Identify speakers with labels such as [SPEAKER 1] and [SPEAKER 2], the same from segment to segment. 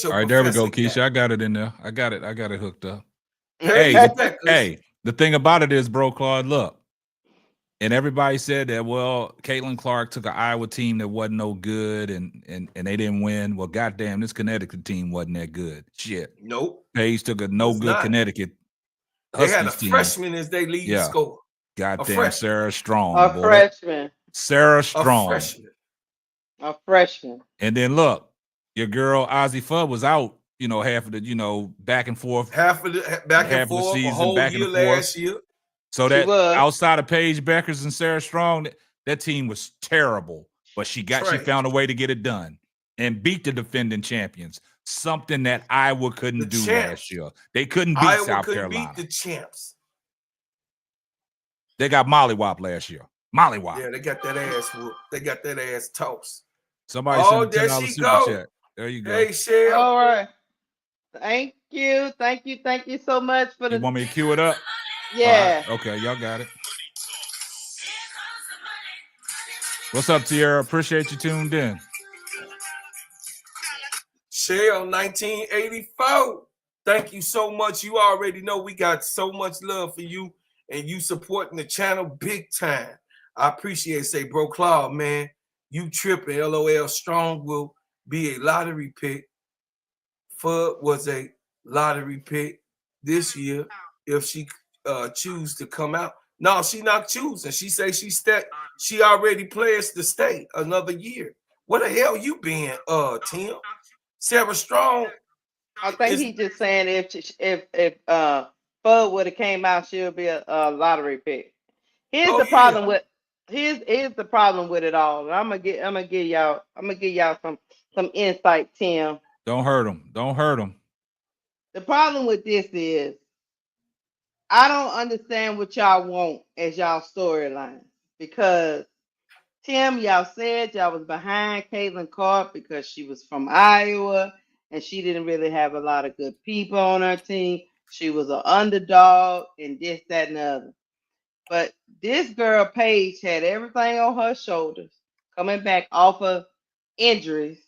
[SPEAKER 1] All
[SPEAKER 2] your
[SPEAKER 1] right, there we go,
[SPEAKER 2] professor got.
[SPEAKER 1] Keisha. I got it in there. I got it. I got it hooked up. Hey,
[SPEAKER 2] Paige Beckers.
[SPEAKER 1] the thing about it is, bro, Claude, look, and everybody said that, well, Caitlin Clark took an Iowa team that wasn't no good and they didn't win. Well, goddamn, this Connecticut team wasn't that good. Shit.
[SPEAKER 2] Nope,
[SPEAKER 1] Paige took a no
[SPEAKER 2] was
[SPEAKER 1] good
[SPEAKER 2] not.
[SPEAKER 1] Connecticut
[SPEAKER 2] They had a
[SPEAKER 1] Huskies team.
[SPEAKER 2] freshman as their leading
[SPEAKER 1] Yeah.
[SPEAKER 2] scorer. A
[SPEAKER 1] Goddamn
[SPEAKER 2] freshman.
[SPEAKER 1] Sarah Strong,
[SPEAKER 3] A
[SPEAKER 1] boy.
[SPEAKER 3] freshman.
[SPEAKER 1] Sarah
[SPEAKER 2] A
[SPEAKER 1] Strong.
[SPEAKER 2] freshman.
[SPEAKER 3] A freshman.
[SPEAKER 1] And then look, your girl Ozzie Fudd was out, half of the, back and forth,
[SPEAKER 2] Half of the back and
[SPEAKER 1] half of the
[SPEAKER 2] forth, a
[SPEAKER 1] season,
[SPEAKER 2] whole
[SPEAKER 1] back
[SPEAKER 2] year
[SPEAKER 1] and forth.
[SPEAKER 2] last year.
[SPEAKER 1] So
[SPEAKER 3] She
[SPEAKER 1] that
[SPEAKER 3] was.
[SPEAKER 1] outside of Paige Beckers and Sarah Strong, that team was terrible. But she
[SPEAKER 2] Trash.
[SPEAKER 1] found a way to get it done and beat the defending champions. Something that Iowa
[SPEAKER 2] The
[SPEAKER 1] couldn't do last
[SPEAKER 2] champs.
[SPEAKER 1] year. They couldn't beat
[SPEAKER 2] Iowa
[SPEAKER 1] South
[SPEAKER 2] couldn't
[SPEAKER 1] Carolina.
[SPEAKER 2] beat the champs.
[SPEAKER 1] They got mollywop last year. Mollywop.
[SPEAKER 2] Yeah, they got that ass whooped. They got that ass tossed.
[SPEAKER 1] Somebody
[SPEAKER 2] Oh,
[SPEAKER 1] sent a
[SPEAKER 2] there
[SPEAKER 1] $10
[SPEAKER 2] she
[SPEAKER 1] super
[SPEAKER 2] go.
[SPEAKER 1] chat. There you go.
[SPEAKER 2] Hey, Shell.
[SPEAKER 3] All right. Thank you. Thank you. Thank you so much for
[SPEAKER 1] You
[SPEAKER 3] the.
[SPEAKER 1] want me to cue it up?
[SPEAKER 3] Yeah.
[SPEAKER 1] Okay, y'all got it. What's up, Tierra? Appreciate you tuned in.
[SPEAKER 2] Shell 1984. Thank you so much. You already know we got so much love for you and you supporting the channel big time. I appreciate it. Say, bro, Claude, man, you tripping. LOL Strong will be a lottery pick. Fudd was a lottery pick this year if she choose to come out. No, she not choosing. She say she already pledged to stay another year. What the hell you been, Tim? Sarah Strong
[SPEAKER 3] I think
[SPEAKER 2] is
[SPEAKER 3] he's just saying if Fudd would have came out, she'll be a lottery pick. Here's
[SPEAKER 2] oh
[SPEAKER 3] the
[SPEAKER 2] yeah.
[SPEAKER 3] problem with here's the problem with it all. And I'm gonna give y'all some insight, Tim.
[SPEAKER 1] Don't hurt them. Don't hurt them.
[SPEAKER 3] The problem with this is I don't understand what y'all want as y'all storyline because Tim, y'all said y'all was behind Caitlin Clark because she was from Iowa and she didn't really have a lot of good people on her team. She was an underdog and this, that, and the other. But this girl, Paige, had everything on her shoulders coming back off of injuries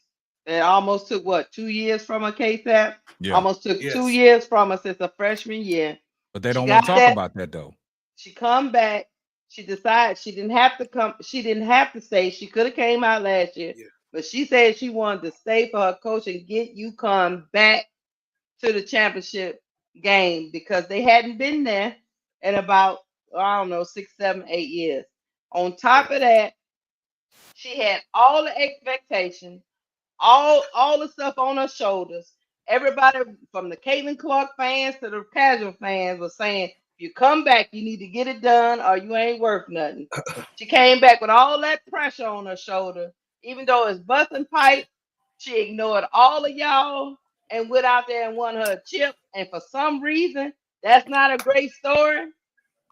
[SPEAKER 3] that almost took, what, 2 years from her, KSAP?
[SPEAKER 1] Yeah.
[SPEAKER 3] Almost took
[SPEAKER 2] Yes.
[SPEAKER 3] 2 years from her since her freshman year.
[SPEAKER 1] But they
[SPEAKER 3] She
[SPEAKER 1] don't want
[SPEAKER 3] got
[SPEAKER 1] to talk
[SPEAKER 3] that.
[SPEAKER 1] about that, though.
[SPEAKER 3] She come back. She decided she didn't have to come. She didn't have to stay. She could have came out last year,
[SPEAKER 2] Yeah.
[SPEAKER 3] but she said she wanted to stay for her coach and get UConn back to the championship game because they hadn't been there in about, I don't know, 6, 7, 8 years. On top of that, she had all the expectations, all the stuff on her shoulders. Everybody from the Caitlin Clark fans to the casual fans was saying, if you come back, you need to get it done or you ain't worth nothing. She came back with all that pressure on her shoulder. Even though it's busting pipe, she ignored all of y'all and went out there and won her a chip. And for some reason, that's not a great story.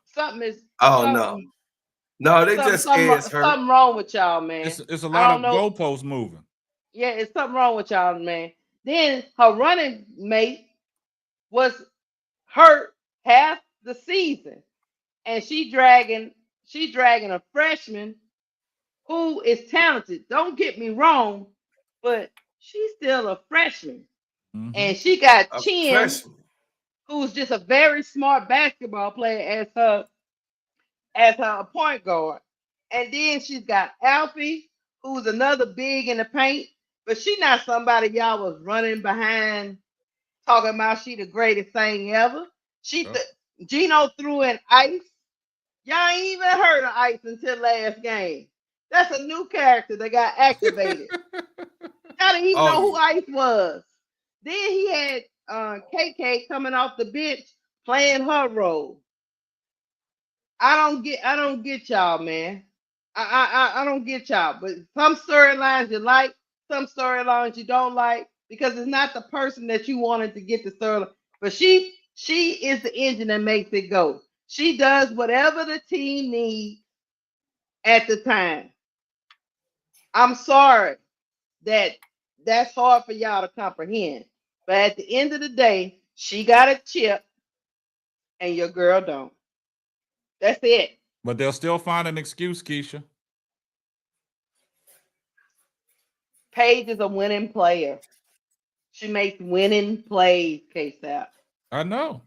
[SPEAKER 3] Something is
[SPEAKER 2] Oh no.
[SPEAKER 3] something
[SPEAKER 2] No, they just asked her.
[SPEAKER 3] something wrong with y'all, man.
[SPEAKER 1] It's a
[SPEAKER 3] I
[SPEAKER 1] lot
[SPEAKER 3] don't
[SPEAKER 1] of
[SPEAKER 3] know.
[SPEAKER 1] goalposts moving.
[SPEAKER 3] Yeah, it's something wrong with y'all, man. Then her running mate was hurt half the season, and she dragging a freshman who is talented. Don't get me wrong, but she's still a freshman,
[SPEAKER 1] Mm-hmm.
[SPEAKER 3] and she got
[SPEAKER 2] A
[SPEAKER 3] Chin,
[SPEAKER 2] freshman.
[SPEAKER 3] who's just a very smart basketball player as her point guard. And then she's got Alfie, who's another big in the paint, but she's not somebody y'all was running behind talking about she the greatest thing ever.
[SPEAKER 1] Oh.
[SPEAKER 3] Gino threw in Ice. Y'all ain't even heard of Ice until last game. That's a new character that got activated. Y'all didn't even
[SPEAKER 2] Oh
[SPEAKER 3] know who
[SPEAKER 2] yeah.
[SPEAKER 3] Ice was. Then he had KK coming off the bench playing her role. I don't get y'all, man. I don't get y'all. But some storylines you like, some storylines you don't like because it's not the person that you wanted to get the story. But she is the engine that makes it go. She does whatever the team needs at the time. I'm sorry that that's hard for y'all to comprehend. But at the end of the day, she got a chip and your girl don't. That's it.
[SPEAKER 1] But they'll still find an excuse, Keisha.
[SPEAKER 3] Paige is a winning player. She makes winning plays, K-Sap.
[SPEAKER 1] I know.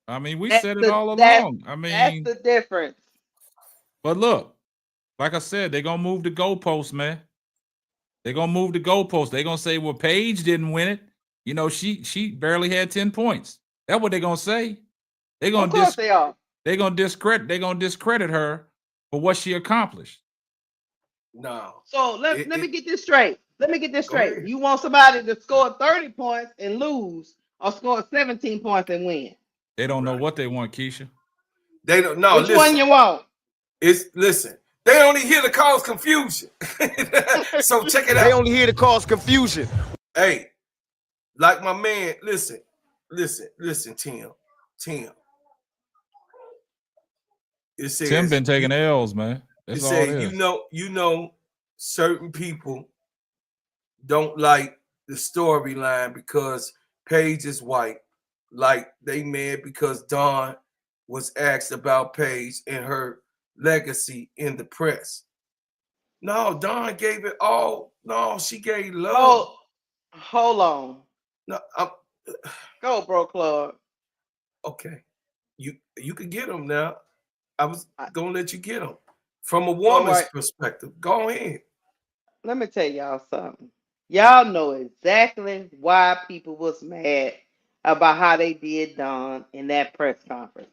[SPEAKER 1] I mean, we
[SPEAKER 3] That's
[SPEAKER 1] said it
[SPEAKER 3] the
[SPEAKER 1] all
[SPEAKER 3] that's
[SPEAKER 1] along. I
[SPEAKER 3] that's
[SPEAKER 1] mean,
[SPEAKER 3] the difference.
[SPEAKER 1] but look, like I said, they're gonna move the goalposts, man. They're gonna move the goalposts. They're gonna say, well, Paige didn't win it. You know, she barely had 10 points. That's what they're gonna say. They're
[SPEAKER 3] Of
[SPEAKER 1] gonna
[SPEAKER 3] course they are.
[SPEAKER 1] discredit her for what she accomplished.
[SPEAKER 2] No.
[SPEAKER 3] So let me get this straight. Let me get this
[SPEAKER 2] Go
[SPEAKER 3] straight.
[SPEAKER 2] ahead.
[SPEAKER 3] You want somebody to score 30 points and lose, or score 17 points and win?
[SPEAKER 1] They don't know what they want, Keisha.
[SPEAKER 2] They don't know.
[SPEAKER 3] Which one you want?
[SPEAKER 2] Listen. They only here to cause confusion. So check it out.
[SPEAKER 4] They only here to cause confusion.
[SPEAKER 2] Hey, like my man, listen, Tim. It says
[SPEAKER 1] Tim been taking L's, man. That's all it is.
[SPEAKER 2] you know, certain people don't like the storyline because Paige is white. Like they mad because Dawn was asked about Paige and her legacy in the press. No, Dawn gave it all. No, she gave love.
[SPEAKER 3] Oh, hold on.
[SPEAKER 2] No,
[SPEAKER 3] Go, bro, Claude.
[SPEAKER 2] okay. You can get them now. I was gonna let you get them from a woman's perspective. Go ahead.
[SPEAKER 3] Let me tell y'all something. Y'all know exactly why people was mad about how they did Dawn in that press conference.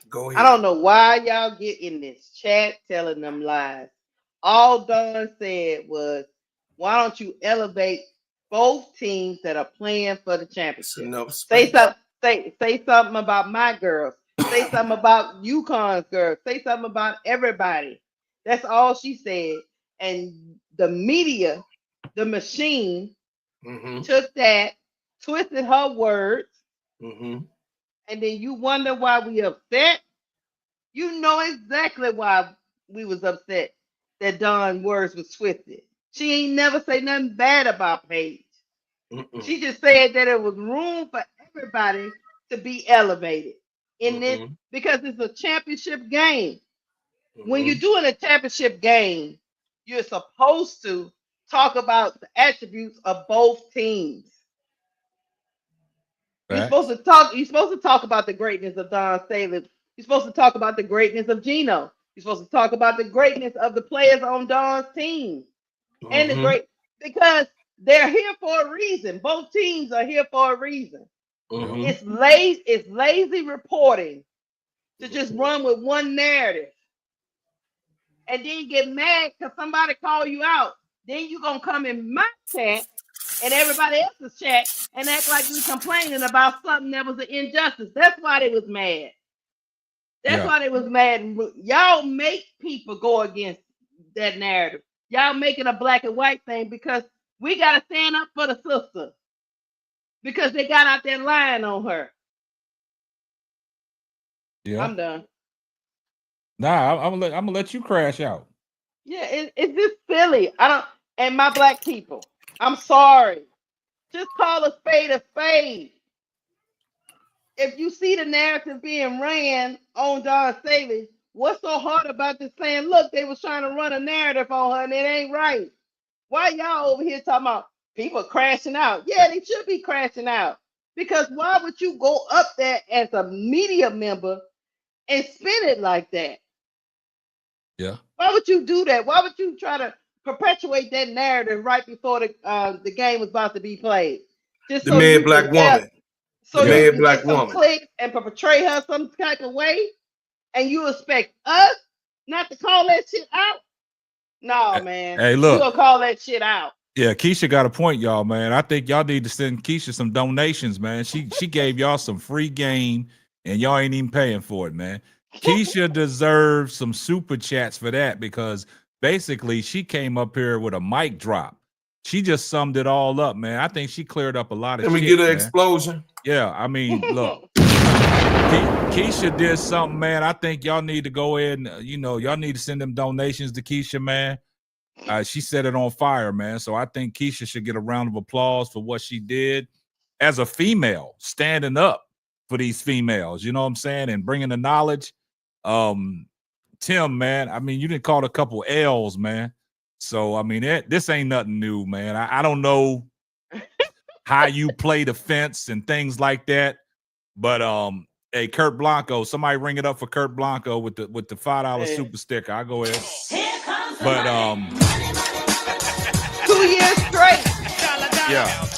[SPEAKER 2] Go ahead.
[SPEAKER 3] I don't know why y'all get in this chat telling them lies. All Dawn said was, why don't you elevate both teams that are playing for the championship? Say something about my girls. Say something about UConn's girls. Say something about everybody. That's all she said. And the media, the machine, took that, twisted her words, and then you wonder why we upset. You know exactly why we was upset that Dawn's words was twisted. She ain't never say nothing bad about Paige. She just said that it was room for everybody to be elevated in this because it's a championship game. When you're doing a championship game, you're supposed to talk about the attributes of both teams. You're supposed to talk about the greatness of Dawn Staley. You're supposed to talk about the greatness of Gino. You're supposed to talk about the greatness of the players on Dawn's team. And because they're here for a reason. Both teams are here for a reason. It's lazy reporting to just run with one narrative. And then you get mad because somebody call you out. Then you're going to come in my chat and everybody else's chat and act like we complaining about something that was an injustice. That's why they was mad. Why they was mad. Y'all make people go against that narrative. Y'all make it a black and white thing because we got to stand up for the sister because they got out there lying on her.
[SPEAKER 1] Yeah.
[SPEAKER 3] I'm done.
[SPEAKER 1] Nah, I'm gonna let you crash out.
[SPEAKER 3] Yeah, it's just silly. And my black people, I'm sorry. Just call a spade a spade. If you see the narrative being ran on Dawn Staley, what's so hard about this saying, look, they was trying to run a narrative on her and it ain't right? Why y'all over here talking about people crashing out? Yeah, they should be crashing out. Because why would you go up there as a media member and spin it like that?
[SPEAKER 1] Yeah.
[SPEAKER 3] Why would you do that? Why would you try to perpetuate that narrative right before the game was about to be played? Just
[SPEAKER 2] the mad black woman.
[SPEAKER 3] So you can get some clicks and portray her some type of way, and you expect us not to call that shit out? No, man.
[SPEAKER 1] Hey, look.
[SPEAKER 3] We gonna call that shit out.
[SPEAKER 1] Yeah, Keisha got a point, y'all, man. I think y'all need to send Keisha some donations, man. She gave y'all some free game, and y'all ain't even paying for it, man. Keisha deserves some super chats for that because basically she came up here with a mic drop. She just summed it all up, man. I think she cleared up a lot of shit.
[SPEAKER 2] Let me get an explosion.
[SPEAKER 1] Yeah, I mean, look. Keisha did something, man. I think y'all need to go ahead and, y'all need to send them donations to Keisha, man. She set it on fire, man. So I think Keisha should get a round of applause for what she did as a female, standing up for these females. You know what I'm saying? And bringing the knowledge. Tim, man, I mean, you didn't call a couple L's, man. So, I mean, this ain't nothing new, man. I don't know. how you play the fence and things like that. But hey, Kurt Blanco, somebody ring it up for Kurt Blanco with the $5 super sticker. I'll go ahead. But
[SPEAKER 3] 2 years straight.
[SPEAKER 1] yeah.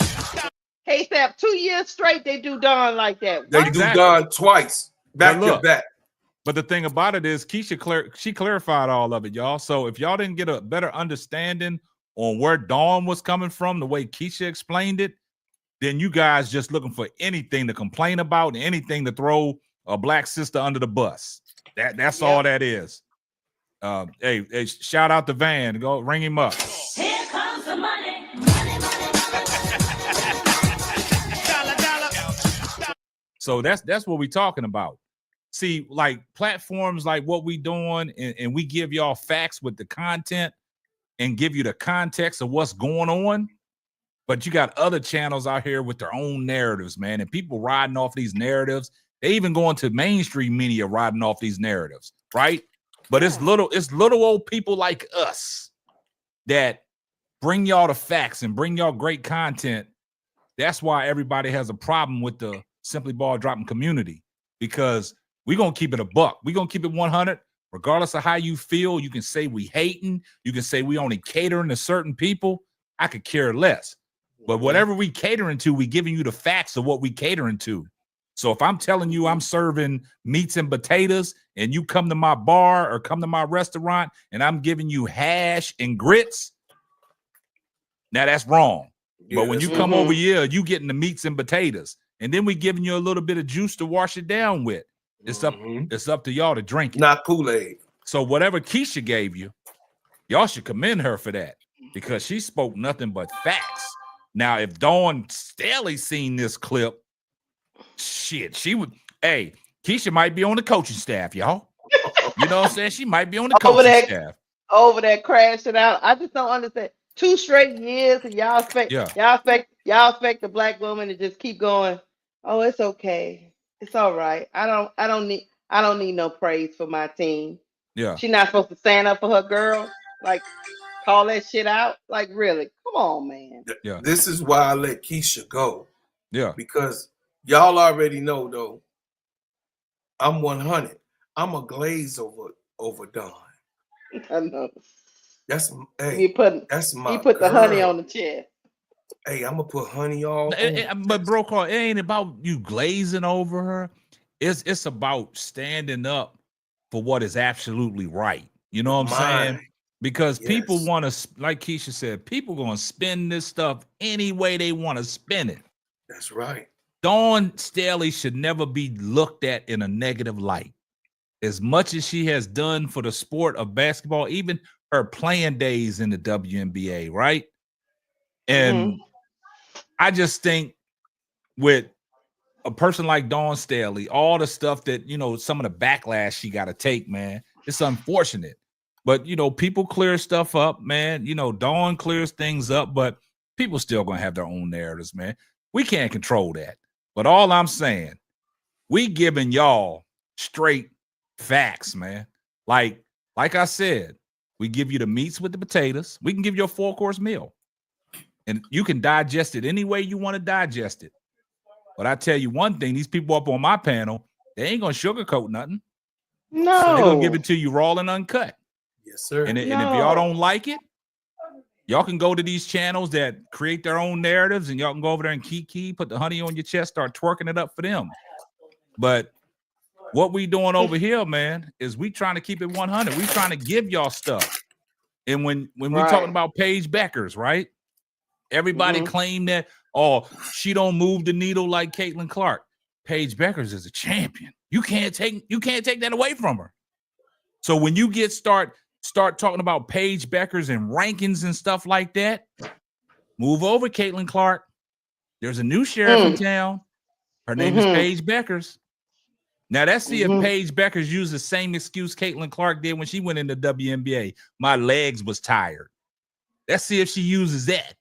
[SPEAKER 3] Hey, Sap, 2 years straight they do Dawn like that.
[SPEAKER 2] They do Dawn twice, back to back.
[SPEAKER 1] But the thing about it is she clarified all of it, y'all. So if y'all didn't get a better understanding on where Dawn was coming from, the way Keisha explained it, then you guys just looking for anything to complain about, anything to throw a black sister under the bus. That's all that is. Hey, shout out to Van. Go ring him up.
[SPEAKER 4] Here comes the money.
[SPEAKER 1] So that's what we're talking about. See, like platforms like what we doing, and we give y'all facts with the content and give you the context of what's going on. But you got other channels out here with their own narratives, man, and people riding off these narratives. They even going to mainstream media riding off these narratives, right? But it's little old people like us that bring y'all the facts and bring y'all great content. That's why everybody has a problem with the Simply Ball Dropping community, because we're going to keep it a buck. We're going to keep it 100. Regardless of how you feel, you can say we hating. You can say we only catering to certain people. I could care less. But whatever we catering to, we giving you the facts of what we catering to. So if I'm telling you I'm serving meats and potatoes and you come to my bar or come to my restaurant and I'm giving you hash and grits, now that's wrong.
[SPEAKER 2] Yeah,
[SPEAKER 1] but when you come over here, you getting the meats and potatoes. And then we giving you a little bit of juice to wash it down with. It's up to y'all to drink it.
[SPEAKER 2] Not Kool-Aid.
[SPEAKER 1] So whatever Keisha gave you, y'all should commend her for that, because she spoke nothing but facts. Now, if Dawn Staley seen this clip, shit, she would. Hey, Keisha might be on the coaching staff, y'all. You know what I'm saying? She might be on the coaching staff.
[SPEAKER 3] Over there crashing out. I just don't understand. 2 straight years, and y'all expect the black woman to just keep going. Oh, it's okay. It's all right. I don't need no praise for my team.
[SPEAKER 1] Yeah.
[SPEAKER 3] She's not supposed to stand up for her girl. Like, call that shit out. Like, really? Come on, man.
[SPEAKER 1] Yeah.
[SPEAKER 2] This is why I let Keisha go.
[SPEAKER 1] Yeah.
[SPEAKER 2] Because y'all already know, though, I'm 100. I'm a glaze over Dawn.
[SPEAKER 3] I know.
[SPEAKER 2] That's
[SPEAKER 3] that's my. You put
[SPEAKER 2] girl.
[SPEAKER 3] The honey on the chest.
[SPEAKER 2] Hey, I'm gonna put honey all.
[SPEAKER 1] But bro, Carl, it ain't about you glazing over her. It's about standing up for what is absolutely right. You know what I'm saying? Because people want to, like Keisha said, people gonna spend this stuff any way they want to spend it.
[SPEAKER 2] That's right.
[SPEAKER 1] Dawn Staley should never be looked at in a negative light. As much as she has done for the sport of basketball, even her playing days in the WNBA, right? And I just think with a person like Dawn Staley, all the stuff that, you know, some of the backlash she got to take, man, it's unfortunate. But, you know, people clear stuff up, man. You know, Dawn clears things up, but people still going to have their own narratives, man. We can't control that. But all I'm saying, we giving y'all straight facts, man. Like I said, we give you the meats with the potatoes. We can give you a 4-course meal. And you can digest it any way you want to digest it. But I tell you one thing, these people up on my panel, they ain't going to sugarcoat nothing.
[SPEAKER 3] No.
[SPEAKER 1] So they're going to give it to you raw and uncut.
[SPEAKER 2] Yes, sir.
[SPEAKER 1] And if y'all don't like it, y'all can go to these channels that create their own narratives, and y'all can go over there and kiki, put the honey on your chest, start twerking it up for them. But what we doing over here, man, is we trying to keep it 100. We trying to give y'all stuff. And when we talking about Paige Beckers, right? Everybody claim that, oh, she don't move the needle like Caitlin Clark. Paige Beckers is a champion. You can't take that away from her. So when you start talking about Paige Beckers and rankings and stuff like that, move over, Caitlin Clark. There's a new sheriff in town. Her name is Paige Beckers. Now let's see if Paige Beckers used the same excuse Caitlin Clark did when she went into WNBA. My legs was tired. Let's see if she uses that.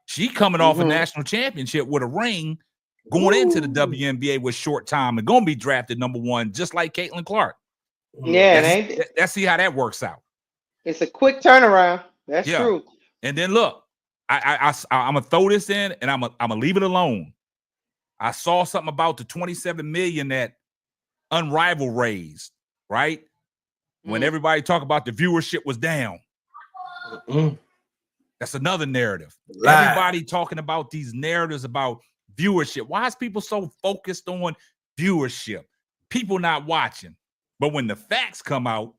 [SPEAKER 1] She coming off a national championship with a ring, going into the WNBA with short time and going to be drafted #1, just like Caitlin Clark.
[SPEAKER 3] Yeah,
[SPEAKER 1] let's see how that works out.
[SPEAKER 3] It's a quick turnaround. That's true.
[SPEAKER 1] And then look, I'm gonna throw this in and I'm gonna leave it alone. I saw something about the 27 million that Unrivaled raised, right? When everybody talk about the viewership was down. That's another narrative. Everybody talking about these narratives about viewership. Why is people so focused on viewership? People not watching. But when the facts come out,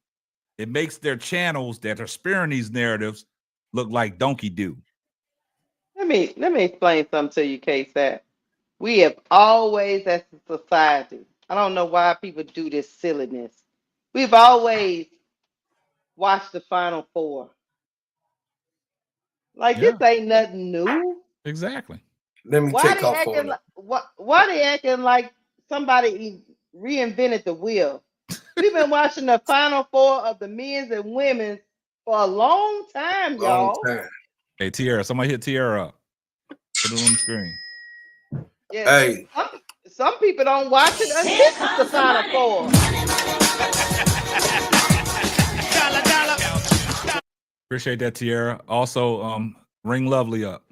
[SPEAKER 1] it makes their channels that are sparing these narratives look like donkey do.
[SPEAKER 3] Let me explain something to you, K-Sat. We have always, as a society, I don't know why people do this silliness. We've always watched the Final Four. Like this ain't nothing new.
[SPEAKER 1] Exactly.
[SPEAKER 2] Let me take off on it.
[SPEAKER 3] Why they acting like somebody reinvented the wheel? We've been watching the Final Four of the men's and women's for a long time, y'all.
[SPEAKER 1] Hey, Tierra, somebody hit Tierra up. Put it on the screen.
[SPEAKER 3] Yeah,
[SPEAKER 2] hey.
[SPEAKER 3] Some people don't watch it until it's the Final Four.
[SPEAKER 1] Appreciate that, Tierra. Also, ring Lovely up.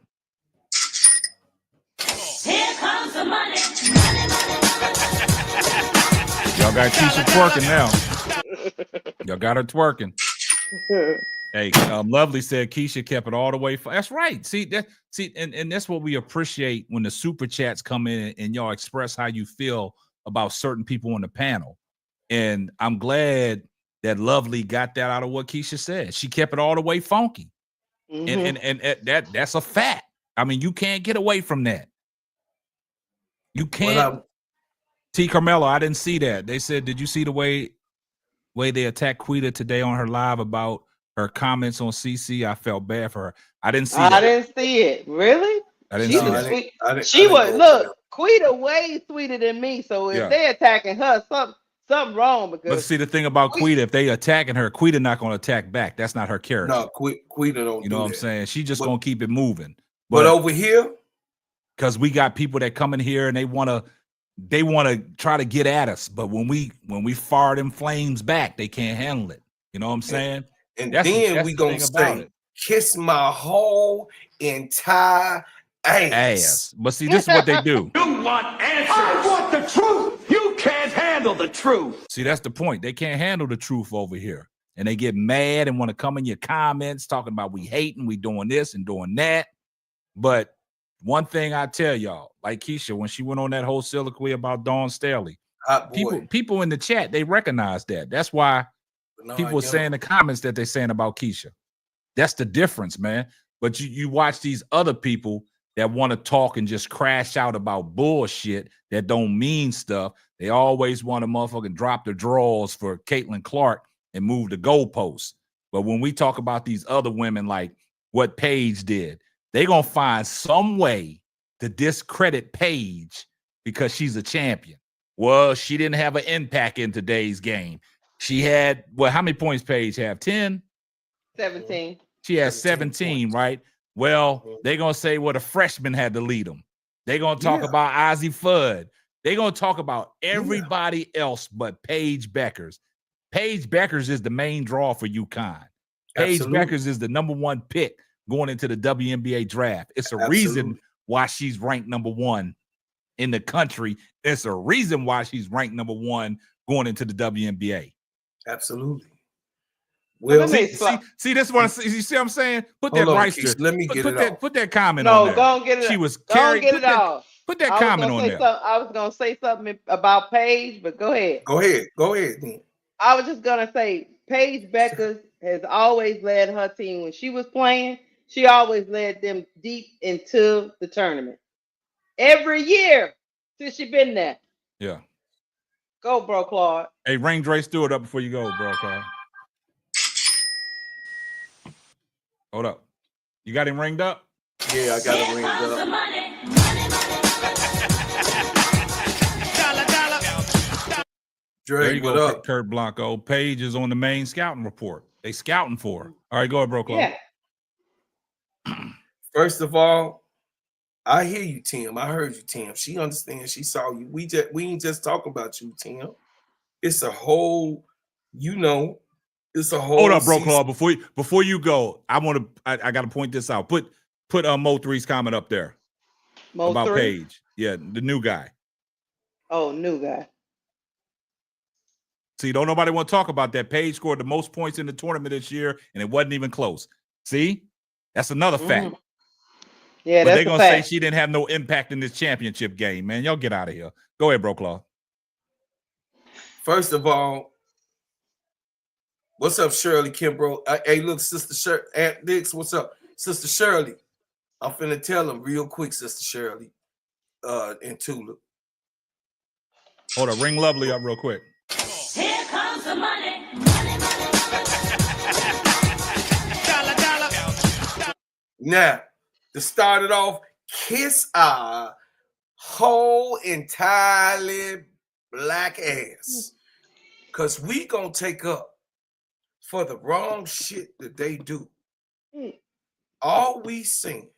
[SPEAKER 4] Here comes the money.
[SPEAKER 1] Y'all got Keisha twerking now. Y'all got her twerking. Hey, Lovely said Keisha kept it all the way. That's right. See, and that's what we appreciate when the super chats come in and y'all express how you feel about certain people on the panel. And I'm glad that Lovely got that out of what Keisha said. She kept it all the way funky. And that's a fact. I mean, you can't get away from that. You can't. T. Carmelo, I didn't see that. They said, did you see the way they attacked Quita today on her live about her comments on CC? I felt bad for her. I didn't see that.
[SPEAKER 3] I didn't see it. Really?
[SPEAKER 1] I didn't see that.
[SPEAKER 3] She was, look, Quita way sweeter than me. So if they attacking her, something wrong. Because
[SPEAKER 1] but see, the thing about Quita, if they attacking her, Quita not going to attack back. That's not her character.
[SPEAKER 2] No, Quita don't.
[SPEAKER 1] You know what I'm saying? She just going to keep it moving.
[SPEAKER 2] But over here,
[SPEAKER 1] because we got people that come in here and they want to try to get at us. But when we fire them flames back, they can't handle it. You know what I'm saying?
[SPEAKER 2] And then we gonna say, kiss my whole entire ass.
[SPEAKER 1] But see, this is what they do.
[SPEAKER 5] You want answers. I want the truth. You can't handle the truth.
[SPEAKER 1] See, that's the point. They can't handle the truth over here. And they get mad and want to come in your comments talking about we hating, we doing this and doing that. But one thing I tell y'all, like Keisha, when she went on that whole soliloquy about Dawn Staley, people in the chat, they recognize that. That's why people are saying the comments that they're saying about Keisha. That's the difference, man. But you watch these other people that want to talk and just crash out about bullshit that don't mean stuff. They always want to motherfucking drop the drawers for Caitlin Clark and move the goalposts. But when we talk about these other women, like what Paige did, they're going to find some way to discredit Paige because she's a champion. Well, she didn't have an impact in today's game. She had, well, how many points Paige have? 10?
[SPEAKER 3] 17.
[SPEAKER 1] She has 17, right? Well, they're going to say, well, the freshman had to lead them. They're going to talk about Ozzie Fudd. They're going to talk about everybody else but Paige Beckers. Paige Beckers is the main draw for UConn. Paige Beckers is the #1 pick going into the WNBA draft. It's a reason why she's ranked #1 in the country. It's a reason why she's ranked #1 going into the WNBA.
[SPEAKER 2] Absolutely. Well,
[SPEAKER 1] see this one. You see what I'm saying? Put that Reister.
[SPEAKER 2] Let me get it off.
[SPEAKER 1] Put that comment on there.
[SPEAKER 3] No, go and get it.
[SPEAKER 1] She was
[SPEAKER 3] carried. Get it off.
[SPEAKER 1] Put that comment on there.
[SPEAKER 3] I was gonna say something about Paige, but go ahead.
[SPEAKER 2] Go ahead. Then.
[SPEAKER 3] I was just gonna say Paige Beckers has always led her team when she was playing. She always led them deep into the tournament. Every year since she been there.
[SPEAKER 1] Yeah.
[SPEAKER 3] Go, bro, Claude.
[SPEAKER 1] Hey, ring Dre Stewart up before you go, bro, Claude. Hold up. You got him ringed up?
[SPEAKER 2] Yeah, I got him ringed up. Dre,
[SPEAKER 1] there you go, Kurt Blanco. Paige is on the main scouting report. They scouting for her. All right, go ahead, bro, Claude.
[SPEAKER 3] Yeah.
[SPEAKER 2] First of all, I hear you, Tim. I heard you, Tim. She understands. She saw you. We ain't just talking about you, Tim. It's a whole, it's a whole.
[SPEAKER 1] Hold up, bro, Claude. Before you go, I got to point this out. Put Put Mo3's comment up there about Paige. Yeah, the new guy.
[SPEAKER 3] Oh, new guy.
[SPEAKER 1] See, don't nobody want to talk about that. Paige scored the most points in the tournament this year, and it wasn't even close. See, that's another fact.
[SPEAKER 3] Yeah,
[SPEAKER 1] but
[SPEAKER 3] that's
[SPEAKER 1] they're gonna say she didn't have no impact in this championship game, man. Y'all get out of here. Go ahead, Broclaw.
[SPEAKER 2] First of all, what's up, Shirley Kimbrough? Hey, look, Sister Shirley, Aunt Dix, what's up? Sister Shirley, I'm finna tell him real quick, Sister Shirley, and Tulip.
[SPEAKER 1] Hold on, ring Lovely up real quick.
[SPEAKER 4] Here comes the money.
[SPEAKER 2] Now, to start it off, kiss our whole entirely black ass. Because we gonna take up for the wrong shit that they do. All we sing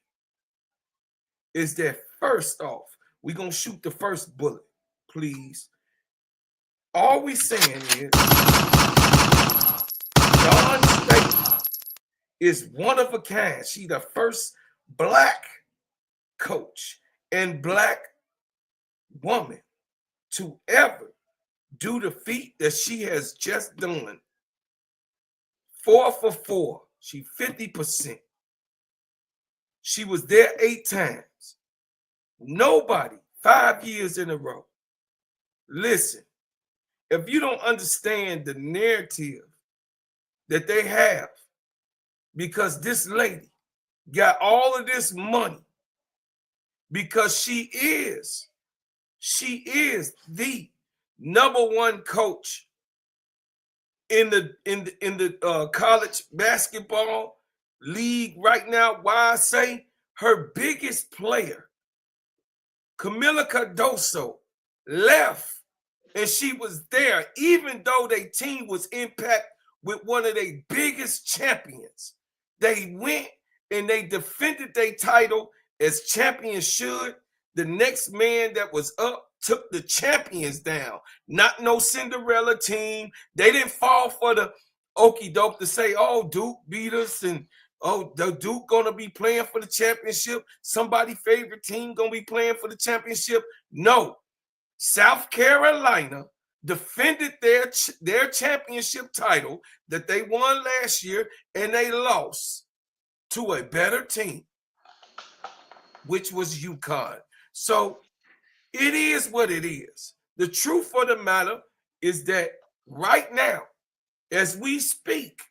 [SPEAKER 2] is that first off, we gonna shoot the first bullet, please. All we saying is Dawn Staley is one of a kind. She the first black coach and black woman to ever do the feat that she has just done. 4 for 4. She 50%. She was there 8 times. Nobody 5 years in a row. Listen, if you don't understand the narrative that they have, because this lady got all of this money, because she is the #1 coach in the college basketball league right now. Why I say her biggest player, Camila Cardoso, left, and she was there, even though their team was impacted with one of their biggest champions. They went and they defended their title as champions should. The next man that was up took the champions down. Not no Cinderella team. They didn't fall for the okie doke to say, oh, Duke beat us, and oh, the Duke gonna be playing for the championship. Somebody's favorite team gonna be playing for the championship. No. South Carolina defended their championship title that they won last year, and they lost to a better team, which was UConn. So it is what it is. The truth of the matter is that right now, as we speak,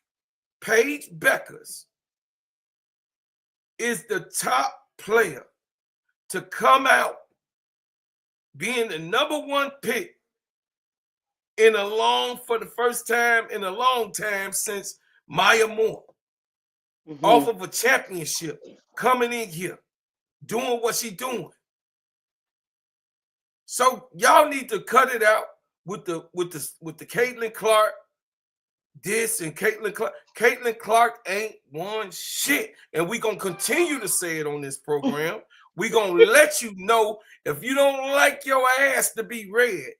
[SPEAKER 2] Paige Beckers is the top player to come out being the #1 pick for the first time in a long time since Maya Moore. Off of a championship, coming in here, doing what she's doing. So y'all need to cut it out with the Caitlin Clark this and Caitlin Clark. Caitlin Clark ain't won shit, and we gonna continue to say it on this program. We gonna let you know if you don't like your ass to be red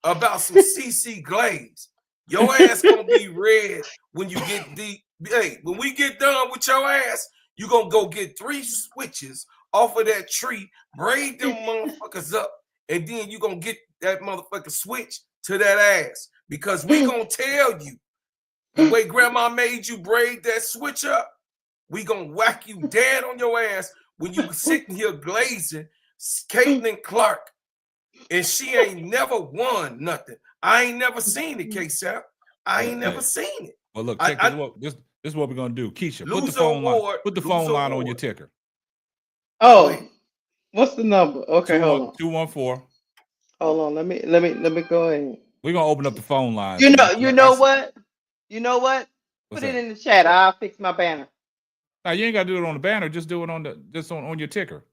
[SPEAKER 2] about some CC Glaze, your ass gonna be red when you get deep. Hey, when we get done with your ass, you gonna go get 3 switches off of that tree, braid them motherfuckers up, and then you gonna get that motherfucker switch to that ass, because we gonna tell you the way grandma made you braid that switch up, we gonna whack you dead on your ass when you sitting here glazing Caitlin Clark, and she ain't never won nothing. I ain't never seen it, K-Sap. I ain't never seen it.
[SPEAKER 1] Well, look, this is what we're gonna do. Keisha, put the phone line on your ticker.
[SPEAKER 3] Oh, what's the number? Okay, hold on.
[SPEAKER 1] 214.
[SPEAKER 3] Hold on. Let me go ahead.
[SPEAKER 1] We're gonna open up the phone line.
[SPEAKER 3] You know what? Put it in the chat. I'll fix my banner.
[SPEAKER 1] Now you ain't gotta do it on the banner. Just do it on your ticker.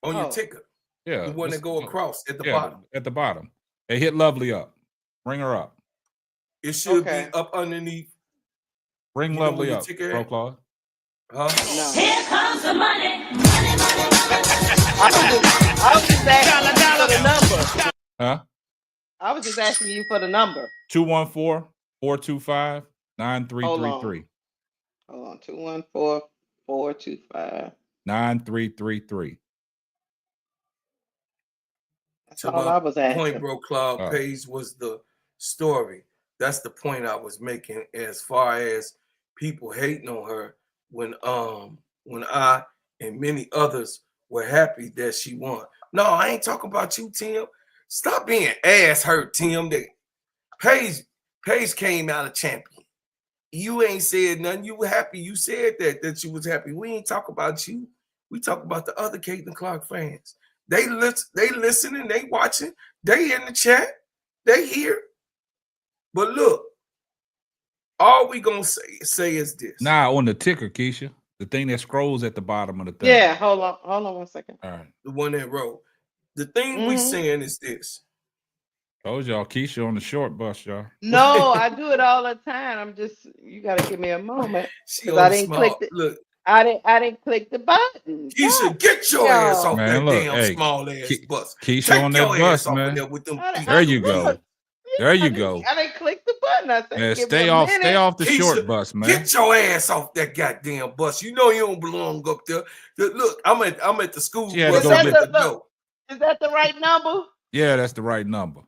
[SPEAKER 2] On your ticker.
[SPEAKER 1] Yeah.
[SPEAKER 2] The one that go across at the bottom.
[SPEAKER 1] At the bottom. And hit Lovely up. Bring her up.
[SPEAKER 2] It should be up underneath.
[SPEAKER 1] Bring Lovely up, Broclaw.
[SPEAKER 2] Huh?
[SPEAKER 4] No. Here comes the money.
[SPEAKER 3] I was just asking you for the number.
[SPEAKER 1] Huh?
[SPEAKER 3] I was just asking you for the number.
[SPEAKER 1] 214-425-9333.
[SPEAKER 3] Hold on. 214-425.
[SPEAKER 1] 9333.
[SPEAKER 3] That's all I was asking.
[SPEAKER 2] Point, bro, Claude. Paige was the story. That's the point I was making as far as people hating on her when I and many others were happy that she won. No, I ain't talking about you, Tim. Stop being ass hurt, Tim. That Paige came out a champion. You ain't said nothing. You were happy. You said that you was happy. We ain't talk about you. We talk about the other Caitlin Clark fans. They listening, they watching, they in the chat, they here. But look, all we gonna say is this.
[SPEAKER 1] Nah, on the ticker, Keisha, the thing that scrolls at the bottom of the thing.
[SPEAKER 3] Yeah, hold on 1 second.
[SPEAKER 1] All right.
[SPEAKER 2] The one that wrote. The thing we saying is this.
[SPEAKER 1] Told y'all, Keisha on the short bus, y'all.
[SPEAKER 3] No, I do it all the time. You gotta give me a moment. Because I didn't click the look. I didn't click the button.
[SPEAKER 2] Keisha, get your ass off that damn small ass bus.
[SPEAKER 1] Keisha on that bus, man. There you go. There you go.
[SPEAKER 3] I didn't click the button. I said,
[SPEAKER 1] man, stay off the short bus, man.
[SPEAKER 2] Get your ass off that goddamn bus. You know you don't belong up there. Look, I'm at the school bus.
[SPEAKER 3] Is that the right number?
[SPEAKER 1] Yeah, that's the right number.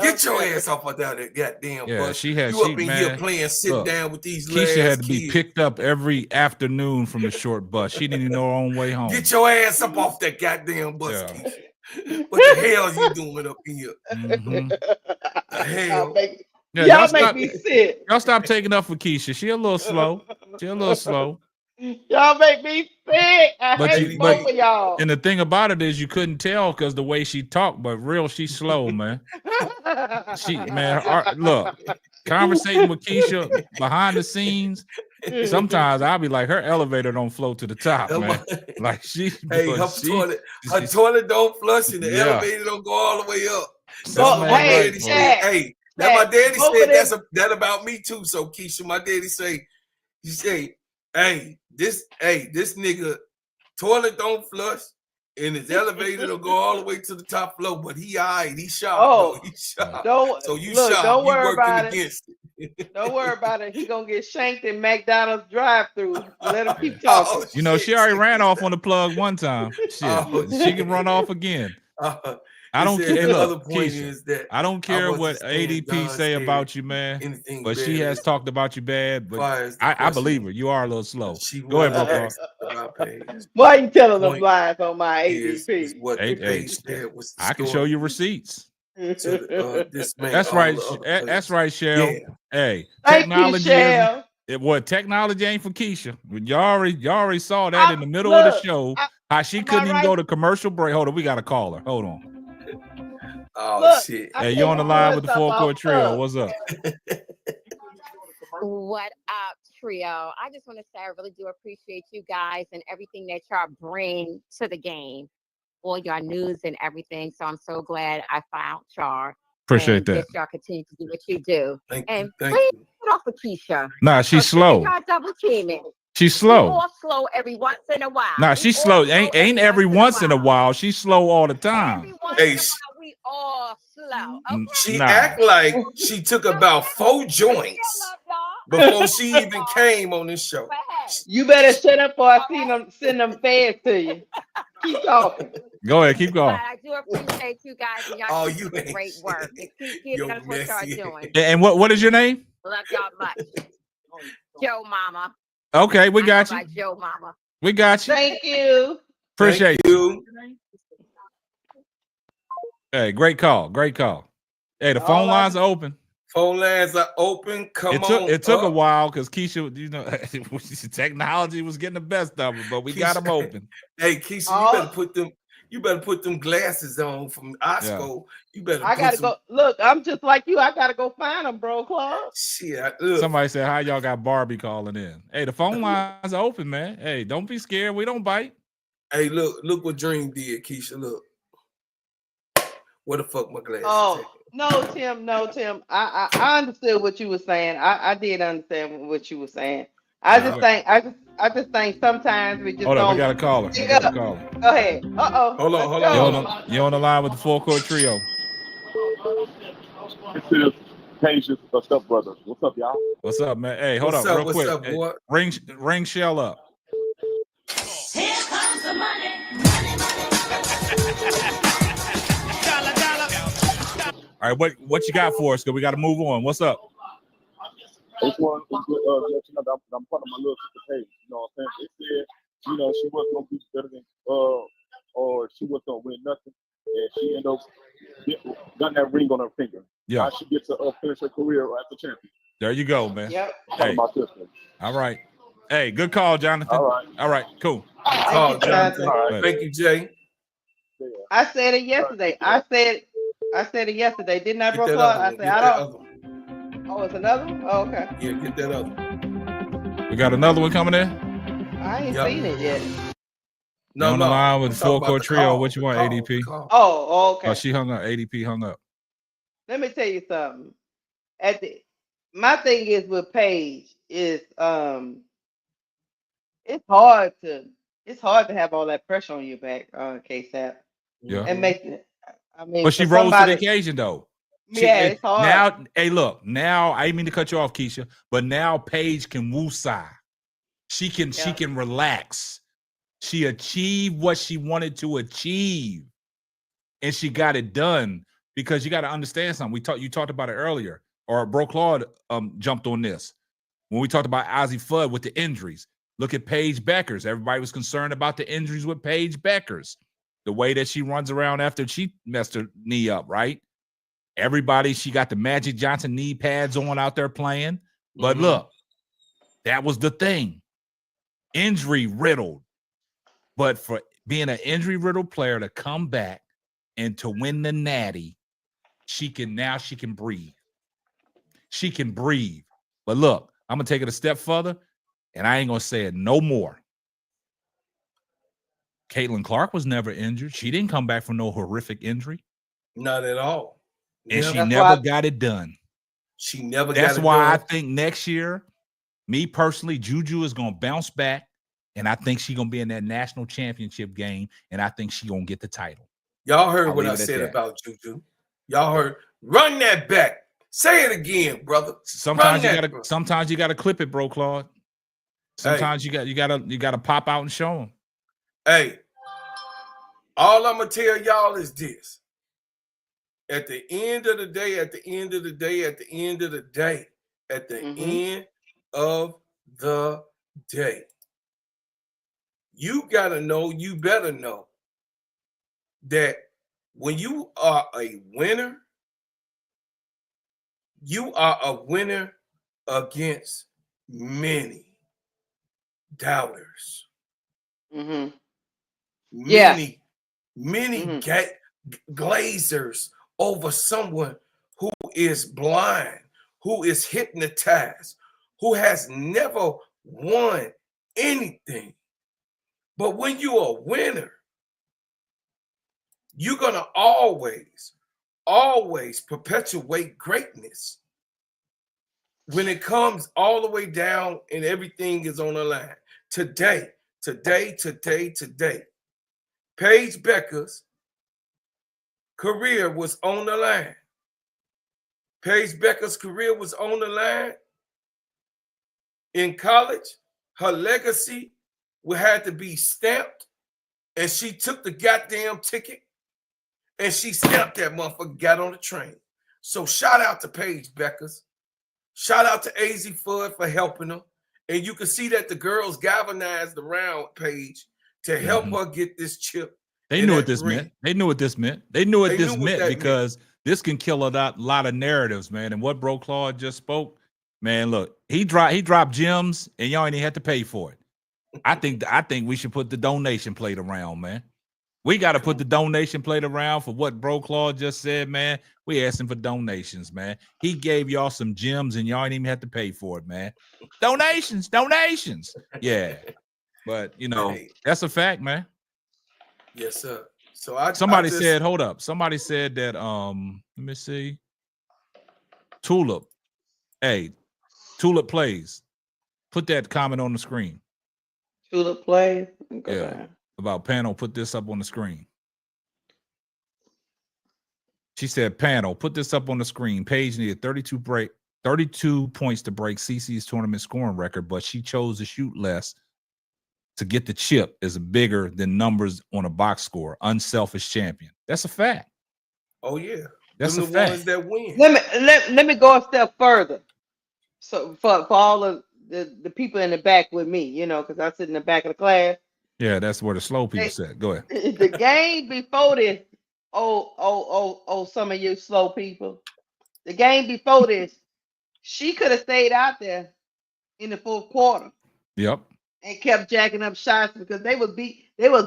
[SPEAKER 2] Get your ass off of that goddamn bus.
[SPEAKER 1] She had
[SPEAKER 2] you up in here playing sit down with these
[SPEAKER 1] Keisha had to be picked up every afternoon from the short bus. She didn't even know her own way home.
[SPEAKER 2] Get your ass up off that goddamn bus, Keisha. What the hell is you doing up here?
[SPEAKER 1] Mm-hmm.
[SPEAKER 2] The hell?
[SPEAKER 3] Y'all make me sick.
[SPEAKER 1] Y'all stop taking up for Keisha. She a little slow.
[SPEAKER 3] Y'all make me sick. I hate both of y'all.
[SPEAKER 1] And the thing about it is you couldn't tell because the way she talked, but she's slow, man. Look, conversating with Keisha behind the scenes, sometimes I'll be like, her elevator don't flow to the top, man. Like
[SPEAKER 2] her toilet don't flush and the elevator don't go all the way up. My daddy said that about me too. So Keisha, my daddy say, hey, this nigga toilet don't flush and his elevator will go all the way to the top floor, but he alright, he shot. He shot. Don't
[SPEAKER 3] worry about it. Don't worry about it. He gonna get shanked in McDonald's drive-through. Let him keep talking.
[SPEAKER 1] She already ran off on the plug one time. Shit, she can run off again. I don't care. Look, Keisha, I don't care what ADP say about you, man. But she has talked about you bad. But I believe her. You are a little slow. Go ahead, bro.
[SPEAKER 3] Why are you telling them lies on my ADP?
[SPEAKER 1] I can show you receipts.
[SPEAKER 2] This man,
[SPEAKER 1] that's right. That's right, Shell. Yeah. Hey,
[SPEAKER 3] technology.
[SPEAKER 1] Technology ain't for Keisha. You already saw that in the middle of the show. How she couldn't even go to commercial break. Hold on, we got to call her. Hold on.
[SPEAKER 2] Shit.
[SPEAKER 1] Hey, you on the line with the Full Court Trio. What's up?
[SPEAKER 6] What up, Trio? I just want to say I really do appreciate you guys and everything that y'all bring to the game. All your news and everything. So I'm so glad I found y'all.
[SPEAKER 1] Appreciate that.
[SPEAKER 6] Y'all continue to do what you do.
[SPEAKER 2] Thank
[SPEAKER 6] you.
[SPEAKER 2] Please
[SPEAKER 6] get off of Keisha.
[SPEAKER 1] Nah, she's slow.
[SPEAKER 6] Y'all double teaming.
[SPEAKER 1] She's slow.
[SPEAKER 6] More slow every once in a while.
[SPEAKER 1] Nah, she's slow. Ain't every once in a while. She's slow all the time.
[SPEAKER 6] Every once in a while, we all slow. Okay?
[SPEAKER 2] She act like she took about 4 joints before she even came on this show.
[SPEAKER 3] You better shut up or I send them feds to you. Keep talking.
[SPEAKER 1] Go ahead, keep going.
[SPEAKER 6] But I do appreciate you guys and y'all keep doing great work. And keep giving us what y'all doing.
[SPEAKER 1] And what is your name?
[SPEAKER 6] Love y'all much. Joe Mama.
[SPEAKER 1] Okay, we got you.
[SPEAKER 6] Joe Mama.
[SPEAKER 1] We got you.
[SPEAKER 3] Thank you.
[SPEAKER 1] Appreciate you. Hey, great call. Hey, the phone lines are open.
[SPEAKER 2] Phone lines are open.
[SPEAKER 1] It took a while because Keisha, technology was getting the best of it, but we got them open.
[SPEAKER 2] Hey, Keisha, you better put them glasses on from Osco. Yeah.
[SPEAKER 3] I gotta go. Look, I'm just like you. I gotta go find them, bro, Claude.
[SPEAKER 2] Shit.
[SPEAKER 1] Somebody said, "How y'all got Barbie calling in?" Hey, the phone lines are open, man. Hey, don't be scared. We don't bite.
[SPEAKER 2] Hey, look what Dream did, Keisha. Look. What the fuck, my glasses?
[SPEAKER 3] Oh. No, Tim. I understood what you were saying. I did understand what you were saying. I just think sometimes we just
[SPEAKER 1] hold
[SPEAKER 3] don't.
[SPEAKER 1] On, we got a caller.
[SPEAKER 3] Go ahead.
[SPEAKER 2] Hold on.
[SPEAKER 1] You on the line with the Full Court Trio?
[SPEAKER 7] This is Paige's stepbrother. What's up, y'all?
[SPEAKER 1] What's up, man? Hey, hold up, real quick. Ring Shell up.
[SPEAKER 4] Here comes
[SPEAKER 1] All right, what you got for us? Cause we got to move on. What's up?
[SPEAKER 7] This one is good. I'm part of my little sister Paige. You know what I'm saying? They said, you know, she wasn't gonna be better than or she wasn't gonna win nothing, and she ended up got that ring on her finger.
[SPEAKER 1] Yeah.
[SPEAKER 7] Now she gets to finish her career as a champion.
[SPEAKER 1] There you go, man.
[SPEAKER 3] Yep.
[SPEAKER 1] Hey.
[SPEAKER 7] My sister.
[SPEAKER 1] All right. Hey, good call, Jonathan.
[SPEAKER 7] All right,
[SPEAKER 1] Cool.
[SPEAKER 2] Call,
[SPEAKER 3] you,
[SPEAKER 2] Jonathan.
[SPEAKER 7] All right.
[SPEAKER 2] Thank you, Jay.
[SPEAKER 7] Yeah.
[SPEAKER 3] I said it yesterday. I said it yesterday. Didn't I,
[SPEAKER 2] Get
[SPEAKER 3] bro?
[SPEAKER 2] that
[SPEAKER 3] Clark?
[SPEAKER 2] other
[SPEAKER 3] I
[SPEAKER 2] one.
[SPEAKER 3] said
[SPEAKER 2] Get
[SPEAKER 3] I
[SPEAKER 2] that
[SPEAKER 3] don't.
[SPEAKER 2] other one.
[SPEAKER 3] Oh, it's another one? Oh, okay.
[SPEAKER 2] Yeah, get that other one.
[SPEAKER 1] We got another one coming in.
[SPEAKER 3] I ain't
[SPEAKER 2] Yep.
[SPEAKER 3] seen it yet.
[SPEAKER 1] You on the line with
[SPEAKER 2] I'm talking
[SPEAKER 1] full
[SPEAKER 2] about
[SPEAKER 1] court
[SPEAKER 2] the
[SPEAKER 1] trio.
[SPEAKER 2] call,
[SPEAKER 1] What you
[SPEAKER 2] the
[SPEAKER 1] want,
[SPEAKER 2] call,
[SPEAKER 1] ADP?
[SPEAKER 2] the call.
[SPEAKER 3] Oh, okay.
[SPEAKER 1] Oh, she hung up. ADP hung up.
[SPEAKER 3] Let me tell you something. My thing is with Paige is it's hard to have all that pressure on your back, KSAP.
[SPEAKER 1] Yeah.
[SPEAKER 3] And make it. I mean,
[SPEAKER 1] But she
[SPEAKER 3] for
[SPEAKER 1] rose to the
[SPEAKER 3] somebody,
[SPEAKER 1] occasion, though.
[SPEAKER 3] it's hard.
[SPEAKER 1] Now, hey, look. Now, I didn't mean to cut you off, Keisha, but now Paige can woosah. She can relax. She achieved what she wanted to achieve, and she got it done. Because you got to understand something. You talked about it earlier, or Bro Claude jumped on this when we talked about Ozzie Fudd with the injuries. Look at Paige Beckers. Everybody was concerned about the injuries with Paige Beckers, the way that she runs around after she messed her knee up, right? She got the Magic Johnson knee pads on out there playing. But look, that was the thing. Injury riddled. But for being an injury riddled player to come back and to win the Natty, she can breathe. She can breathe. But look, I'm going to take it a step further, and I ain't going to say it no more. Caitlin Clark was never injured. She didn't come back from no horrific injury.
[SPEAKER 2] Not at all.
[SPEAKER 1] And she never got it done.
[SPEAKER 2] She never got it done.
[SPEAKER 1] That's why I think next year, me personally, Juju is going to bounce back, and I think she's going to be in that national championship game, and I think she's going to get the title.
[SPEAKER 2] Y'all heard what I said about Juju. Y'all heard. Run that back. Say it again, brother.
[SPEAKER 1] Sometimes you gotta clip it, Bro Claude. Sometimes you gotta pop out and show them.
[SPEAKER 2] Hey, all I'm gonna tell y'all is this. At the end of the day, you gotta know, you better know that when you are a winner, you are a winner against many doubters. Many glazers over someone who is blind, who is hypnotized, who has never won anything. But when you're a winner, you're going to always perpetuate greatness when it comes all the way down and everything is on the line. Today, Paige Becker's career was on the line. Paige Becker's career was on the line. In college, her legacy had to be stamped, and she took the goddamn ticket and she stamped that motherfucker, got on the train. So shout out to Paige Beckers. Shout out to AZ Fudd for helping her. And you can see that the girls galvanized around Paige to help her get this chip.
[SPEAKER 1] They knew what this meant. They knew what this meant because this can kill a lot of narratives, man. And what Bro Claude just spoke, man, look, he dropped gems and y'all ain't even had to pay for it. I think we should put the donation plate around, man. We got to put the donation plate around for what Bro Claude just said, man. We asking for donations, man. He gave y'all some gems and y'all ain't even have to pay for it, man. Donations. Yeah. But, that's a fact, man.
[SPEAKER 2] Yes, sir. So
[SPEAKER 1] Somebody said that, let me see. Tulip. Hey, Tulip plays. Put that comment on the screen.
[SPEAKER 3] Tulip plays?
[SPEAKER 1] Yeah. About panel, put this up on the screen. She said, panel, put this up on the screen. Paige needed 32 points to break CeCe's tournament scoring record, but she chose to shoot less to get the chip is bigger than numbers on a box score. Unselfish champion. That's a fact.
[SPEAKER 2] Oh, yeah.
[SPEAKER 1] That's a
[SPEAKER 2] Them the
[SPEAKER 1] fact.
[SPEAKER 2] ones that win.
[SPEAKER 3] Let me go a step further. So for all of the people in the back with me, you know, because I sit in the back of the class.
[SPEAKER 1] Yeah, that's where the slow people sit. Go ahead.
[SPEAKER 3] The game before this, some of you slow people. The game before this, she could have stayed out there in the fourth quarter
[SPEAKER 1] Yep.
[SPEAKER 3] and kept jacking up shots because they was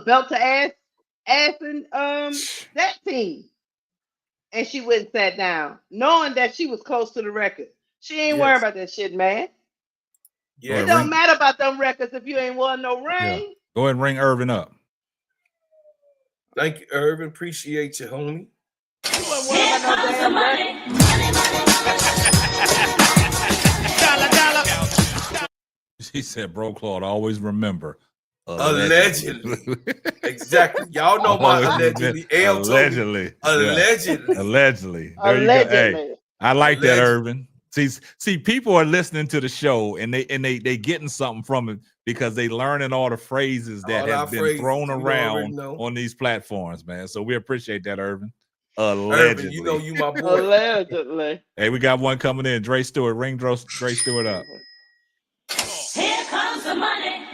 [SPEAKER 3] belt to assing that team. And she went and sat down, knowing that she was close to the record. She ain't worried about that shit, man.
[SPEAKER 2] Yeah.
[SPEAKER 3] It don't matter about them records if you ain't won no ring.
[SPEAKER 1] Yeah. Go ahead and ring Irvin up.
[SPEAKER 2] Thank you, Irvin. Appreciate you, homie.
[SPEAKER 4] Here comes the money.
[SPEAKER 1] She said, "Bro, Claude, always remember."
[SPEAKER 2] Allegedly. Exactly. Y'all know my allegedly.
[SPEAKER 1] Allegedly.
[SPEAKER 2] Allegedly.
[SPEAKER 1] Yeah. Allegedly. There you go. Hey, I like that, Irvin. See, people are listening to the show and they getting something from it because they learning all the phrases that have been thrown around on these platforms, man. So we appreciate that, Irvin. Allegedly.
[SPEAKER 2] Irvin, you know you my boy.
[SPEAKER 3] Allegedly.
[SPEAKER 1] Hey, we got one coming in. Dre Stewart. Ring Dre Stewart up.
[SPEAKER 4] Here comes the money.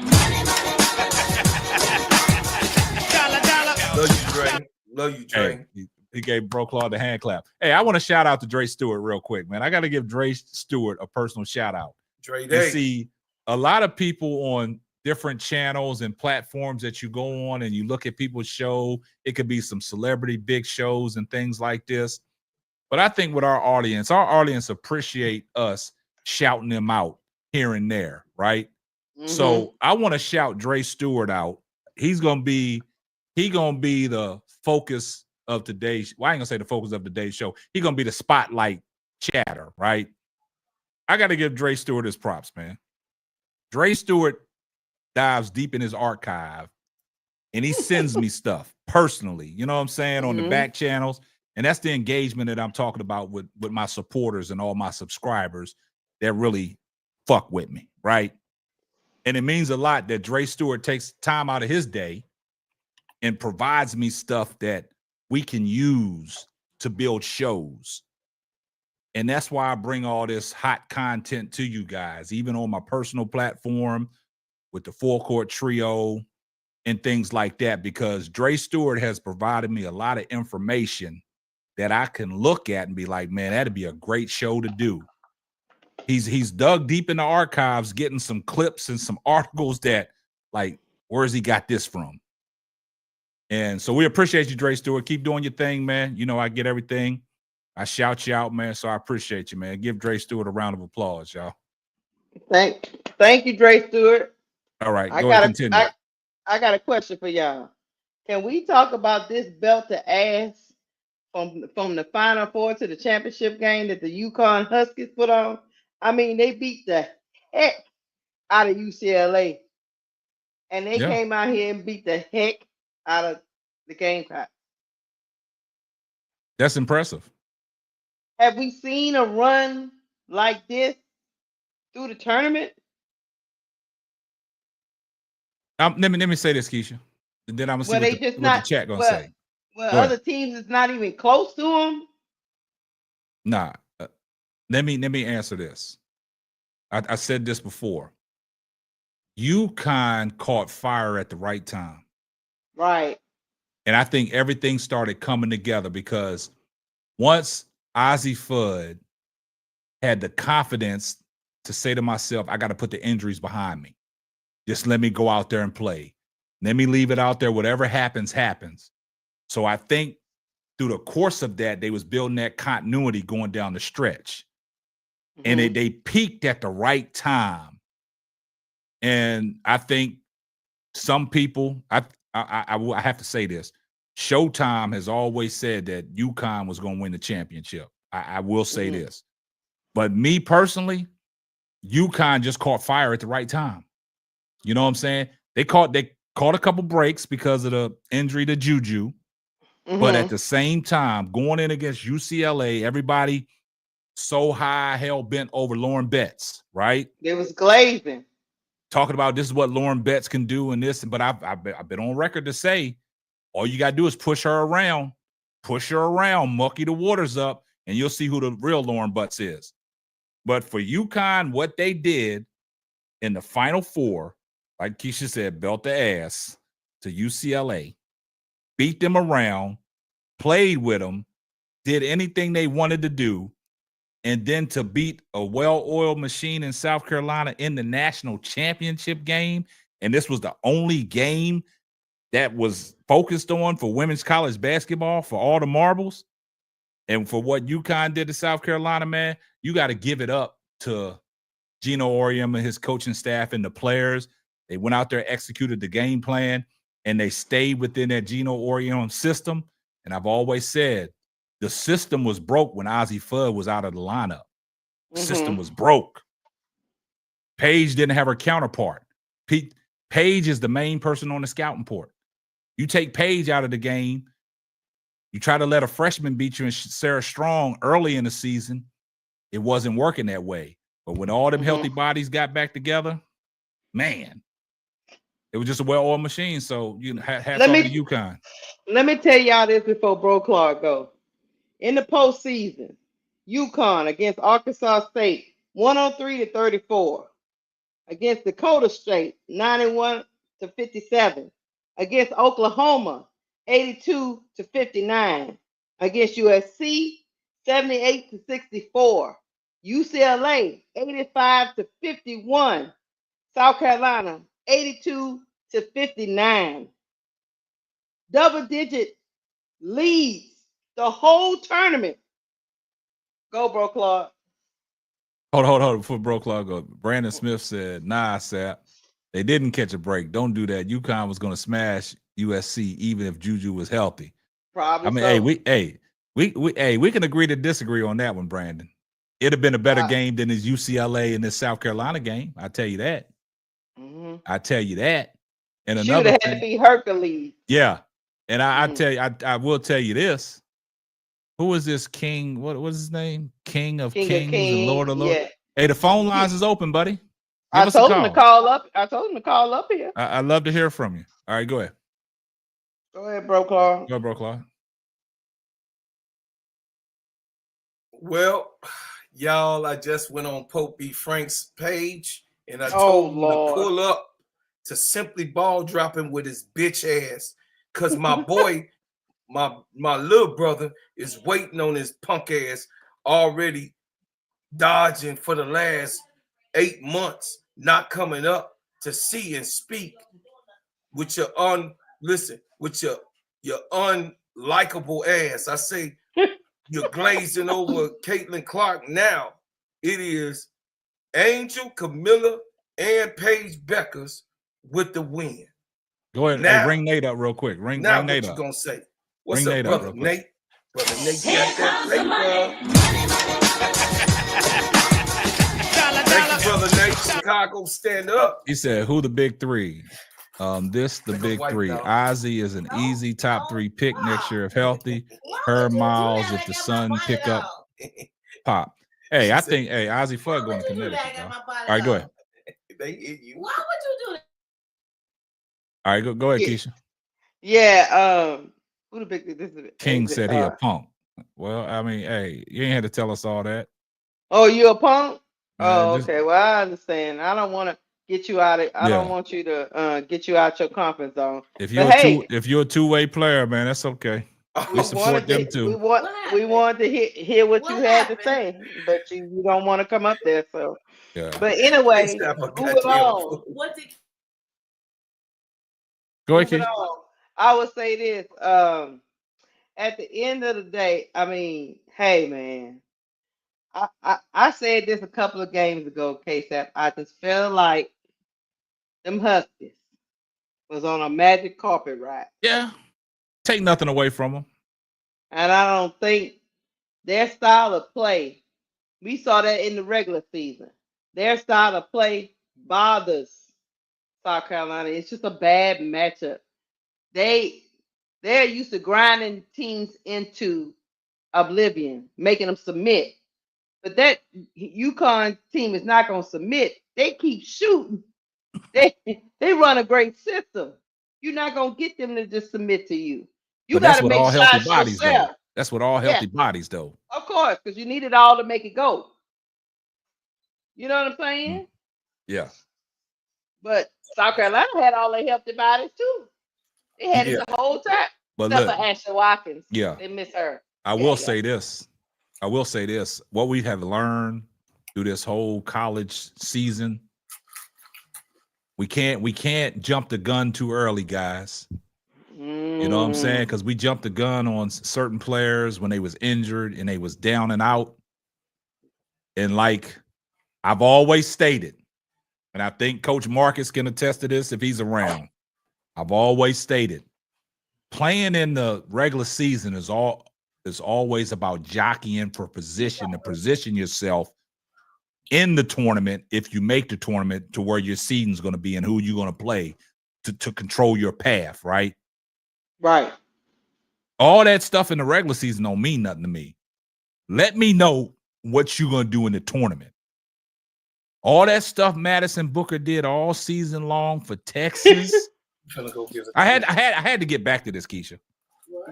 [SPEAKER 2] Love you, Dre. Love you, Dre.
[SPEAKER 1] Hey, he gave Bro Claude the hand clap. Hey, I want to shout out to Dre Stewart real quick, man. I got to give Dre Stewart a personal shout out.
[SPEAKER 2] Dre Day.
[SPEAKER 1] See, a lot of people on different channels and platforms that you go on and you look at people's show, it could be some celebrity big shows and things like this. But I think with our audience appreciate us shouting them out here and there, right? Mm-hmm. So I want to shout Dre Stewart out. He's gonna be the focus of today's. Well, I ain't gonna say the focus of today's show. He's gonna be the spotlight chatter, right? I got to give Dre Stewart his props, man. Dre Stewart dives deep in his archive, and he sends me stuff personally. You know what I'm saying, on the back channels, and that's the engagement that I'm talking about with my supporters and all my subscribers that really fuck with me, right? And it means a lot that Dre Stewart takes time out of his day and provides me stuff that we can use to build shows. And that's why I bring all this hot content to you guys, even on my personal platform with the Full Court Trio and things like that, because Dre Stewart has provided me a lot of information that I can look at and be like, man, that'd be a great show to do. He's dug deep in the archives, getting some clips and some articles that, like, where's he got this from? And so we appreciate you, Dre Stewart. Keep doing your thing, man. You know, I get everything. I shout you out, man. So I appreciate you, man. Give Dre Stewart a round of applause, y'all.
[SPEAKER 3] Thank you, Dre Stewart.
[SPEAKER 1] All right, go ahead, continue.
[SPEAKER 3] I got a question for y'all. Can we talk about this belt to ass from the Final Four to the championship game that the UConn Huskies put on? I mean, they beat the heck out of UCLA, and they came out here and beat the heck out of the Gamecocks.
[SPEAKER 1] That's impressive.
[SPEAKER 3] Have we seen a run like this through the tournament?
[SPEAKER 1] Let me say this, Keisha. And then I'm gonna see what the chat gonna say.
[SPEAKER 3] Well, other teams is not even close to them.
[SPEAKER 1] Nah. Let me answer this. I said this before. UConn caught fire at the right time.
[SPEAKER 3] Right.
[SPEAKER 1] And I think everything started coming together because once Ozzie Fudd had the confidence to say to myself, I got to put the injuries behind me. Just let me go out there and play. Let me leave it out there. Whatever happens, happens. So I think through the course of that, they was building that continuity going down the stretch. And they peaked at the right time. And I think some people, I have to say this, Showtime has always said that UConn was going to win the championship. I will say this. But me personally, UConn just caught fire at the right time. You know what I'm saying? They caught a couple breaks because of the injury to Juju. But at the same time, going in against UCLA, everybody so high, hell bent over Lauren Betts, right?
[SPEAKER 3] It was glazing.
[SPEAKER 1] Talking about this is what Lauren Betts can do and this, but I've been on record to say all you got to do is push her around. push her around, mucky the waters up, and you'll see who the real Lauren Butts is. But for UConn, what they did in the Final Four, like Keisha said, belt the ass to UCLA, beat them around, played with them, did anything they wanted to do, and then to beat a well-oiled machine in South Carolina in the national championship game, and this was the only game that was focused on for women's college basketball for all the marbles, and for what UConn did to South Carolina, man, you got to give it up to Gino Auriemma and his coaching staff and the players. They went out there, executed the game plan, and they stayed within that Gino Auriemma system. And I've always said the system was broke when Ozzie Fudd was out of the lineup. The system was broke. Paige didn't have her counterpart. Paige is the main person on the scouting report. You take Paige out of the game, you try to let a freshman beat you and Sarah Strong early in the season, it wasn't working that way. But when all them healthy bodies got back together, man, it was just a well-oiled machine. So you hats off to UConn.
[SPEAKER 3] Let me tell y'all this before Bro Clark go. In the postseason, UConn against Arkansas State, 103-34. Against Dakota State, 91-57. Against Oklahoma, 82-59. Against USC, 78-64. UCLA, 85-51. South Carolina, 82-59. Double-digit leads the whole tournament. Go, Bro Clark.
[SPEAKER 1] Hold on. Before Bro Clark go, Brandon Smith said, "Nah, Sap, they didn't catch a break. Don't do that. UConn was going to smash USC even if Juju was healthy."
[SPEAKER 3] Probably.
[SPEAKER 1] I mean, we can agree to disagree on that one, Brandon. It'd have been a better game than this UCLA and this South Carolina game. I tell you that. I tell you that. And
[SPEAKER 3] she would have had to be Hercules.
[SPEAKER 1] Yeah, and I tell you, I will tell you this. Who is this king? What was his name? King of Kings and Lord of Lords. Yeah. Hey, the phone lines is open, buddy.
[SPEAKER 3] I told him to call up. I told him to call up here.
[SPEAKER 1] I'd love to hear from you. All right, go ahead.
[SPEAKER 3] Go ahead, Bro Clark.
[SPEAKER 1] Go ahead, Bro Clark.
[SPEAKER 2] Well, y'all, I just went on Pope B. Frank's page and I told him to pull up to Simply Ball Dropping with his bitch ass. Cause my boy, my little brother is waiting on his punk ass already dodging for the last 8 months, not coming up to see and speak with your your unlikable ass. I say you're glazing over Caitlin Clark now. It is Angel, Camilla, and Paige Beckers with the win.
[SPEAKER 1] Go ahead.
[SPEAKER 2] Now,
[SPEAKER 1] hey, ring Nate up real quick. Ring Nate up.
[SPEAKER 2] What you gonna say? What's
[SPEAKER 1] ring
[SPEAKER 2] up,
[SPEAKER 1] Nate
[SPEAKER 2] brother
[SPEAKER 1] up
[SPEAKER 2] Nate? Brother Nate
[SPEAKER 4] Here
[SPEAKER 2] got
[SPEAKER 4] comes
[SPEAKER 2] that
[SPEAKER 4] the money.
[SPEAKER 2] Thank you, brother Nate. Chicago, stand up.
[SPEAKER 1] He said, "Who the big three?" This the
[SPEAKER 2] Like a
[SPEAKER 1] big
[SPEAKER 2] white
[SPEAKER 1] three.
[SPEAKER 2] dog.
[SPEAKER 1] Ozzy is an easy top 3 pick next year if healthy. Her Miles if the Sun pick up Pop. Hey, I think Ozzy Fudd going to Connecticut. All right, go ahead.
[SPEAKER 2] They hit you.
[SPEAKER 4] Why would you do that?
[SPEAKER 1] All right, go ahead, Keisha.
[SPEAKER 3] Yeah. Who the big? This is
[SPEAKER 1] King said he a punk. Well, I mean, hey, you ain't had to tell us all that.
[SPEAKER 3] Oh, you a punk?
[SPEAKER 1] Oh,
[SPEAKER 3] okay. Well, I understand. I don't want to get you out of. I don't want you to get you out your comfort zone.
[SPEAKER 1] If you're a two-way player, man, that's okay. We support them too.
[SPEAKER 3] We wanted to hear what you had to say, but you don't want to come up there. So, but anyway, moving on.
[SPEAKER 1] Go ahead, Keisha.
[SPEAKER 3] I would say this. At the end of the day, I mean, hey, man. I said this a couple of games ago, KSAP. I just felt like them Huskies was on a magic carpet ride.
[SPEAKER 1] Yeah. Take nothing away from them.
[SPEAKER 3] And I don't think their style of play, we saw that in the regular season. Their style of play bothers South Carolina. It's just a bad matchup. They're used to grinding teams into oblivion, making them submit. But that UConn team is not going to submit. They keep shooting. They run a great system. You're not going to get them to just submit to you. You
[SPEAKER 1] But that's
[SPEAKER 3] got to
[SPEAKER 1] what
[SPEAKER 3] make
[SPEAKER 1] all healthy
[SPEAKER 3] shots
[SPEAKER 1] bodies though.
[SPEAKER 3] yourself.
[SPEAKER 1] That's what all
[SPEAKER 3] Yeah,
[SPEAKER 1] healthy bodies though.
[SPEAKER 3] of course, because you need it all to make it go. You know what I'm
[SPEAKER 1] Mm.
[SPEAKER 3] saying?
[SPEAKER 1] Yeah.
[SPEAKER 3] But South Carolina had all their healthy bodies too. They had
[SPEAKER 1] Yeah.
[SPEAKER 3] it the whole time.
[SPEAKER 1] But
[SPEAKER 3] Except
[SPEAKER 1] look,
[SPEAKER 3] for Ashley Watkins.
[SPEAKER 1] yeah,
[SPEAKER 3] They miss her.
[SPEAKER 1] I
[SPEAKER 3] Yeah,
[SPEAKER 1] will
[SPEAKER 3] yeah.
[SPEAKER 1] say this. I will say this. What we have learned through this whole college season, we can't jump the gun too early, guys. You know what I'm saying? Because we jumped the gun on certain players when they was injured and they was down and out. And like I've always stated, and I think Coach Marcus can attest to this if he's around. I've always stated, playing in the regular season is always about jockeying for position to position yourself in the tournament if you make the tournament to where your season's going to be and who you're going to play to control your path, right?
[SPEAKER 3] Right.
[SPEAKER 1] All that stuff in the regular season don't mean nothing to me. Let me know what you're going to do in the tournament. All that stuff Madison Booker did all season long for Texas. I had to get back to this, Keisha.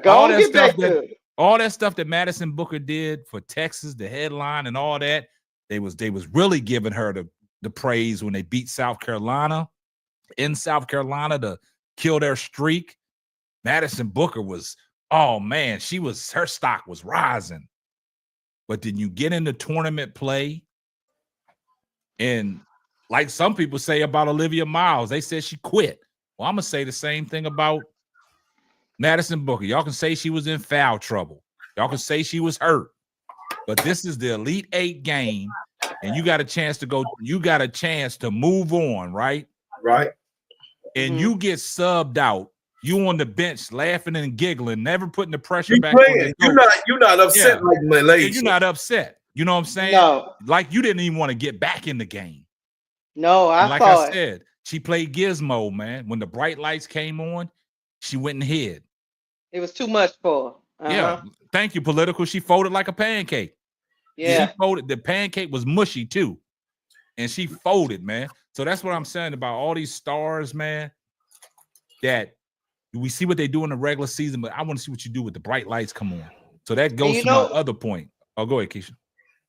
[SPEAKER 3] Go and get back to it.
[SPEAKER 1] All that stuff that Madison Booker did for Texas, the headline and all that, they was really giving her the praise when they beat South Carolina in South Carolina to kill their streak. Madison Booker was, oh man, her stock was rising. But then you get into tournament play, and like some people say about Olivia Miles, they said she quit. Well, I'm gonna say the same thing about Madison Booker. Y'all can say she was in foul trouble. Y'all can say she was hurt. But this is the Elite Eight game, and you got a chance to go. You got a chance to move on, right?
[SPEAKER 2] Right.
[SPEAKER 1] And you get subbed out. You on the bench laughing and giggling, never putting the pressure
[SPEAKER 2] You
[SPEAKER 1] back on
[SPEAKER 2] playing. You're not upset like Malaysia.
[SPEAKER 1] You're not upset. You know what I'm saying?
[SPEAKER 3] No.
[SPEAKER 1] Like you didn't even want to get back in the game.
[SPEAKER 3] No,
[SPEAKER 1] Like I said, she played Gizmo, man. When the bright lights came on, she went and hid.
[SPEAKER 3] It was too much for her.
[SPEAKER 1] Yeah. Thank you, Political. She folded like a pancake.
[SPEAKER 3] Yeah.
[SPEAKER 1] She folded. The pancake was mushy too. And she folded, man. So that's what I'm saying about all these stars, man, that we see what they do in the regular season, but I want to see what you do with the bright lights come on. So that goes to my other point. Oh, go ahead, Keisha.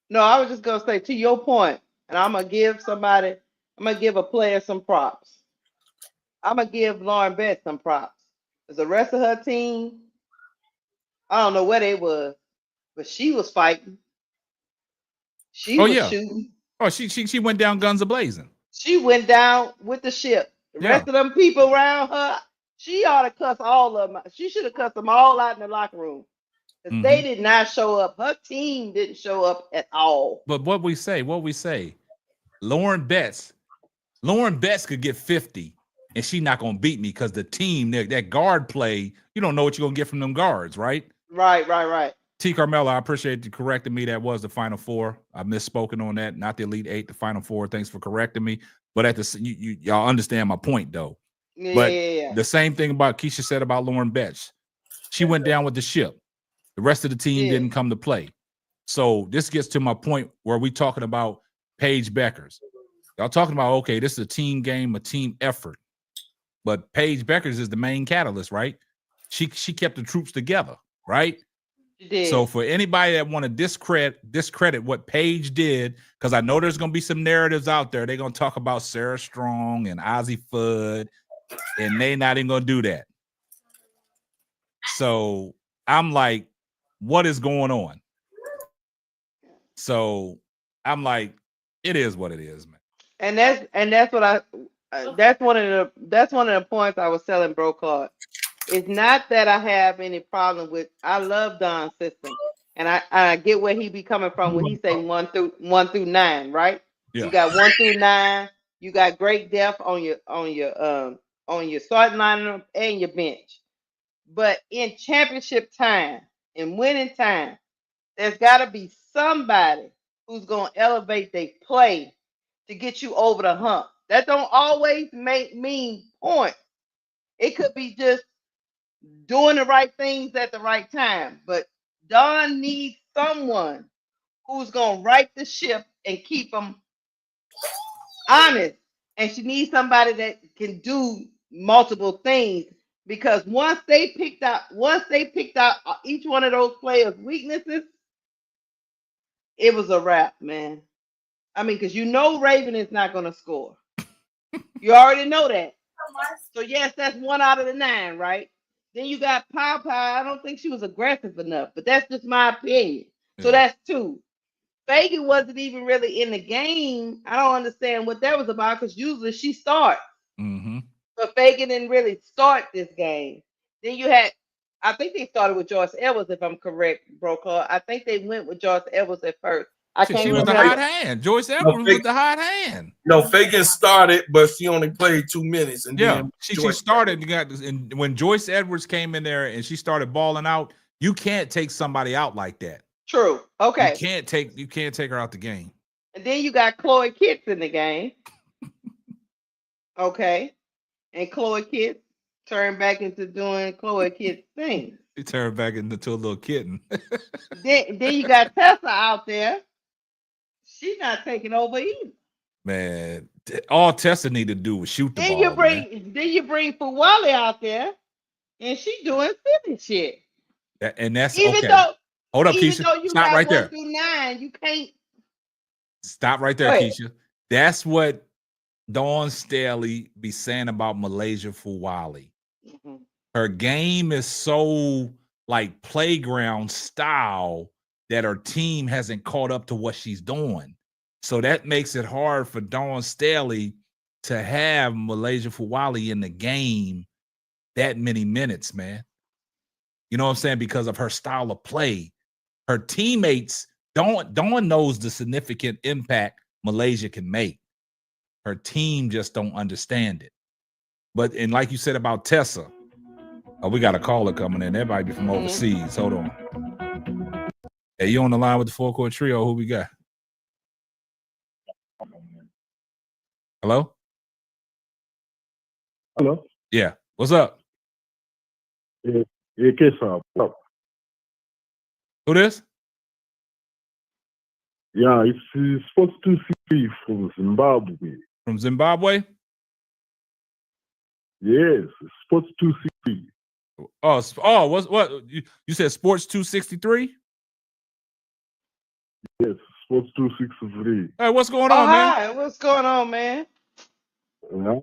[SPEAKER 3] No, I was just going to say, to your point, and I'm going to give a player some props. I'm going to give Lauren Betts some props. Because the rest of her team, I don't know where they was, but she was fighting. She was shooting.
[SPEAKER 1] Oh, she went down guns a-blazing.
[SPEAKER 3] She went down with the ship. The rest of them people around her, she ought to cuss all of them. She should have cussed them all out in the locker room. Because they did not show up. Her team didn't show up at all.
[SPEAKER 1] But what we say, Lauren Betts could get 50, and she not going to beat me because the team, that guard play, you don't know what you're going to get from them guards, right?
[SPEAKER 3] Right.
[SPEAKER 1] T. Carmella, I appreciate you correcting me. That was the Final Four. I misspoken on that. Not the Elite Eight, the Final Four. Thanks for correcting me. But at the y'all understand my point, though.
[SPEAKER 3] Yeah.
[SPEAKER 1] The same thing about Keisha said about Lauren Betts. She went down with the ship. The rest of the team didn't come to play. So this gets to my point where we talking about Paige Beckers. Y'all talking about, okay, this is a team game, a team effort. But Paige Beckers is the main catalyst, right? She kept the troops together, right?
[SPEAKER 3] She did.
[SPEAKER 1] So for anybody that want to discredit what Paige did, because I know there's going to be some narratives out there. They're going to talk about Sarah Strong and Ozzie Fudd, and they not even going to do that. So I'm like, what is going on? So I'm like, it is what it is, man.
[SPEAKER 3] And that's one of the points I was telling Bro Clark. It's not that I have any problem with. I love Don's system, and I get where he be coming from when he say 1 through 9, right?
[SPEAKER 1] Yeah.
[SPEAKER 3] You got 1 through 9. You got great depth on your starting lineup and your bench. But in championship time, in winning time, there's got to be somebody who's going to elevate their play to get you over the hump. That don't always mean points. It could be just doing the right things at the right time. But Dawn needs someone who's going to right the ship and keep them honest. And she needs somebody that can do multiple things Because once they picked out each one of those players' weaknesses, it was a wrap, man. I mean, because Raven is not going to score. You already know that. So yes, that's 1 out of the 9, right? Then you got Papa. I don't think she was aggressive enough, but that's just my opinion. So that's 2. Fagan wasn't even really in the game. I don't understand what that was about because usually she starts.
[SPEAKER 1] Mm-hmm.
[SPEAKER 3] But Fagan didn't really start this game. Then you had, I think they started with Joyce Edwards, if I'm correct, Brokaw. I think they went with Joyce Edwards at first. I can't
[SPEAKER 1] She was
[SPEAKER 3] remember.
[SPEAKER 1] the hot hand. Joyce Edwards was the hot hand.
[SPEAKER 2] No, Fagan started, but she only played 2 minutes. And
[SPEAKER 1] Yeah,
[SPEAKER 2] then
[SPEAKER 1] she started. And when Joyce Edwards came in there and she started balling out, you can't take somebody out like that.
[SPEAKER 3] True. Okay.
[SPEAKER 1] You can't take her out the game.
[SPEAKER 3] And then you got Chloe Kitts in the game. Okay. And Chloe Kitts turned back into doing Chloe Kitts things.
[SPEAKER 1] She turned back into a little kitten.
[SPEAKER 3] then you got Tessa out there. She's not taking over either.
[SPEAKER 1] Man, all Tessa needed to do was shoot the ball.
[SPEAKER 3] Then you bring Fuwale out there, and she doing silly shit.
[SPEAKER 1] And that's
[SPEAKER 3] even
[SPEAKER 1] okay.
[SPEAKER 3] Though,
[SPEAKER 1] hold up,
[SPEAKER 3] even
[SPEAKER 1] Keisha.
[SPEAKER 3] Though you
[SPEAKER 1] Stop
[SPEAKER 3] got
[SPEAKER 1] right
[SPEAKER 3] 1
[SPEAKER 1] there.
[SPEAKER 3] through 9, you can't.
[SPEAKER 1] Stop right there, Keisha. That's what Dawn Staley be saying about Malaysia Fuwale. Mm-hmm. Her game is so like playground style that her team hasn't caught up to what she's doing. So that makes it hard for Dawn Staley to have Malaysia Fuwale in the game that many minutes, man. You know what I'm saying? Because of her style of play. Her teammates, Dawn knows the significant impact Malaysia can make. Her team just don't understand it. But, and like you said about Tessa, we got a caller coming in. That might be from overseas. Hold on. Hey, you on the line with the 4 Court Trio? Who we got? Hello?
[SPEAKER 8] Hello?
[SPEAKER 1] Yeah. What's up?
[SPEAKER 8] Who
[SPEAKER 1] this?
[SPEAKER 8] Yeah, it's Sports 263 from Zimbabwe.
[SPEAKER 1] From Zimbabwe?
[SPEAKER 8] Yes, Sports 263.
[SPEAKER 1] What? You said Sports 263?
[SPEAKER 8] Yes, Sports 263.
[SPEAKER 1] Hey, what's going on, man?
[SPEAKER 3] Hi, what's going on, man?
[SPEAKER 8] I'm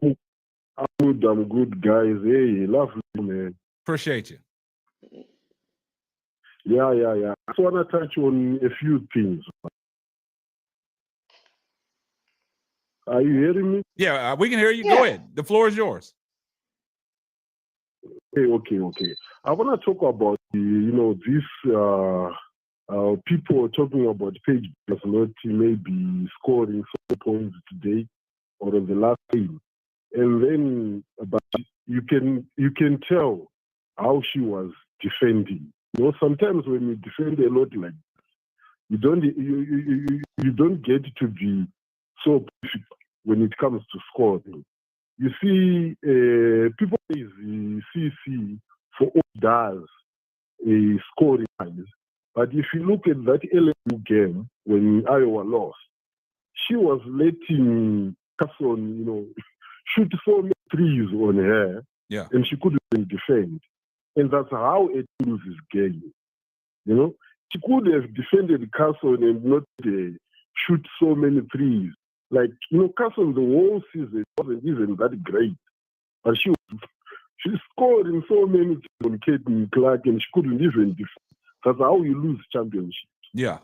[SPEAKER 8] good, guys. Hey, lovely, man.
[SPEAKER 1] Appreciate you.
[SPEAKER 8] Yeah. I just want to touch on a few things. Are you hearing me?
[SPEAKER 1] Yeah, we can hear you. Yeah. Go ahead. The floor is yours.
[SPEAKER 8] Okay. I want to talk about this people talking about Paige does not maybe scoring some points today or in the last game, and then but you can tell how she was defending. Sometimes when you defend a lot like you don't get to be so perfect when it comes to scoring. You see, people is CC for all does scoring lines. But if you look at that LSU game when Iowa lost, she was letting Carson, shoot so many threes on her, and she couldn't defend. And that's how it loses game. She could have defended Carson and not shoot so many threes. Like, Carson the whole season wasn't even that great. But she scored in so many things on Caitlin Clark and she couldn't even defend. That's how you lose championships.
[SPEAKER 1] Yeah.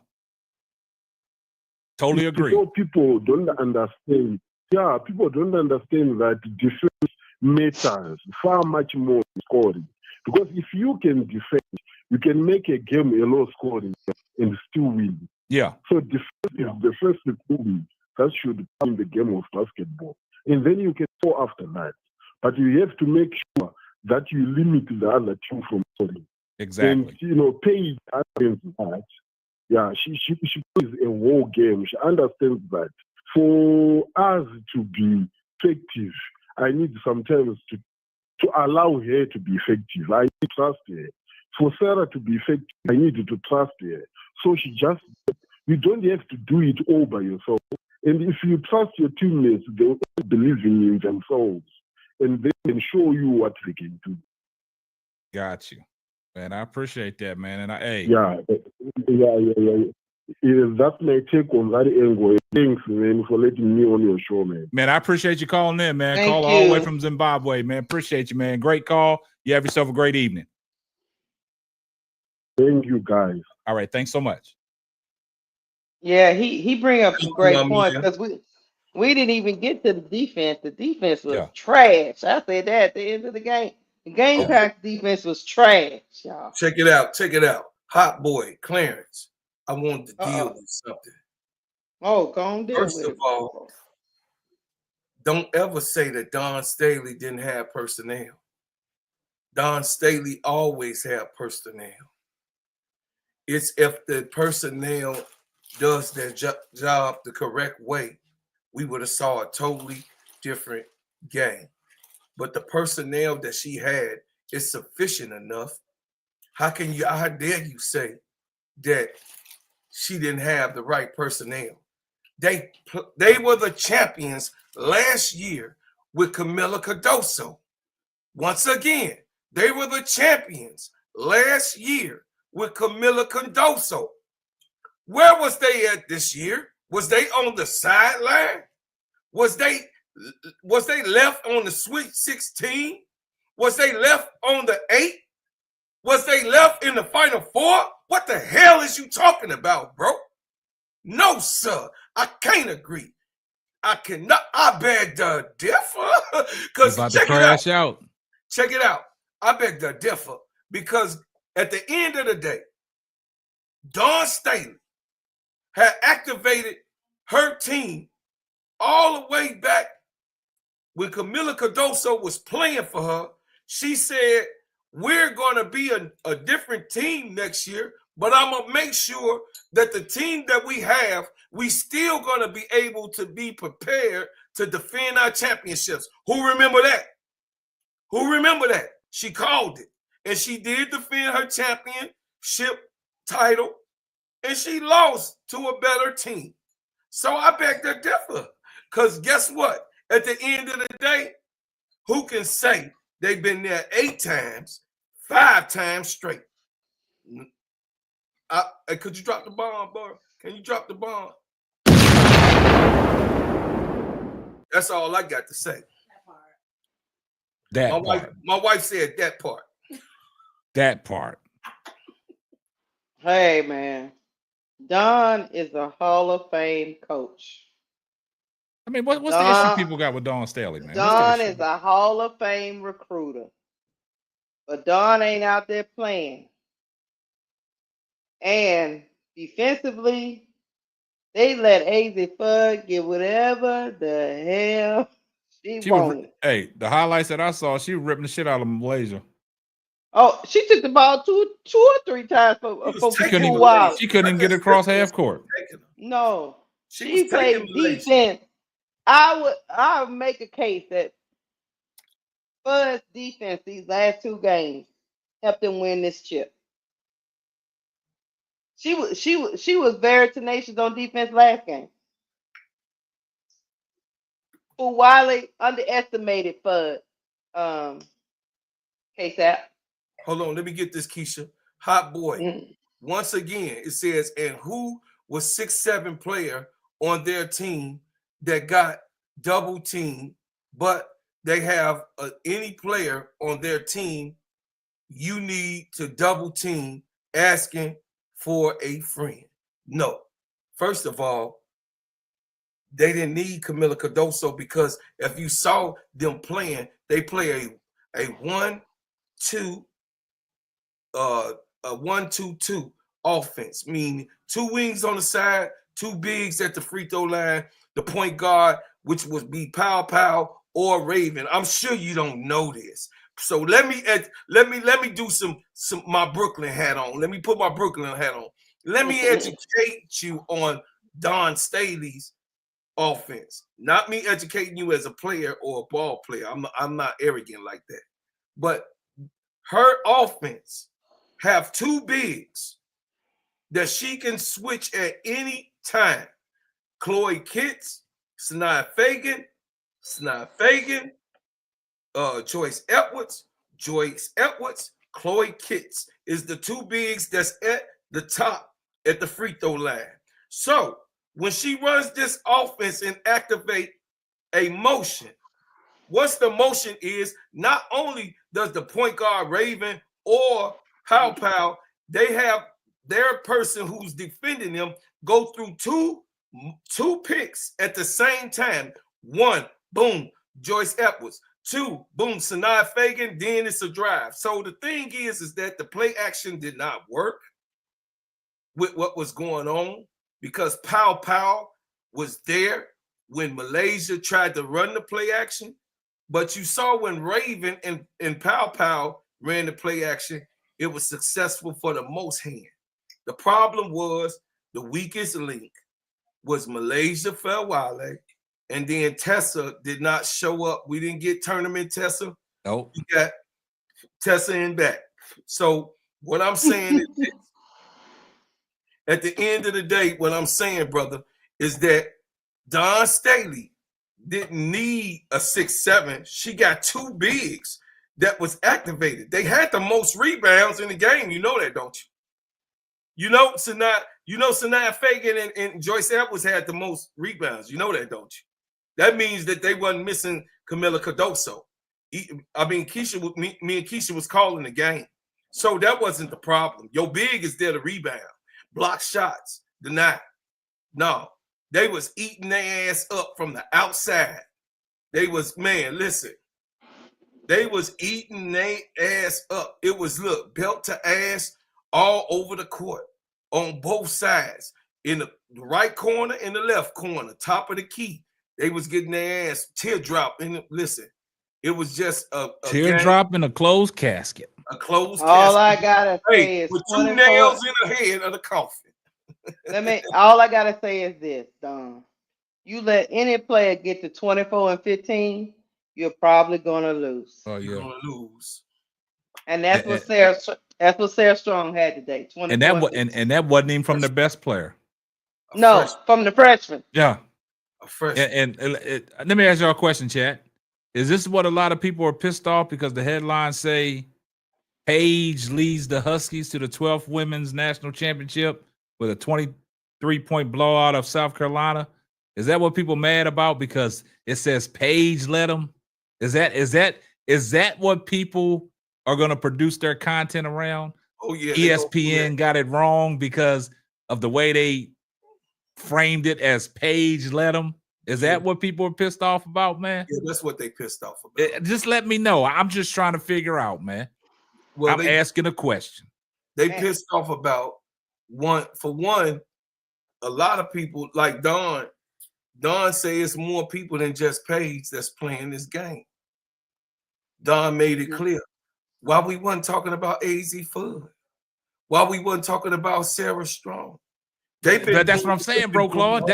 [SPEAKER 1] Totally agree.
[SPEAKER 8] So people don't understand. Yeah, people don't understand that defense matters far much more than scoring. Because if you can defend, you can make a game a low scoring and still win.
[SPEAKER 1] Yeah.
[SPEAKER 8] So defense is the first thing that should come in the game of basketball. And then you can go after that. But you have to make sure that you limit the other team from scoring.
[SPEAKER 1] Exactly.
[SPEAKER 8] And, Paige understands that. Yeah, she plays a whole game. She understands that. For us to be effective, I need sometimes to allow her to be effective. I need to trust her. For Sarah to be effective, I need to trust her. So you don't have to do it all by yourself. And if you trust your teammates, they will believe in themselves. And they can show you what they can do.
[SPEAKER 1] Got you, man. I appreciate that, man. And
[SPEAKER 8] Yeah. That's my take on that angle. Thanks, man, for letting me on your show, man.
[SPEAKER 1] Man, I appreciate you calling in, man.
[SPEAKER 3] Thank
[SPEAKER 1] Call all the way
[SPEAKER 3] you.
[SPEAKER 1] from Zimbabwe, man. Appreciate you, man. Great call. You have yourself a great evening.
[SPEAKER 8] Thank you, guys.
[SPEAKER 1] All right, thanks so much.
[SPEAKER 3] Yeah, he bring up some great
[SPEAKER 2] Mama,
[SPEAKER 3] points
[SPEAKER 2] yeah.
[SPEAKER 3] because we didn't even get to the defense. The defense was
[SPEAKER 1] Yeah.
[SPEAKER 3] trash. I said that at the end of the game. The Gamecocks defense was trash, y'all.
[SPEAKER 2] Check it out. Check it out. Hot boy, Clarence. I wanted to deal with something.
[SPEAKER 3] Oh, go on, deal
[SPEAKER 2] First
[SPEAKER 3] with
[SPEAKER 2] of
[SPEAKER 3] it.
[SPEAKER 2] all, don't ever say that Dawn Staley didn't have personnel. Dawn Staley always had personnel. It's if the personnel does their job the correct way, we would have saw a totally different game. But the personnel that she had is sufficient enough. How dare you say that she didn't have the right personnel? They were the champions last year with Camila Cardoso. Once again, they were the champions last year with Camila Cardoso. Where was they at this year? Was they on the sideline? Was they left on the Sweet 16? Was they left on the 8? Was they left in the Final Four? What the hell is you talking about, bro? No, sir. I can't agree. I cannot. I beg to differ. Because
[SPEAKER 1] About to crash out.
[SPEAKER 2] Check it out. I beg to differ because at the end of the day, Dawn Staley had activated her team all the way back when Camila Cardoso was playing for her. She said, we're going to be a different team next year, but I'm going to make sure that the team that we have, we still going to be able to be prepared to defend our championships. Who remember that? Who remember that? She called it. And she did defend her championship title. And she lost to a better team. So I beg to differ. Because guess what? At the end of the day, who can say they've been there 8 times, 5 times straight? Could you drop the bomb, bro? Can you drop the bomb? That's all I got to say. My wife said that part.
[SPEAKER 1] That part.
[SPEAKER 3] Hey, man. Dawn is a Hall of Fame coach.
[SPEAKER 1] I mean, what's the issue people got with Dawn Staley, man?
[SPEAKER 3] Dawn is a Hall of Fame recruiter. But Dawn ain't out there playing. And defensively, they let AZ Fudd get whatever the hell she wanted.
[SPEAKER 1] Hey, the highlights that I saw, she ripping the shit out of Malaysia.
[SPEAKER 3] Oh, she took the ball two or three times for
[SPEAKER 1] She couldn't even get across half court.
[SPEAKER 3] No, she played defense. I would make a case that Fudd's defense these last 2 games helped them win this chip. She was very tenacious on defense last game. Wiley underestimated Fudd. KSAP.
[SPEAKER 2] Hold on, let me get this, Keisha. Hot boy. Once again, it says, and who was 6'7" player on their team that got double teamed, but they have any player on their team you need to double team asking for a friend. No. First of all, they didn't need Camila Cardoso because if you saw them playing, they play a 1-2-2 offense, meaning 2 wings on the side, 2 bigs at the free throw line, the point guard, which would be Pow or Raven. I'm sure you don't know this. So let me do some my Brooklyn hat on. Let me put my Brooklyn hat on. Let me educate you on Dawn Staley's offense. Not me educating you as a player or a ball player. I'm not arrogant like that. But her offense have 2 bigs that she can switch at any time. Chloe Kitts, Sanaa Fagan, Joyce Edwards, Chloe Kitts is the two bigs that's at the top at the free throw line. So when she runs this offense and activate a motion, what's the motion is, not only does the point guard Raven or Pow, they have their person who's defending them go through two picks at the same time. One, boom, Joyce Edwards. Two, boom, Sanaa Fagan, then it's a drive. So the thing is that the play action did not work with what was going on because Pow was there when Malaysia tried to run the play action. But you saw when Raven and Pow ran the play action, it was successful for the most hand. The problem was the weakest link was Malaysia Felwale, and then Tessa did not show up. We didn't get tournament Tessa.
[SPEAKER 1] Nope.
[SPEAKER 2] We got Tessa in back. So what I'm saying is this. At the end of the day, what I'm saying, brother, is that Dawn Staley didn't need a 6'7". She got two bigs that was activated. They had the most rebounds in the game. You know that, don't you? Sanaa Fagan and Joyce Edwards had the most rebounds. You know that, don't you? That means that they wasn't missing Camila Cardoso. I mean, me and Keisha was calling the game. So that wasn't the problem. Your big is there to rebound, block shots, deny. No, they was eating their ass up from the outside. They was, man, listen. They was eating their ass up. It was, look, belt to ass all over the court on both sides. In the right corner and the left corner, top of the key. They was getting their ass teardrop. And listen, it was just a
[SPEAKER 1] teardrop in a closed casket.
[SPEAKER 2] A closed
[SPEAKER 3] all
[SPEAKER 2] casket.
[SPEAKER 3] I gotta say is
[SPEAKER 2] with two nails in the head of the coffin.
[SPEAKER 3] All I gotta say is this, Don. You let any player get to 24 and 15, you're probably gonna lose.
[SPEAKER 1] Oh yeah,
[SPEAKER 2] you're gonna lose.
[SPEAKER 3] And that's what Sarah Strong had today.
[SPEAKER 1] And that wasn't even from the best player.
[SPEAKER 3] No, from the freshman.
[SPEAKER 1] Yeah.
[SPEAKER 2] A freshman.
[SPEAKER 1] And let me ask y'all a question, chat. Is this what a lot of people are pissed off because the headlines say Paige leads the Huskies to the 12th Women's National Championship with a 23-point blowout of South Carolina? Is that what people mad about because it says Paige led them? Is that what people are going to produce their content around?
[SPEAKER 2] Oh yeah.
[SPEAKER 1] ESPN got it wrong because of the way they framed it as Paige led them. Is that what people are pissed off about, man?
[SPEAKER 2] Yeah, that's what they pissed off about.
[SPEAKER 1] Just let me know. I'm just trying to figure out, man. Well, I'm asking a question.
[SPEAKER 2] They pissed off about for one, a lot of people like Dawn say it's more people than just Paige that's playing this game. Dawn made it clear. Why we wasn't talking about AZ Fudd? Why we wasn't talking about Sarah Strong?
[SPEAKER 1] That's what I'm saying, bro, Claude.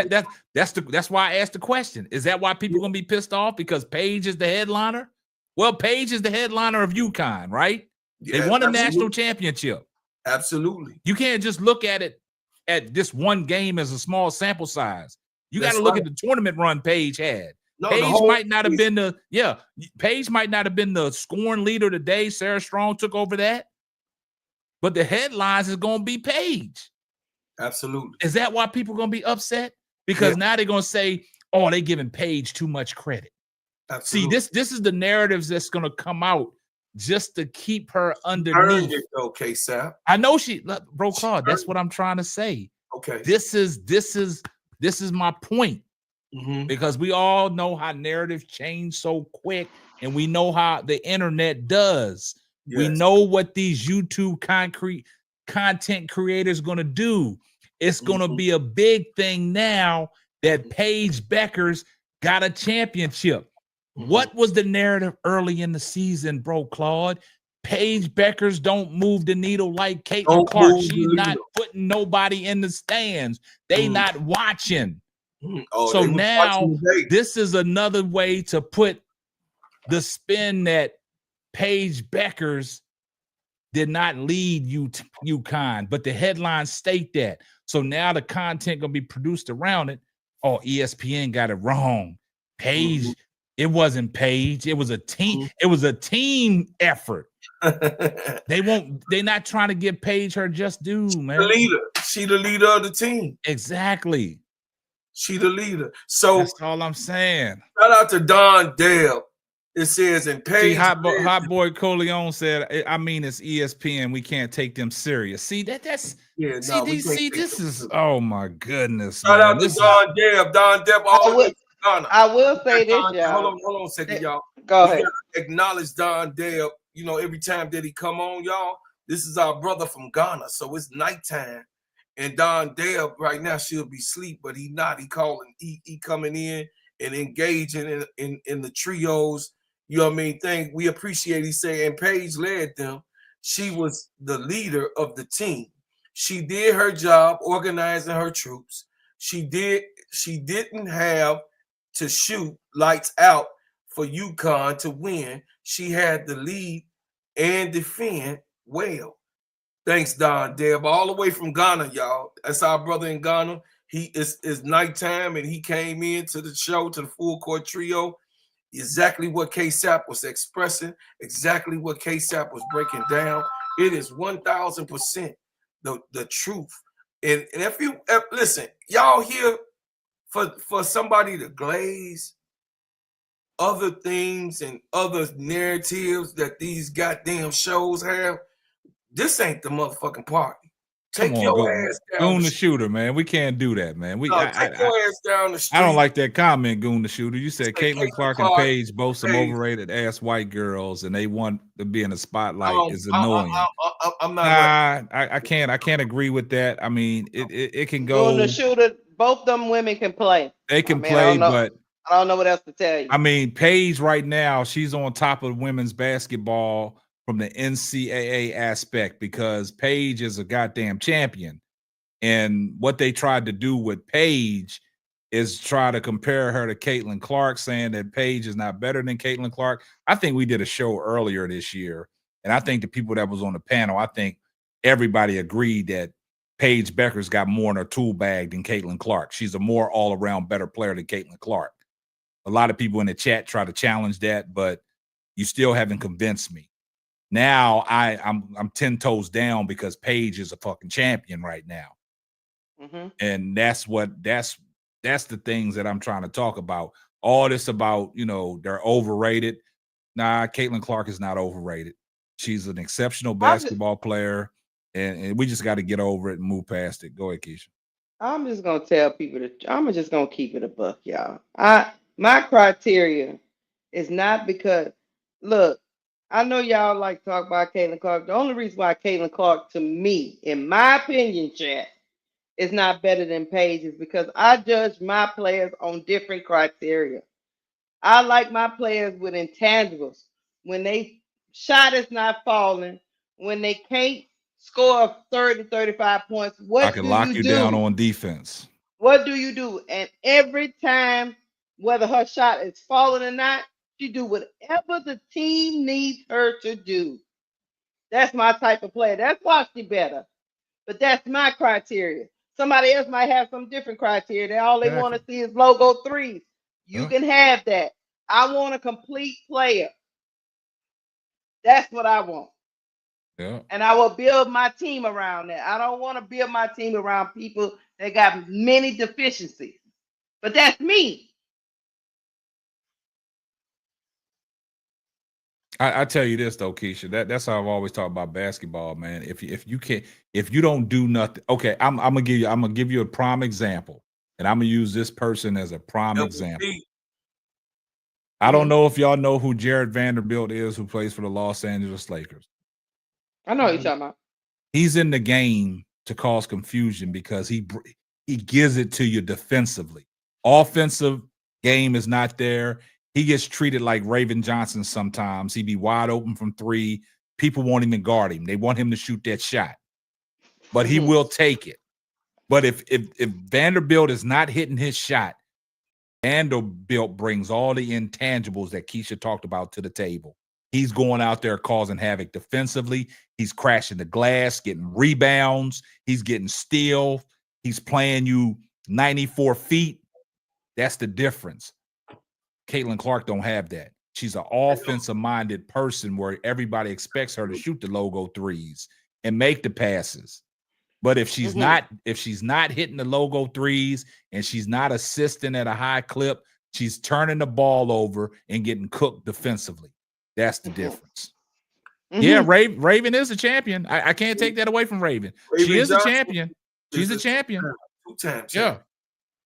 [SPEAKER 1] That's why I asked the question. Is that why people gonna be pissed off because Paige is the headliner? Well, Paige is the headliner of UConn, right?
[SPEAKER 2] Yeah,
[SPEAKER 1] they won a national championship.
[SPEAKER 2] Absolutely.
[SPEAKER 1] You can't just look at it at this one game as a small sample size. You got to look at the tournament run Paige had. No, Paige might not have been Paige might not have been the scoring leader today. Sarah Strong took over that. But the headlines is gonna be Paige.
[SPEAKER 2] Absolutely.
[SPEAKER 1] Is that why people are going to be upset? Because now they're going to say, oh, they're giving Paige too much credit.
[SPEAKER 2] Absolutely.
[SPEAKER 1] See, this is the narratives that's going to come out just to keep her underneath.
[SPEAKER 2] Okay, Sal.
[SPEAKER 1] I know bro, Claude, that's what I'm trying to say.
[SPEAKER 2] Okay.
[SPEAKER 1] This is my point. Mm-hmm. Because we all know how narratives change so quick, and we know how the internet does. Yes. We know what these YouTube content creators going to do. It's going to be a big thing now that Paige Beckers got a championship. What was the narrative early in the season, bro, Claude? Paige Beckers don't move the needle like Caitlin Clark. She's not putting nobody in the stands. They not watching. So now this is another way to put the spin that Paige Beckers did not lead UConn, but the headlines state that. So now the content gonna be produced around it. Oh, ESPN got it wrong. Paige It wasn't Paige. It was a team.
[SPEAKER 2] Mhm.
[SPEAKER 1] It was a team effort. They're not trying to give Paige her just due,
[SPEAKER 2] The
[SPEAKER 1] man.
[SPEAKER 2] leader. She the leader of the team.
[SPEAKER 1] Exactly.
[SPEAKER 2] She the leader. So
[SPEAKER 1] That's all I'm saying.
[SPEAKER 2] shout out to Don Dale. It says in Paige.
[SPEAKER 1] See, Hot Boy Coleon said, I mean, it's ESPN. We can't take them serious. See, this is, oh my goodness.
[SPEAKER 2] Shout out to
[SPEAKER 1] This
[SPEAKER 2] Don Dale. Don Dale all the way to Ghana.
[SPEAKER 3] I will say this, y'all.
[SPEAKER 2] Hold on a second, y'all.
[SPEAKER 3] Go
[SPEAKER 2] we
[SPEAKER 3] ahead.
[SPEAKER 2] Gotta acknowledge Don Dale. You know, every time that he come on, y'all, this is our brother from Ghana. So it's nighttime. And Don Dale right now should be asleep, but he not. He calling, he coming in and engaging in the trios. You know what I mean? Thing we appreciate. He said, and Paige led them. She was the leader of the team. She did her job organizing her troops. She didn't have to shoot lights out for UConn to win. She had to lead and defend well. Thanks, Don Deb, all the way from Ghana, y'all. That's our brother in Ghana. He is nighttime, and he came in to the show, to the Full Court Trio. Exactly what K-Sap was expressing, exactly what K-Sap was breaking down. It is 1,000% the truth. And if you listen, y'all here for somebody to glaze other things and other narratives that these goddamn shows have, this ain't the motherfucking party. Take your ass down.
[SPEAKER 1] Goon the shooter, man. We can't do that, man.
[SPEAKER 2] Take your ass down the street.
[SPEAKER 1] I don't like that comment, Goon the shooter. You said Caitlin Clark and Paige both some overrated ass white girls, and they want to be in the spotlight is annoying.
[SPEAKER 2] I'm not.
[SPEAKER 1] I can't agree with that. I mean, it can go.
[SPEAKER 3] Goon the shooter. Both them women can play.
[SPEAKER 1] They can play, but
[SPEAKER 3] I don't know what else to tell you.
[SPEAKER 1] I mean, Paige right now, she's on top of women's basketball from the NCAA aspect because Paige is a goddamn champion. And what they tried to do with Paige is try to compare her to Caitlin Clark, saying that Paige is not better than Caitlin Clark. I think we did a show earlier this year, and I think the people that was on the panel, I think everybody agreed that Paige Becker's got more in her tool bag than Caitlin Clark. She's a more all-around better player than Caitlin Clark. A lot of people in the chat try to challenge that, but you still haven't convinced me. Now I'm 10 toes down because Paige is a fucking champion right now.
[SPEAKER 3] Mm-hmm.
[SPEAKER 1] And that's the things that I'm trying to talk about. All this about, you know, they're overrated. Nah, Caitlin Clark is not overrated. She's an exceptional basketball player, and we just got to get over it and move past it. Go ahead, Keisha.
[SPEAKER 3] I'm just gonna tell people I'm just gonna keep it a buck, y'all. My criteria is not because, look, I know y'all like to talk about Caitlin Clark. The only reason why Caitlin Clark, to me, in my opinion, chat, is not better than Paige is because I judge my players on different criteria. I like my players with intangibles. When they shot is not falling, when they can't score 30, 35 points, what
[SPEAKER 1] I can lock you down on defense.
[SPEAKER 3] What do you do? And every time, whether her shot is falling or not, she do whatever the team needs her to do. That's my type of player. That's why she's better. But that's my criteria. Somebody else might have some different criteria. All they want to see is logo threes. You can have that. I want a complete player. That's what I want.
[SPEAKER 1] Yeah.
[SPEAKER 3] And I will build my team around that. I don't want to build my team around people that got many deficiencies. But that's me.
[SPEAKER 1] I tell you this though, Keisha, that's how I've always talked about basketball, man. If you don't do nothing, okay, I'm gonna give you a prime example, and I'm gonna use this person as a prime example. I don't know if y'all know who Jared Vanderbilt is, who plays for the Los Angeles Lakers.
[SPEAKER 3] I know what you're talking about.
[SPEAKER 1] He's in the game to cause confusion because he gives it to you defensively. Offensive game is not there. He gets treated like Raven Johnson sometimes. He be wide open from three. People won't even guard him. They want him to shoot that shot. But he will take it. But if Vanderbilt is not hitting his shot, Vanderbilt brings all the intangibles that Keisha talked about to the table. He's going out there causing havoc defensively. He's crashing the glass, getting rebounds. He's getting steal. He's playing you 94 feet. That's the difference. Caitlin Clark don't have that. She's an offensive-minded person where everybody expects her to shoot the logo threes and make the passes. But if she's not hitting the logo threes and she's not assisting at a high clip, she's turning the ball over and getting cooked defensively. That's the difference. Yeah, Raven is a champion. I can't take that away from Raven. She is a champion. She's a champion.
[SPEAKER 2] Two-time champion.
[SPEAKER 1] Yeah,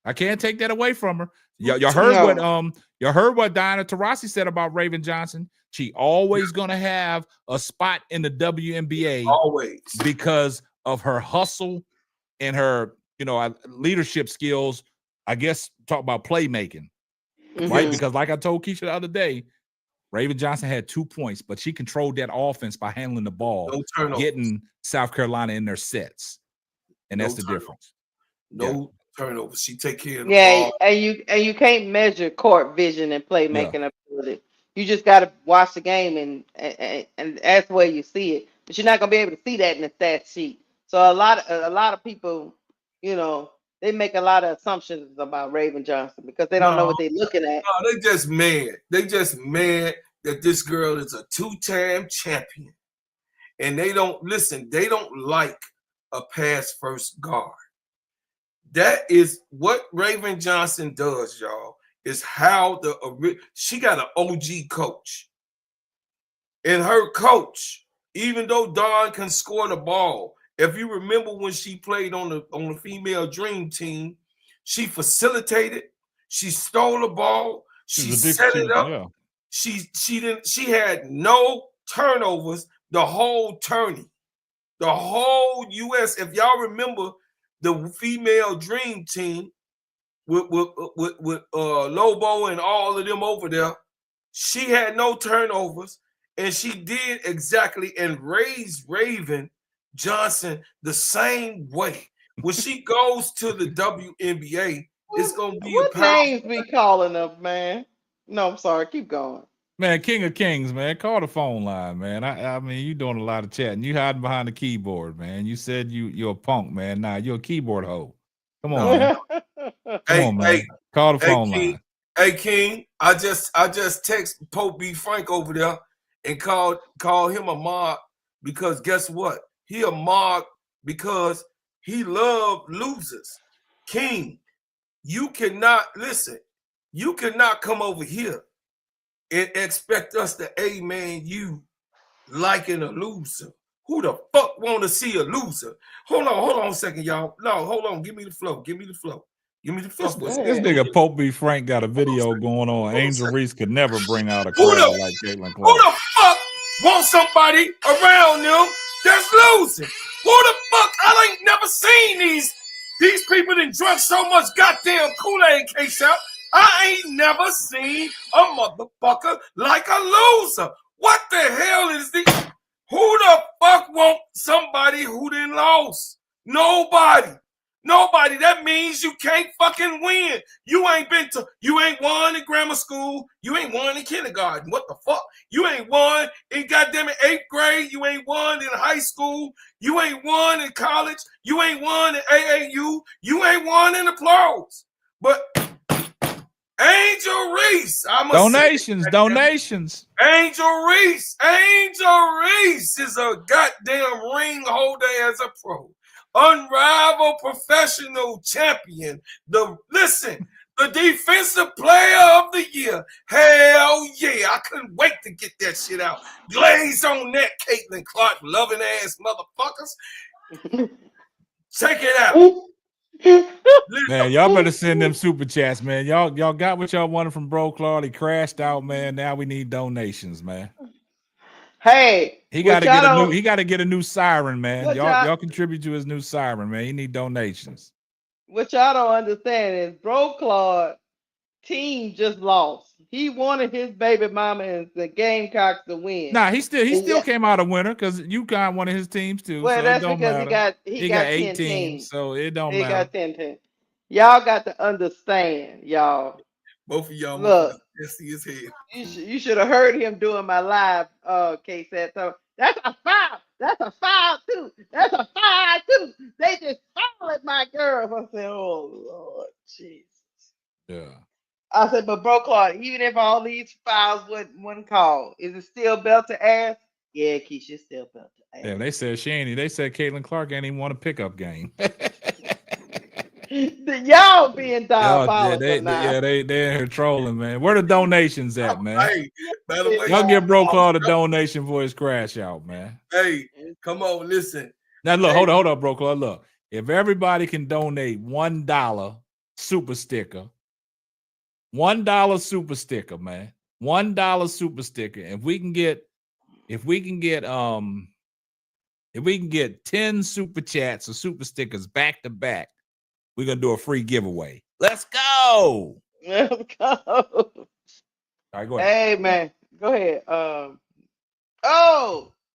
[SPEAKER 1] I can't take that away from her. You heard what Diana Taurasi said about Raven Johnson. She always gonna have a spot in the WNBA,
[SPEAKER 2] always,
[SPEAKER 1] because of her hustle and her, leadership skills. I guess talk about playmaking, right? Because like I told Keisha the other day, Raven Johnson had 2 points, but she controlled that offense by handling the ball, getting South Carolina in their sets, and that's the difference.
[SPEAKER 2] Turnovers. She take care of the ball.
[SPEAKER 3] And you can't measure court vision and playmaking ability. You just got to watch the game and that's where you see it. But you're not gonna be able to see that in the stat sheet. So a lot of people, they make a lot of assumptions about Raven Johnson because they don't know what they're looking at.
[SPEAKER 2] No, they just mad. They just mad that this girl is a two-time champion, and they don't like a pass first guard. That is what Raven Johnson does, y'all. Is how she got an OG coach, and her coach, even though Dawn can score the ball, if you remember when she played on the female dream team, she facilitated, she stole the ball, she set it up. Yeah. She had no turnovers the whole tourney, the whole US. If y'all remember the female dream team with Lobo and all of them over there, she had no turnovers, and she did exactly and raised Raven Johnson the same way. When she goes to the WNBA, it's gonna be
[SPEAKER 3] what names we calling up, man? No, I'm sorry. Keep going.
[SPEAKER 1] Man, King of Kings, man. Call the phone line, man. I mean, you doing a lot of chatting. You hiding behind the keyboard, man. You said you're a punk, man. Nah, you're a keyboard hoe. Come on, man. Come on, man. Call the phone line.
[SPEAKER 2] Hey, King, I just text Pope B. Frank over there and call him a mob because guess what? He a mob because he loved losers. King, you cannot come over here and expect us to amen you liking a loser. Who the fuck want to see a loser? Hold on a second, y'all. No, hold on. Give me the flow.
[SPEAKER 1] This nigga Pope B. Frank got a video going on. Angel Reese could never bring out a crowd like Caitlin Clark.
[SPEAKER 2] Who the fuck want somebody around them that's losing? Who the fuck? I ain't never seen these people that drunk so much goddamn Kool-Aid case out. I ain't never seen a motherfucker like a loser. What the hell is this? Who the fuck want somebody who done lost? Nobody. That means you can't fucking win. You ain't won in grammar school. You ain't won in kindergarten. What the fuck? You ain't won in goddamn 8th grade. You ain't won in high school. You ain't won in college. You ain't won in AAU. You ain't won in the pros. But Angel Reese.
[SPEAKER 1] Donations.
[SPEAKER 2] Angel Reese is a goddamn ring holder as a pro. Unrivaled professional champion. The defensive player of the year. Hell yeah. I couldn't wait to get that shit out. Glaze on that, Caitlin Clark, loving ass motherfuckers. Check it out.
[SPEAKER 1] Man, y'all better send them super chats, man. Y'all got what y'all wanted from Bro Claude. He crashed out, man. Now we need donations, man.
[SPEAKER 3] Hey,
[SPEAKER 1] he got to get a new siren, man. Y'all contribute to his new siren, man. He need donations.
[SPEAKER 3] What y'all don't understand is Bro Claude team just lost. He wanted his baby mama and the Gamecocks to win.
[SPEAKER 1] Nah, he still came out a winner because UConn one of his teams too.
[SPEAKER 3] Well,
[SPEAKER 1] so
[SPEAKER 3] that's
[SPEAKER 1] it don't
[SPEAKER 3] because
[SPEAKER 1] matter.
[SPEAKER 3] he got
[SPEAKER 1] 8
[SPEAKER 3] 10
[SPEAKER 1] teams, so it don't
[SPEAKER 3] he
[SPEAKER 1] matter.
[SPEAKER 3] Got 10 teams. Y'all got to understand, y'all.
[SPEAKER 2] Both of y'all
[SPEAKER 3] look.
[SPEAKER 2] See his head.
[SPEAKER 3] You should have heard him doing my live K-Set. So that's a foul. That's a foul too. That's a foul too. They just fouled at my girl. I said, oh Lord Jesus.
[SPEAKER 1] Yeah.
[SPEAKER 3] I said, but bro, Claude, even if all these fouls wouldn't call, is it still belt to ass? Yeah, Keisha, still belt to ass.
[SPEAKER 1] Yeah, they said they said Caitlin Clark ain't even won a pickup game.
[SPEAKER 3] Y'all being diabolical now.
[SPEAKER 1] they're in here trolling, man. Where the donations at, man?
[SPEAKER 2] Hey, by the way,
[SPEAKER 1] Y'all give Bro Claude a donation for his crash out, man.
[SPEAKER 2] Hey, come on, listen.
[SPEAKER 1] Now look, hold up, Bro Claude. Look, if everybody can donate $1 super sticker, $1 super sticker, man. $1 super sticker. If we can get 10 super chats or super stickers back to back, we're gonna do a free giveaway. Let's go.
[SPEAKER 3] Let's go.
[SPEAKER 1] All right, go ahead.
[SPEAKER 3] Hey man, go ahead.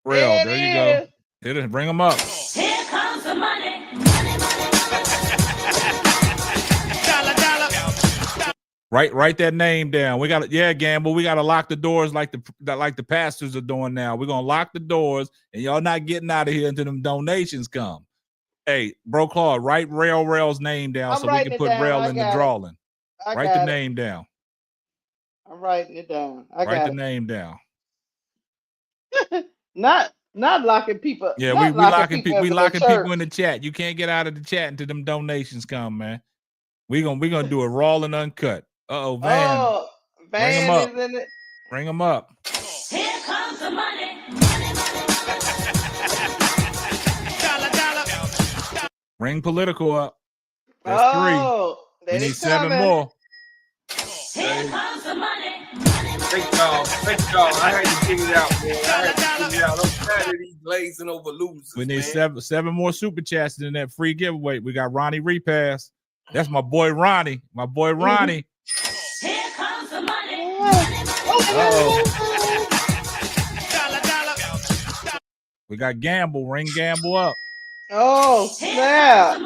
[SPEAKER 1] Real, there you go. Hit it, bring them up.
[SPEAKER 4] Here comes the money.
[SPEAKER 1] Write that name down. We got Gamble. We gotta lock the doors like the pastors are doing now. We're gonna lock the doors, and y'all not getting out of here until them donations come. Hey, Bro Claude, write Rail's name down so we can put Rail in the drawing. Write the name down.
[SPEAKER 3] I'm writing it down.
[SPEAKER 1] Write the name down.
[SPEAKER 3] Not locking people.
[SPEAKER 1] Yeah, we locking people. We locking people in the chat. You can't get out of the chat until them donations come, man. We gonna do it raw and uncut. Van.
[SPEAKER 3] Oh, Van is in it.
[SPEAKER 1] Bring them up.
[SPEAKER 4] Here comes the money.
[SPEAKER 1] Bring political up. That's 3. We need 7 more.
[SPEAKER 4] Here comes the money.
[SPEAKER 2] Thank y'all. I had to get it out, man. I'm tired of these glazing over losers.
[SPEAKER 1] We need 7 more super chats in that free giveaway. We got Ronnie Repass. That's my boy Ronnie.
[SPEAKER 4] Here comes the money.
[SPEAKER 1] We got Gamble. Ring Gamble up.
[SPEAKER 3] Oh, snap.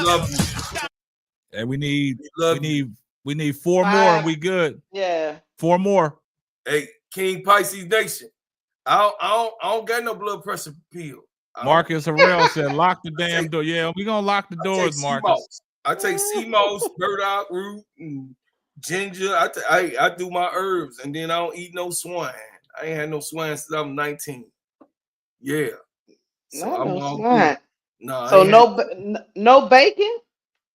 [SPEAKER 2] Love you.
[SPEAKER 1] And we need 4 more and we good.
[SPEAKER 3] Yeah.
[SPEAKER 1] 4 more.
[SPEAKER 2] Hey, King Pisces Nation. I don't got no blood pressure pill.
[SPEAKER 1] Marcus Harrell said, lock the damn door. Yeah, we're going to lock the doors, Marcus.
[SPEAKER 2] I take sea moss, burdock root, and ginger. I do my herbs, and then I don't eat no swine. I ain't had no swine since I'm 19. Yeah. So I'm all good. No.
[SPEAKER 3] So no bacon?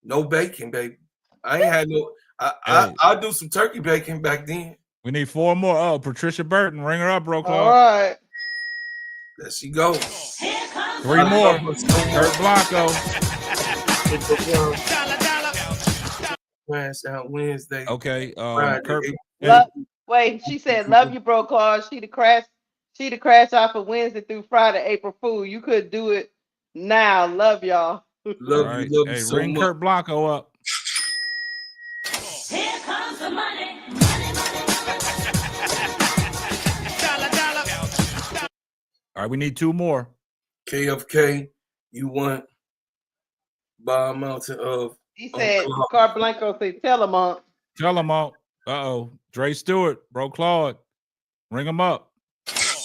[SPEAKER 2] No bacon, baby. I ain't had no. I'll do some turkey bacon back then.
[SPEAKER 1] We need 4 more. Oh, Patricia Burton. Ring her up, bro.
[SPEAKER 3] All right.
[SPEAKER 2] There she goes.
[SPEAKER 1] 3 more. Kurt Blanco.
[SPEAKER 2] Crash out Wednesday.
[SPEAKER 1] Okay. Kurt.
[SPEAKER 3] Wait, she said, "Love you, bro, Claude." She the crash out for Wednesday through Friday, April Fool. You could do it now. Love y'all.
[SPEAKER 2] Love you so
[SPEAKER 1] ring
[SPEAKER 2] much.
[SPEAKER 1] Kurt Blanco up.
[SPEAKER 4] Here comes the money.
[SPEAKER 1] All right, we need 2 more.
[SPEAKER 2] KFK, you want by a mountain of.
[SPEAKER 3] He said, Car Blanco said, tell him on.
[SPEAKER 1] Tell him on. Dre Stewart, Bro Claude. Ring him up.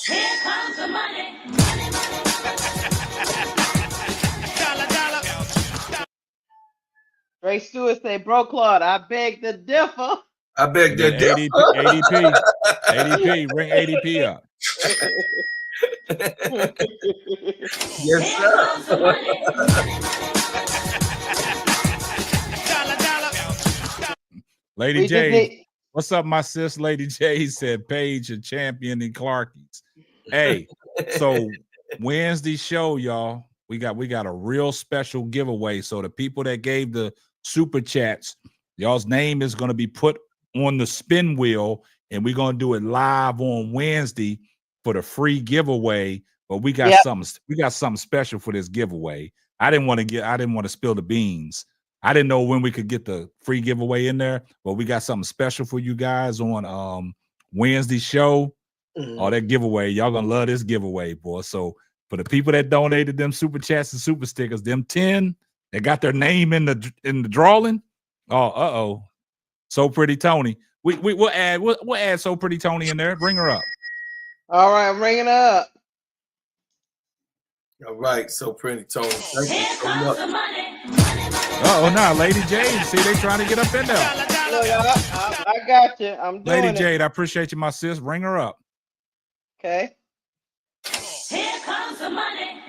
[SPEAKER 4] Here comes the money.
[SPEAKER 3] Dre Stewart said, Bro Claude, I beg to differ.
[SPEAKER 2] I beg to differ.
[SPEAKER 1] ADP, ring ADP up.
[SPEAKER 2] Yes, sir.
[SPEAKER 1] Lady J, what's up, my sis? Lady J said Paige a champion in Clarkies. Hey, so Wednesday show, y'all. We got a real special giveaway. So the people that gave the super chats, y'all's name is going to be put on the spin wheel, and we're going to do it live on Wednesday for the free giveaway. But we got something special for this giveaway. I didn't want to spill the beans. I didn't know when we could get the free giveaway in there, but we got something special for you guys on Wednesday show. Oh, that giveaway. Y'all gonna love this giveaway, boy. So for the people that donated them super chats and super stickers, them 10 that got their name in the drawing. Oh, So Pretty Tony. We'll add So Pretty Tony in there. Bring her up.
[SPEAKER 3] All right, I'm ringing her up.
[SPEAKER 2] All right, So Pretty Tony. Thank you so much.
[SPEAKER 1] Oh, no, Lady Jade. See, they trying to get up in there.
[SPEAKER 3] Look, I got you. I'm doing
[SPEAKER 1] Lady
[SPEAKER 3] it.
[SPEAKER 1] Jade, I appreciate you, my sis. Ring her up.
[SPEAKER 3] Okay.
[SPEAKER 4] Here comes the money.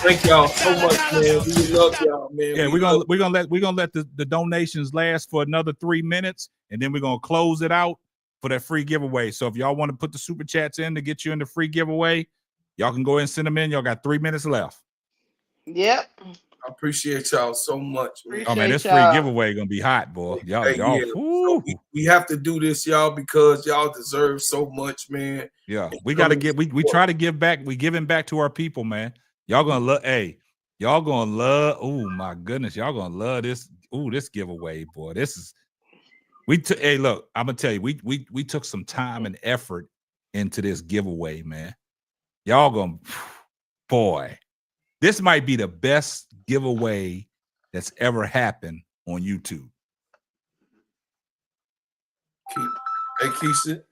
[SPEAKER 2] Thank y'all so much, man. We love y'all, man.
[SPEAKER 1] Yeah, we're gonna let the donations last for another 3 minutes, and then we're gonna close it out for that free giveaway. So if y'all want to put the super chats in to get you in the free giveaway, y'all can go ahead and send them in. Y'all got 3 minutes left.
[SPEAKER 3] Yep.
[SPEAKER 2] I appreciate y'all so much, man.
[SPEAKER 1] Oh man, this free
[SPEAKER 3] y'all.
[SPEAKER 1] giveaway gonna be hot, boy. Y'all,
[SPEAKER 2] Hey,
[SPEAKER 1] y'all.
[SPEAKER 2] yeah. So we have to do this, y'all, because y'all deserve so much, man.
[SPEAKER 1] Yeah, we gotta get. We try to give back. We giving back to our people, man. Y'all gonna love. Hey, y'all gonna love. Oh my goodness, y'all gonna love this. Oh, this giveaway, boy. This is. Hey, look, I'm gonna tell you, we took some time and effort into this giveaway, man. Y'all gonna, boy, this might be the best giveaway that's ever happened on YouTube.
[SPEAKER 2] Hey, Keisha,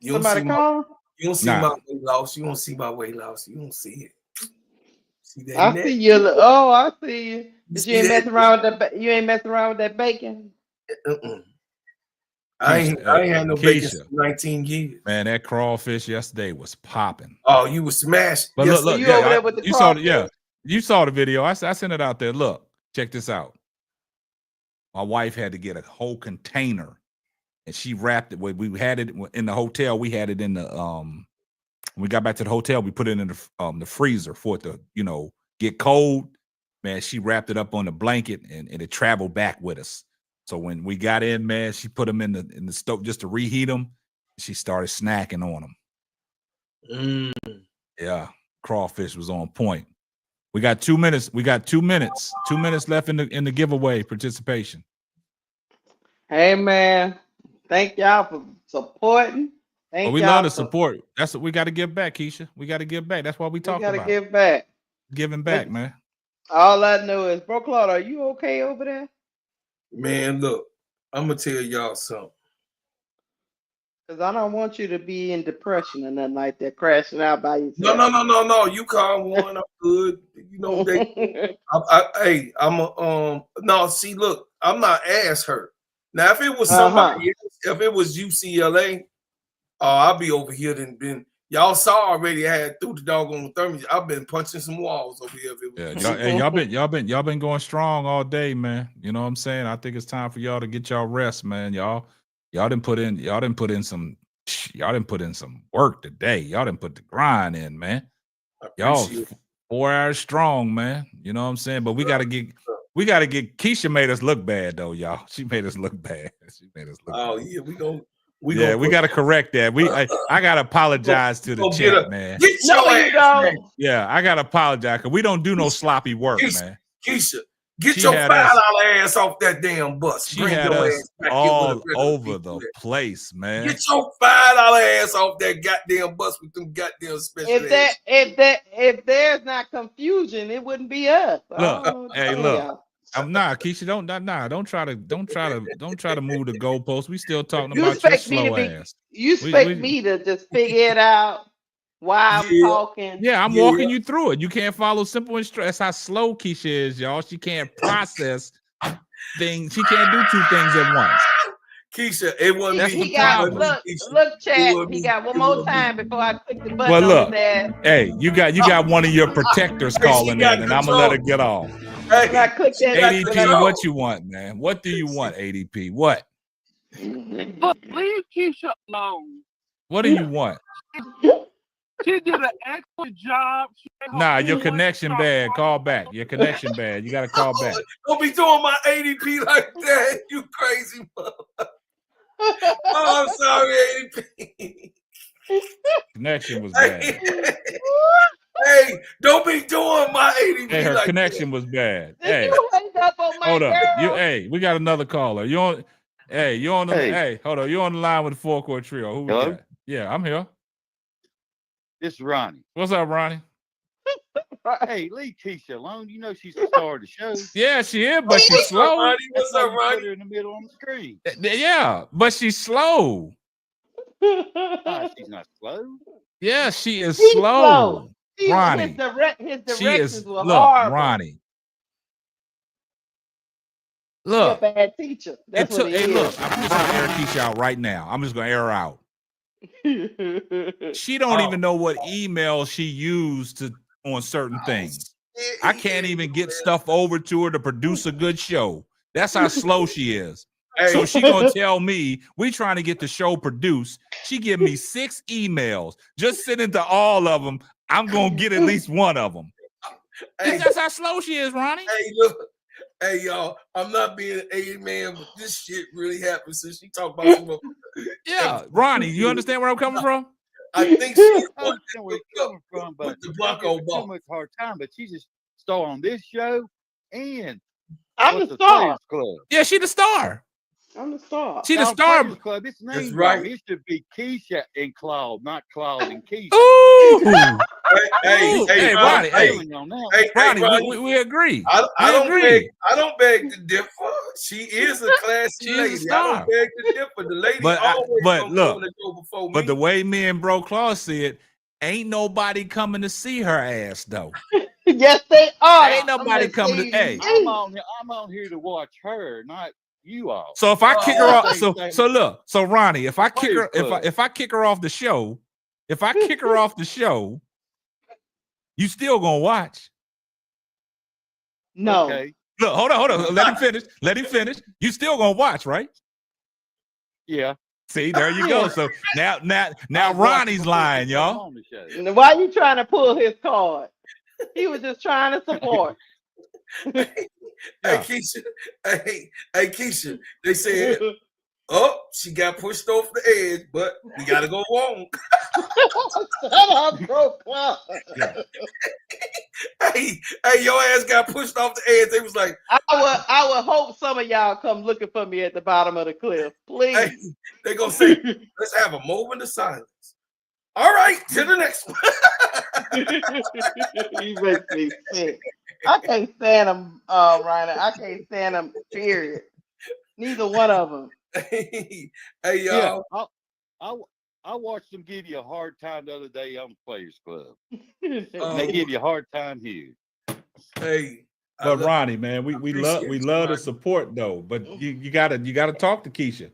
[SPEAKER 2] you don't
[SPEAKER 3] Somebody
[SPEAKER 2] see
[SPEAKER 3] call?
[SPEAKER 2] you don't see my weight loss. You don't see my weight loss. You don't see it. See that?
[SPEAKER 3] I
[SPEAKER 2] neck?
[SPEAKER 3] see you. Oh, I see you.
[SPEAKER 2] You
[SPEAKER 3] But
[SPEAKER 2] see
[SPEAKER 3] you ain't
[SPEAKER 2] that?
[SPEAKER 3] messing around with that. You ain't messing around with that bacon.
[SPEAKER 2] I ain't had no bacon
[SPEAKER 1] Keisha,
[SPEAKER 2] for 19 years.
[SPEAKER 1] Man, that crawfish yesterday was popping.
[SPEAKER 2] Oh, you was smashed.
[SPEAKER 1] But
[SPEAKER 2] yes,
[SPEAKER 1] look,
[SPEAKER 3] you
[SPEAKER 1] yeah,
[SPEAKER 3] over there with the
[SPEAKER 1] you saw
[SPEAKER 3] crawfish?
[SPEAKER 1] you saw the video. I sent it out there. Look, check this out. My wife had to get a whole container, and she wrapped it. We had it in the hotel. We had it in the when we got back to the hotel, we put it in the freezer for it to get cold. Man, she wrapped it up on the blanket, and it traveled back with us. So when we got in, man, she put them in the stove just to reheat them. She started snacking on them. Yeah, crawfish was on point. We got 2 minutes. We got 2 minutes. 2 minutes left in the giveaway participation.
[SPEAKER 3] Hey man, thank y'all for supporting. Thank
[SPEAKER 1] We
[SPEAKER 3] y'all
[SPEAKER 1] love the
[SPEAKER 3] for-
[SPEAKER 1] support. That's what we got to give back, Keisha. We got to give back. That's why we talked
[SPEAKER 3] gotta
[SPEAKER 1] about
[SPEAKER 3] give back.
[SPEAKER 1] giving back, man.
[SPEAKER 3] All I know is, Bro Claude, are you okay over there?
[SPEAKER 2] Man, look, I'm gonna tell y'all something.
[SPEAKER 3] Because I don't want you to be in depression or nothing like that, crashing out by yourself.
[SPEAKER 2] No. You calm one. I'm good. You know no. See, look, I'm not ass hurt. Now, if it was somebody else, if it was UCLA, I'll be over here. Then y'all saw already. I had through the doggone thermos. I've been punching some walls over here.
[SPEAKER 1] Y'all been going strong all day, man. You know what I'm saying? I think it's time for y'all to get y'all rest, man. Y'all didn't put in some work today. Y'all didn't put the grind in, man. Y'all 4 hours strong, man. You know what I'm saying? But we gotta get Keisha made us look bad though, y'all. She made us look bad.
[SPEAKER 2] Oh yeah, we
[SPEAKER 1] gotta correct that. I gotta apologize to the chat, man. Yeah, I gotta apologize because we don't do no sloppy work, man.
[SPEAKER 2] Keisha, get your $5 ass off that damn bus.
[SPEAKER 1] She had us all over the place, man.
[SPEAKER 2] Get your $5 ass off that goddamn bus with them goddamn special.
[SPEAKER 3] If there's not confusion, it wouldn't be us.
[SPEAKER 1] Look, hey, look. I'm not Keisha. Don't try to move the goalposts. We still talking about your slow ass.
[SPEAKER 3] You expect me to just figure it out while I'm talking?
[SPEAKER 1] Yeah, I'm walking you through it. You can't follow simple instructions. That's how slow Keisha is, y'all. She can't process things. She can't do 2 things at once.
[SPEAKER 2] Keisha, it wasn't
[SPEAKER 1] That's
[SPEAKER 2] me.
[SPEAKER 1] the problem.
[SPEAKER 3] Look, Chad. He got one more time before I click the button.
[SPEAKER 1] Well, look,
[SPEAKER 3] on his ass.
[SPEAKER 1] hey, you got one of your protectors calling in, and I'm gonna let her get off.
[SPEAKER 2] Hey,
[SPEAKER 1] ADP, what you want, man? What do you want, ADP? What?
[SPEAKER 9] But leave Keisha alone.
[SPEAKER 1] What do you want?
[SPEAKER 9] She did an excellent job.
[SPEAKER 1] Nah, your connection bad. Call back. Your connection bad. You gotta call back.
[SPEAKER 2] Don't be doing my ADP like that, you crazy mother. Oh, I'm sorry, ADP.
[SPEAKER 1] Connection was bad.
[SPEAKER 2] Hey, don't be doing my ADP.
[SPEAKER 1] Hey, her
[SPEAKER 2] like
[SPEAKER 1] connection was bad.
[SPEAKER 3] Did
[SPEAKER 1] Hey,
[SPEAKER 3] you hang up on my
[SPEAKER 1] hold up.
[SPEAKER 3] girl?
[SPEAKER 1] We got another caller. You on the hold on. You on the line with the 4-Chord Trio. Who we got? Yeah, I'm here.
[SPEAKER 10] This is Ronnie.
[SPEAKER 1] What's up, Ronnie?
[SPEAKER 10] Hey, leave Keisha alone. You know she's the star of the show.
[SPEAKER 1] Yeah, she is, but she's slow.
[SPEAKER 2] What's up, Ronnie?
[SPEAKER 10] Put her in the middle on the screen.
[SPEAKER 1] Yeah, but she's slow.
[SPEAKER 10] She's not slow.
[SPEAKER 1] Yeah, she is
[SPEAKER 3] She's
[SPEAKER 1] slow. Ronnie.
[SPEAKER 3] His directions were
[SPEAKER 1] look,
[SPEAKER 3] horrible.
[SPEAKER 1] Ronnie. Look,
[SPEAKER 3] You're a bad teacher. That's what
[SPEAKER 1] hey,
[SPEAKER 3] he
[SPEAKER 1] look,
[SPEAKER 3] is.
[SPEAKER 1] I'm just gonna air Keisha out right now. I'm just gonna air her out. She don't even know what email she used on certain things. I can't even get stuff over to her to produce a good show. That's how slow she is. So she gonna tell me we trying to get the show produced. She give me 6 emails. Just send into all of them. I'm gonna get at least one of them. That's how slow she is, Ronnie.
[SPEAKER 2] Hey, look. Hey, y'all, I'm not being a man, but this shit really happened since she talked about some.
[SPEAKER 1] Yeah, Ronnie, you understand where I'm coming from?
[SPEAKER 2] I think she's
[SPEAKER 10] I understand where you're coming from, but
[SPEAKER 2] the Bronco
[SPEAKER 10] so
[SPEAKER 2] ball.
[SPEAKER 10] much hard time. But she's a star on this show, and
[SPEAKER 3] I'm
[SPEAKER 10] what's
[SPEAKER 3] the
[SPEAKER 10] the
[SPEAKER 3] star.
[SPEAKER 10] Players Club?
[SPEAKER 1] Yeah, she the star.
[SPEAKER 3] I'm the star.
[SPEAKER 1] She the
[SPEAKER 10] Now,
[SPEAKER 1] star.
[SPEAKER 10] Players Club. It's named
[SPEAKER 2] That's
[SPEAKER 10] wrong.
[SPEAKER 2] right.
[SPEAKER 10] It should be Keisha and Claude, not Claude and Keisha.
[SPEAKER 1] Ooh.
[SPEAKER 2] Hey,
[SPEAKER 1] Ronnie. Hey,
[SPEAKER 10] on that.
[SPEAKER 2] Hey,
[SPEAKER 1] Ronnie,
[SPEAKER 2] Ronnie,
[SPEAKER 1] we agree.
[SPEAKER 2] I don't
[SPEAKER 1] agree.
[SPEAKER 2] beg to differ. She is a classy
[SPEAKER 1] She is a
[SPEAKER 2] lady. I
[SPEAKER 1] star.
[SPEAKER 2] don't beg to differ. The lady
[SPEAKER 1] But
[SPEAKER 2] always gonna
[SPEAKER 1] look,
[SPEAKER 2] go in the door before
[SPEAKER 1] but
[SPEAKER 2] me.
[SPEAKER 1] the way me and Bro Claw said, ain't nobody coming to see her ass though.
[SPEAKER 3] Yes, they are.
[SPEAKER 1] Ain't nobody coming to. Hey,
[SPEAKER 10] I'm on here to watch her, not you all.
[SPEAKER 1] so if I kick her off,
[SPEAKER 10] same thing.
[SPEAKER 1] so Ronnie, if I kick her,
[SPEAKER 10] Players Club.
[SPEAKER 1] if I kick her off the show, you still gonna watch?
[SPEAKER 3] No.
[SPEAKER 10] Okay.
[SPEAKER 1] Look, hold on. Let him finish. You still gonna watch, right?
[SPEAKER 10] Yeah.
[SPEAKER 1] See, there you go. So now
[SPEAKER 10] I'll watch
[SPEAKER 1] Ronnie's
[SPEAKER 10] before
[SPEAKER 1] lying,
[SPEAKER 10] she come
[SPEAKER 1] y'all.
[SPEAKER 10] on the show.
[SPEAKER 3] Why you trying to pull his card? He was just trying to support.
[SPEAKER 2] Hey, Keisha. Hey, Keisha. They said, oh, she got pushed off the edge, but we gotta go on.
[SPEAKER 3] Shut up, Bro Claw.
[SPEAKER 2] Hey, your ass got pushed off the edge. They was like,
[SPEAKER 3] I would hope some of y'all come looking for me at the bottom of the cliff. Please.
[SPEAKER 2] hey, they gonna say, let's have a moment of silence. All right, to the next one.
[SPEAKER 3] You make me sick. I can't stand them, Ryan. I can't stand them, period. Neither one of them.
[SPEAKER 2] Hey, y'all.
[SPEAKER 10] Yeah, I watched them give you a hard time the other day on Players Club.
[SPEAKER 2] Oh.
[SPEAKER 10] They give you a hard time here.
[SPEAKER 2] Hey,
[SPEAKER 1] But Ronnie, man, we love
[SPEAKER 2] appreciate
[SPEAKER 1] the
[SPEAKER 2] Ronnie.
[SPEAKER 1] support though. But you gotta talk to Keisha.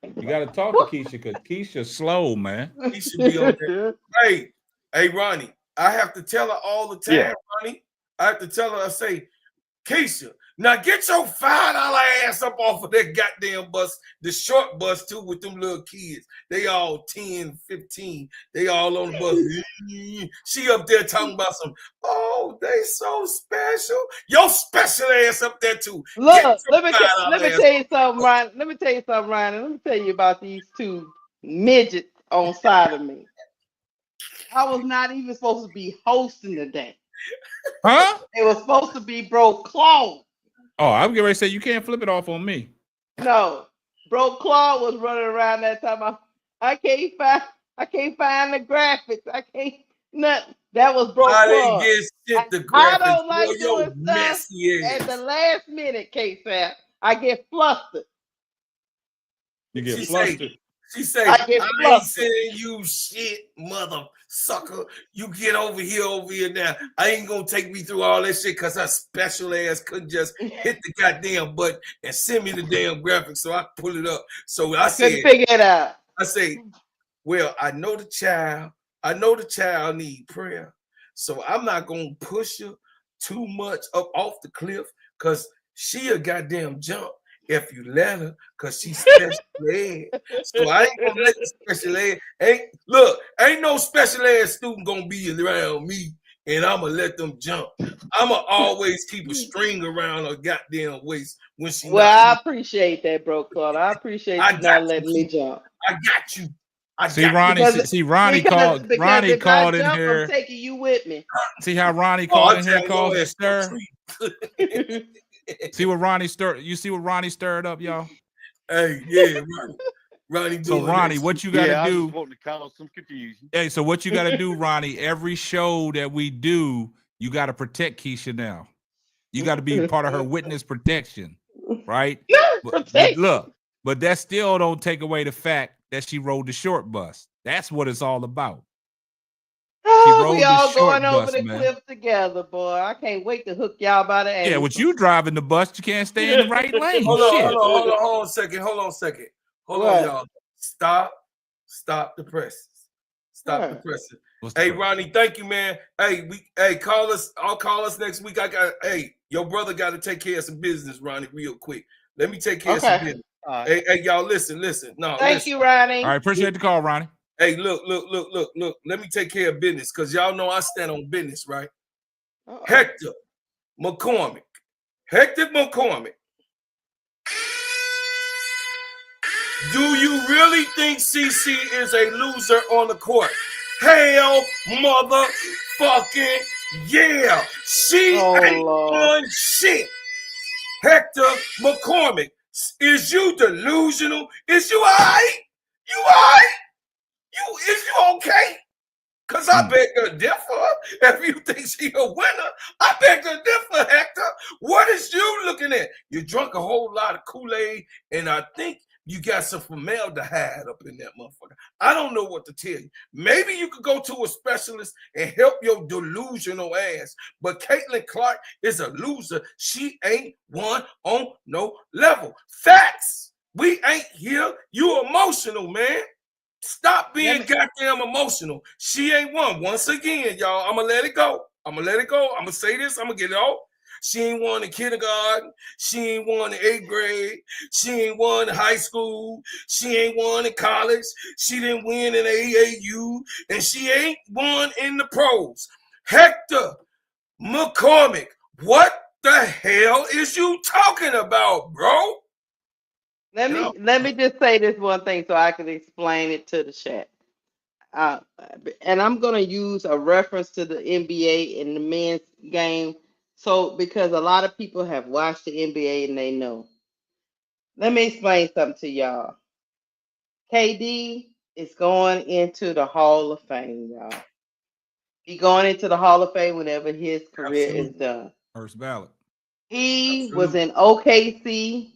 [SPEAKER 1] You gotta talk to Keisha because Keisha's slow, man.
[SPEAKER 2] Keisha be on there. Hey, Ronnie, I have to tell her all the time,
[SPEAKER 10] Yeah.
[SPEAKER 2] Ronnie. I have to tell her, I say, Keisha, now get your $5 ass up off of that goddamn bus, the short bus too, with them little kids. They all 10, 15. They all on the bus. She up there talking about some, oh, they so special. Your special ass up there too.
[SPEAKER 3] Look, let me
[SPEAKER 2] $5
[SPEAKER 3] tell you something, Ryan. Let me tell you something, Ryan. Let me tell you about these two midgets on side of me. I was not even supposed to be hosting today.
[SPEAKER 1] Huh?
[SPEAKER 3] It was supposed to be Bro Claude.
[SPEAKER 1] Oh, I'm getting ready to say you can't flip it off on me.
[SPEAKER 3] No, Bro Claude was running around that time. I can't find the graphics. I can't nothing. That was Bro
[SPEAKER 2] I didn't
[SPEAKER 3] Claude.
[SPEAKER 2] get shit the
[SPEAKER 3] I
[SPEAKER 2] graphics.
[SPEAKER 3] don't like
[SPEAKER 2] Boy, your
[SPEAKER 3] doing stuff
[SPEAKER 2] messy
[SPEAKER 3] at
[SPEAKER 2] ass.
[SPEAKER 3] the last minute, K-Fab. I get flustered.
[SPEAKER 1] You get
[SPEAKER 2] She
[SPEAKER 1] flustered.
[SPEAKER 2] say,
[SPEAKER 3] I get
[SPEAKER 2] I ain't
[SPEAKER 3] flustered.
[SPEAKER 2] sending you shit, mother sucker. You get over here now. I ain't gonna take me through all that shit because her special ass couldn't just hit the goddamn button and send me the damn graphics so I pull it up. So I said,
[SPEAKER 3] Couldn't figure it out.
[SPEAKER 2] I say, well, I know the child need prayer. So I'm not gonna push her too much up off the cliff because she a goddamn jump if you let her, because she's special ed. So I ain't gonna let the special ed. Ain't no special ed student gonna be around me and I'm gonna let them jump. I'm gonna always keep a string around her goddamn waist when she.
[SPEAKER 3] Well, I appreciate that, Bro Claude. I appreciate you not letting me jump.
[SPEAKER 2] I got you.
[SPEAKER 1] Ronnie called
[SPEAKER 3] if
[SPEAKER 1] in
[SPEAKER 3] I jump,
[SPEAKER 1] here.
[SPEAKER 3] I'm taking you with me.
[SPEAKER 1] See how Ronnie called in here and caused a stir? See what Ronnie stirred? You see what Ronnie stirred up, y'all?
[SPEAKER 2] Hey, yeah, Ronnie doing
[SPEAKER 1] so Ronnie, what you gotta do?
[SPEAKER 10] I just want to cause some confusion.
[SPEAKER 1] Hey, so what you gotta do, Ronnie? Every show that we do, you gotta protect Keisha now. You gotta be part of her witness protection, right? but look, but that still don't take away the fact that she rode the short bus. That's what it's all about. She rode
[SPEAKER 3] we
[SPEAKER 1] the
[SPEAKER 3] all
[SPEAKER 1] short
[SPEAKER 3] going over
[SPEAKER 1] bus,
[SPEAKER 3] the
[SPEAKER 1] man.
[SPEAKER 3] cliff together, boy. I can't wait to hook y'all by the ankle.
[SPEAKER 1] Yeah, with you driving the bus, you can't stay in the right lane.
[SPEAKER 2] Hold on,
[SPEAKER 1] Shit.
[SPEAKER 2] hold on a second. Hold on a second. Hold
[SPEAKER 3] What?
[SPEAKER 2] on, y'all. Stop the presses. Stop the
[SPEAKER 3] What?
[SPEAKER 2] presses.
[SPEAKER 1] What's the
[SPEAKER 2] Hey,
[SPEAKER 1] press?
[SPEAKER 2] Ronnie, thank you, man. Hey, call us. I'll call us next week. Your brother got to take care of some business, Ronnie, real quick. Let me take care of some
[SPEAKER 3] Okay.
[SPEAKER 2] business.
[SPEAKER 10] All right.
[SPEAKER 2] Hey, y'all, listen. No,
[SPEAKER 3] Thank
[SPEAKER 2] listen.
[SPEAKER 3] you, Ronnie.
[SPEAKER 1] All right, appreciate the call, Ronnie.
[SPEAKER 2] Hey, look. Let me take care of business because y'all know I stand on business, right?
[SPEAKER 3] Uh-oh.
[SPEAKER 2] Hector McCormick. Do you really think CC is a loser on the court? Hell motherfucking yeah. She ain't won shit. Hector McCormick, is you delusional? Is you all right? You all right? Is you okay? Because I beg to differ. If you think she a winner, I beg to differ, Hector. What is you looking at? You drunk a whole lot of Kool-Aid, and I think you got some formaldehyde up in that motherfucker. I don't know what to tell you. Maybe you could go to a specialist and help your delusional ass. But Caitlin Clark is a loser. She ain't won on no level. Facts. We ain't here. You emotional, man. Stop being goddamn emotional. She ain't won. Once again, y'all, I'm going to let it go. I'm going to say this. I'm going to get it off. She ain't won in kindergarten. She ain't won in 8th grade. She ain't won in high school. She ain't won in college. She didn't win in AAU. And she ain't won in the pros. Hector McCormick, what the hell is you talking about, bro?
[SPEAKER 3] Let me just say this one thing so I can explain it to the chat. And I'm gonna use a reference to the NBA and the men's game. So because a lot of people have watched the NBA and they know. Let me explain something to y'all. KD is going into the Hall of Fame, y'all. He's going into the Hall of Fame whenever his career is done.
[SPEAKER 1] First ballot.
[SPEAKER 3] He was in OKC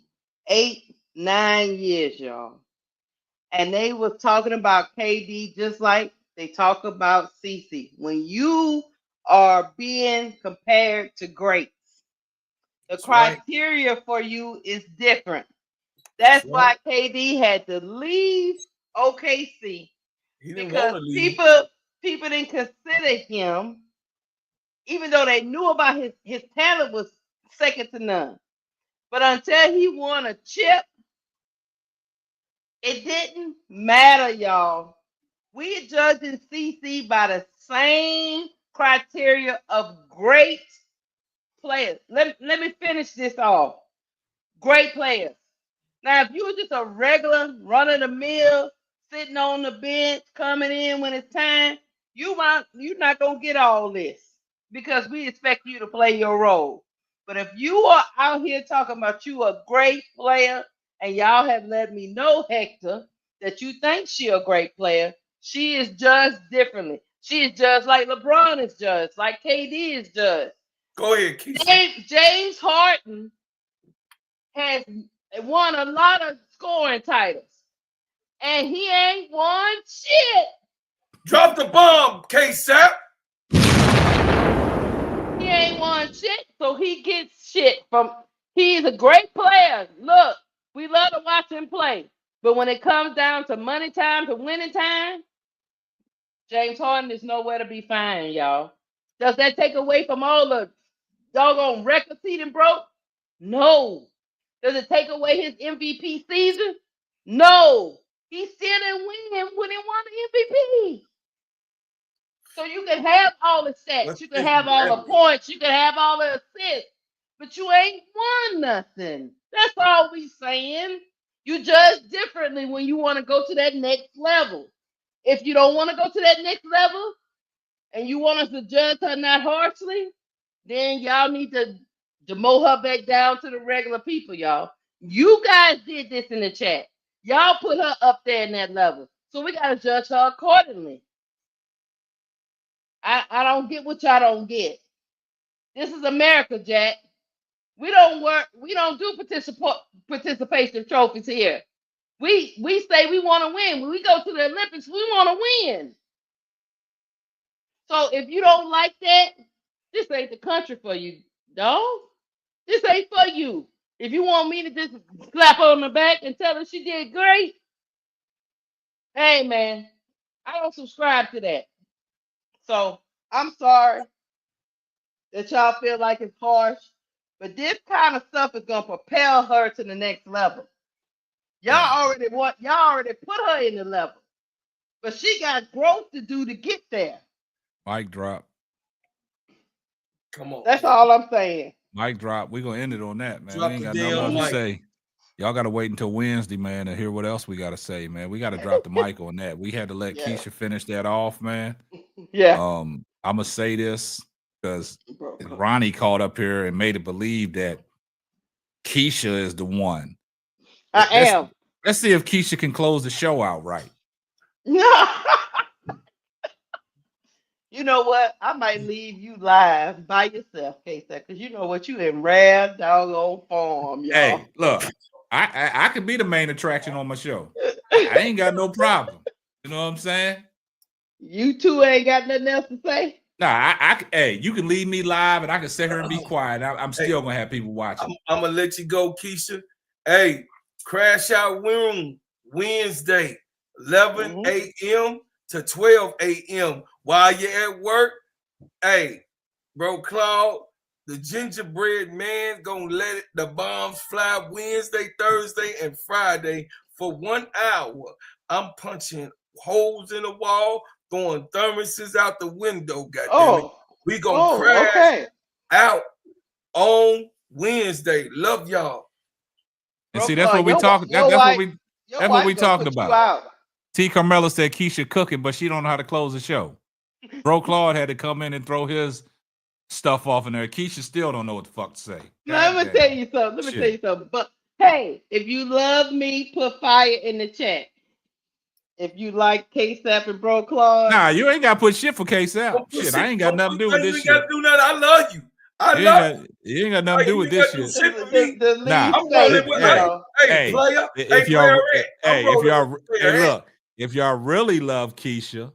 [SPEAKER 3] 8-9 years, y'all. And they was talking about KD just like they talk about CC. When you are being compared to greats, the criteria for you is different. That's why KD had to leave OKC.
[SPEAKER 2] He didn't
[SPEAKER 3] because
[SPEAKER 2] want to leave.
[SPEAKER 3] people didn't consider him, even though they knew about his talent was second to none. But until he won a chip, it didn't matter, y'all. We are judging CC by the same criteria of great players. Let me finish this off. Great players. Now, if you were just a regular run-of-the-mill, sitting on the bench, coming in when it's time, you're not going to get all this because we expect you to play your role. But if you are out here talking about you a great player, and y'all have let me know, Hector, that you think she a great player, she is judged differently. She is judged like LeBron is judged, like KD is judged.
[SPEAKER 2] Go ahead, Keisha.
[SPEAKER 3] James Harden has won a lot of scoring titles, and he ain't won shit.
[SPEAKER 2] Drop the bomb, K-Sap.
[SPEAKER 3] He ain't won shit, so he gets shit from. He's a great player. Look, we love to watch him play, but when it comes down to money time, to winning time, James Harden is nowhere to be found, y'all. Does that take away from all the doggone records he done broke? No. Does it take away his MVP season? No. He still didn't win when he won the MVP. So you can have all the stats, you can have all the points, you can have all the assists, but you ain't won nothing. That's all we saying. You judge differently when you want to go to that next level. If you don't want to go to that next level and you want us to judge her not harshly, then y'all need to demote her back down to the regular people, y'all. You guys did this in the chat. Y'all put her up there in that level. So we got to judge her accordingly. I don't get what y'all don't get. This is America, Jack. We don't do participation trophies here. We say we want to win. When we go to the Olympics, we want to win. So if you don't like that, this ain't the country for you, dog. This ain't for you. If you want me to just slap her on the back and tell her she did great, hey man, I don't subscribe to that. So I'm sorry that y'all feel like it's harsh, but this kind of stuff is gonna propel her to the next level. Y'all already put her in the level, but she got growth to do to get there.
[SPEAKER 1] Mic drop.
[SPEAKER 2] Come on.
[SPEAKER 3] That's all I'm saying.
[SPEAKER 1] Mic drop. We're gonna end it on that, man.
[SPEAKER 2] Drop
[SPEAKER 1] We ain't
[SPEAKER 2] the
[SPEAKER 1] got nothing
[SPEAKER 2] damn
[SPEAKER 1] more to
[SPEAKER 2] mic.
[SPEAKER 1] say. Y'all gotta wait until Wednesday, man, to hear what else we gotta say, man. We gotta drop the mic on that. We had to let
[SPEAKER 3] Yeah.
[SPEAKER 1] Keisha finish that off, man.
[SPEAKER 3] Yeah.
[SPEAKER 1] I'm gonna say this because
[SPEAKER 3] Bro,
[SPEAKER 1] Ronnie called up here and made it believe that Keisha is the one.
[SPEAKER 3] I am.
[SPEAKER 1] Let's see if Keisha can close the show out right.
[SPEAKER 3] You know what? I might leave you live by yourself, K-Sec, because you know what? You in rare doggone form, y'all.
[SPEAKER 1] Hey, look, I could be the main attraction on my show. I ain't got no problem. You know what I'm saying?
[SPEAKER 3] You two ain't got nothing else to say?
[SPEAKER 1] Nah, hey, you can leave me live and I can sit here and be quiet. I'm still gonna have people watching.
[SPEAKER 2] I'm gonna let you go, Keisha. Hey, Crash Out Room Wednesday, 11 a.m. to 12 a.m. While you're at work, hey, bro, Claude, the gingerbread man gonna let the bombs fly Wednesday, Thursday, and Friday for 1 hour. I'm punching holes in the wall, throwing thermoses out the window. Goddamn it, we gonna crash out on Wednesday. Love y'all.
[SPEAKER 1] And see, that's what we talking. That's what we talking about. T. Carmella said Keisha cooking, but she don't know how to close the show. Bro Claude had to come in and throw his stuff off in there. Keisha still don't know what the fuck to say.
[SPEAKER 3] Let me tell you something. But hey, if you love me, put fire in the chat. If you like K-Sap and Bro Claude,
[SPEAKER 1] nah, you ain't got to put shit for K-Sap. Shit, I ain't got nothing to do with this shit.
[SPEAKER 2] You ain't got to do nothing. I love you.
[SPEAKER 1] You ain't got nothing to do with this shit.
[SPEAKER 3] Nah,
[SPEAKER 2] I'm rolling with hey, player.
[SPEAKER 1] If y'all really love Keisha,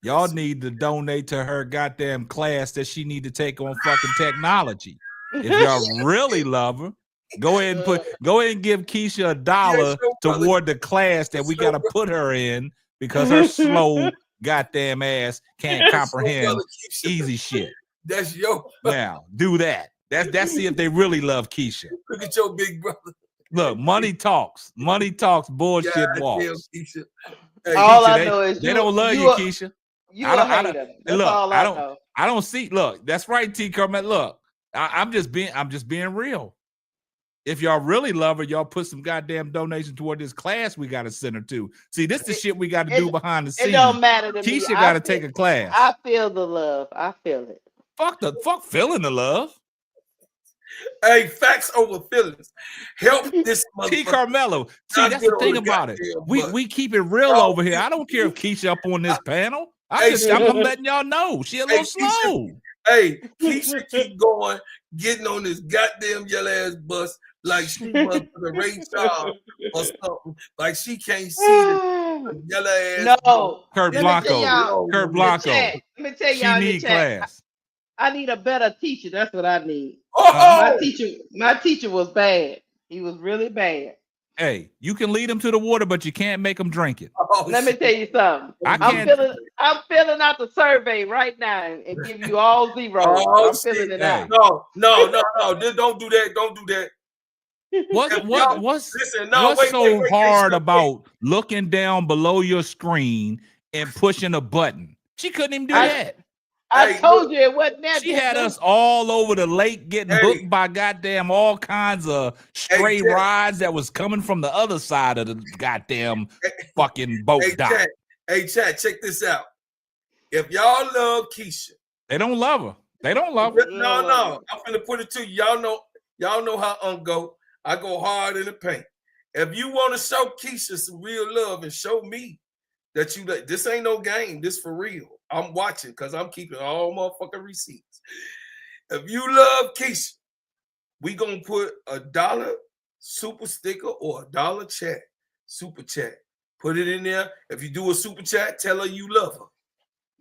[SPEAKER 1] y'all need to donate to her goddamn class that she need to take on fucking technology. If y'all really love her, go ahead and give Keisha $1 toward the class that we gotta put her in because her slow goddamn ass can't comprehend easy shit.
[SPEAKER 2] That's your
[SPEAKER 1] now. Do that. That's see if they really love Keisha.
[SPEAKER 2] Look at your big brother.
[SPEAKER 1] Look, money talks. Money talks. Bullshit walks.
[SPEAKER 2] Keisha.
[SPEAKER 3] Hey, all I know is
[SPEAKER 1] they don't love you, Keisha.
[SPEAKER 3] You a hater. That's all I know.
[SPEAKER 1] I don't see. Look, that's right, T. Kermit. Look, I'm just being real. If y'all really love her, y'all put some goddamn donation toward this class we got to send her to. See, this is the shit we got to do behind the scenes.
[SPEAKER 3] It don't matter to me.
[SPEAKER 1] Keisha got to take a class.
[SPEAKER 3] I feel the love. I feel it.
[SPEAKER 1] Fuck feeling the love.
[SPEAKER 2] Hey, facts over feelings. Help this
[SPEAKER 1] T. Carmelo. See, that's the thing about it. We keep it real over here. I don't care if Keisha up on this panel. I'm letting y'all know. She a little slow.
[SPEAKER 2] Keisha keep going, getting on this goddamn yellow ass bus like she must be Ray Charles or something. Like she can't see the yellow ass.
[SPEAKER 3] No.
[SPEAKER 1] Kurt Blanco.
[SPEAKER 3] Let me tell y'all in the chat.
[SPEAKER 1] Class.
[SPEAKER 3] I need a better teacher. That's what I need.
[SPEAKER 2] Oh!
[SPEAKER 3] My teacher was bad. He was really bad.
[SPEAKER 1] Hey, you can lead them to the water, but you can't make them drink it.
[SPEAKER 3] Let me tell you something. I'm filling out the survey right now and give you all zeros. I'm filling it out.
[SPEAKER 2] No. Don't do that. Don't do that.
[SPEAKER 1] What's so hard about looking down below your screen and pushing a button? She couldn't even do that.
[SPEAKER 3] I told you it wasn't that.
[SPEAKER 1] She had us all over the lake getting hooked by goddamn all kinds of stray rides that was coming from the other side of the goddamn fucking boat dock.
[SPEAKER 2] Hey, chat, check this out. If y'all love Keisha,
[SPEAKER 1] they don't love her. They don't love her.
[SPEAKER 2] No. I'm gonna put it to you. Y'all know how I go. I go hard in the paint. If you want to show Keisha some real love and show me that you like, this ain't no game. This for real. I'm watching because I'm keeping all motherfucking receipts. If you love Keisha, we gonna put $1 super sticker or $1 chat, super chat. put it in there. If you do a super chat, tell her you love her.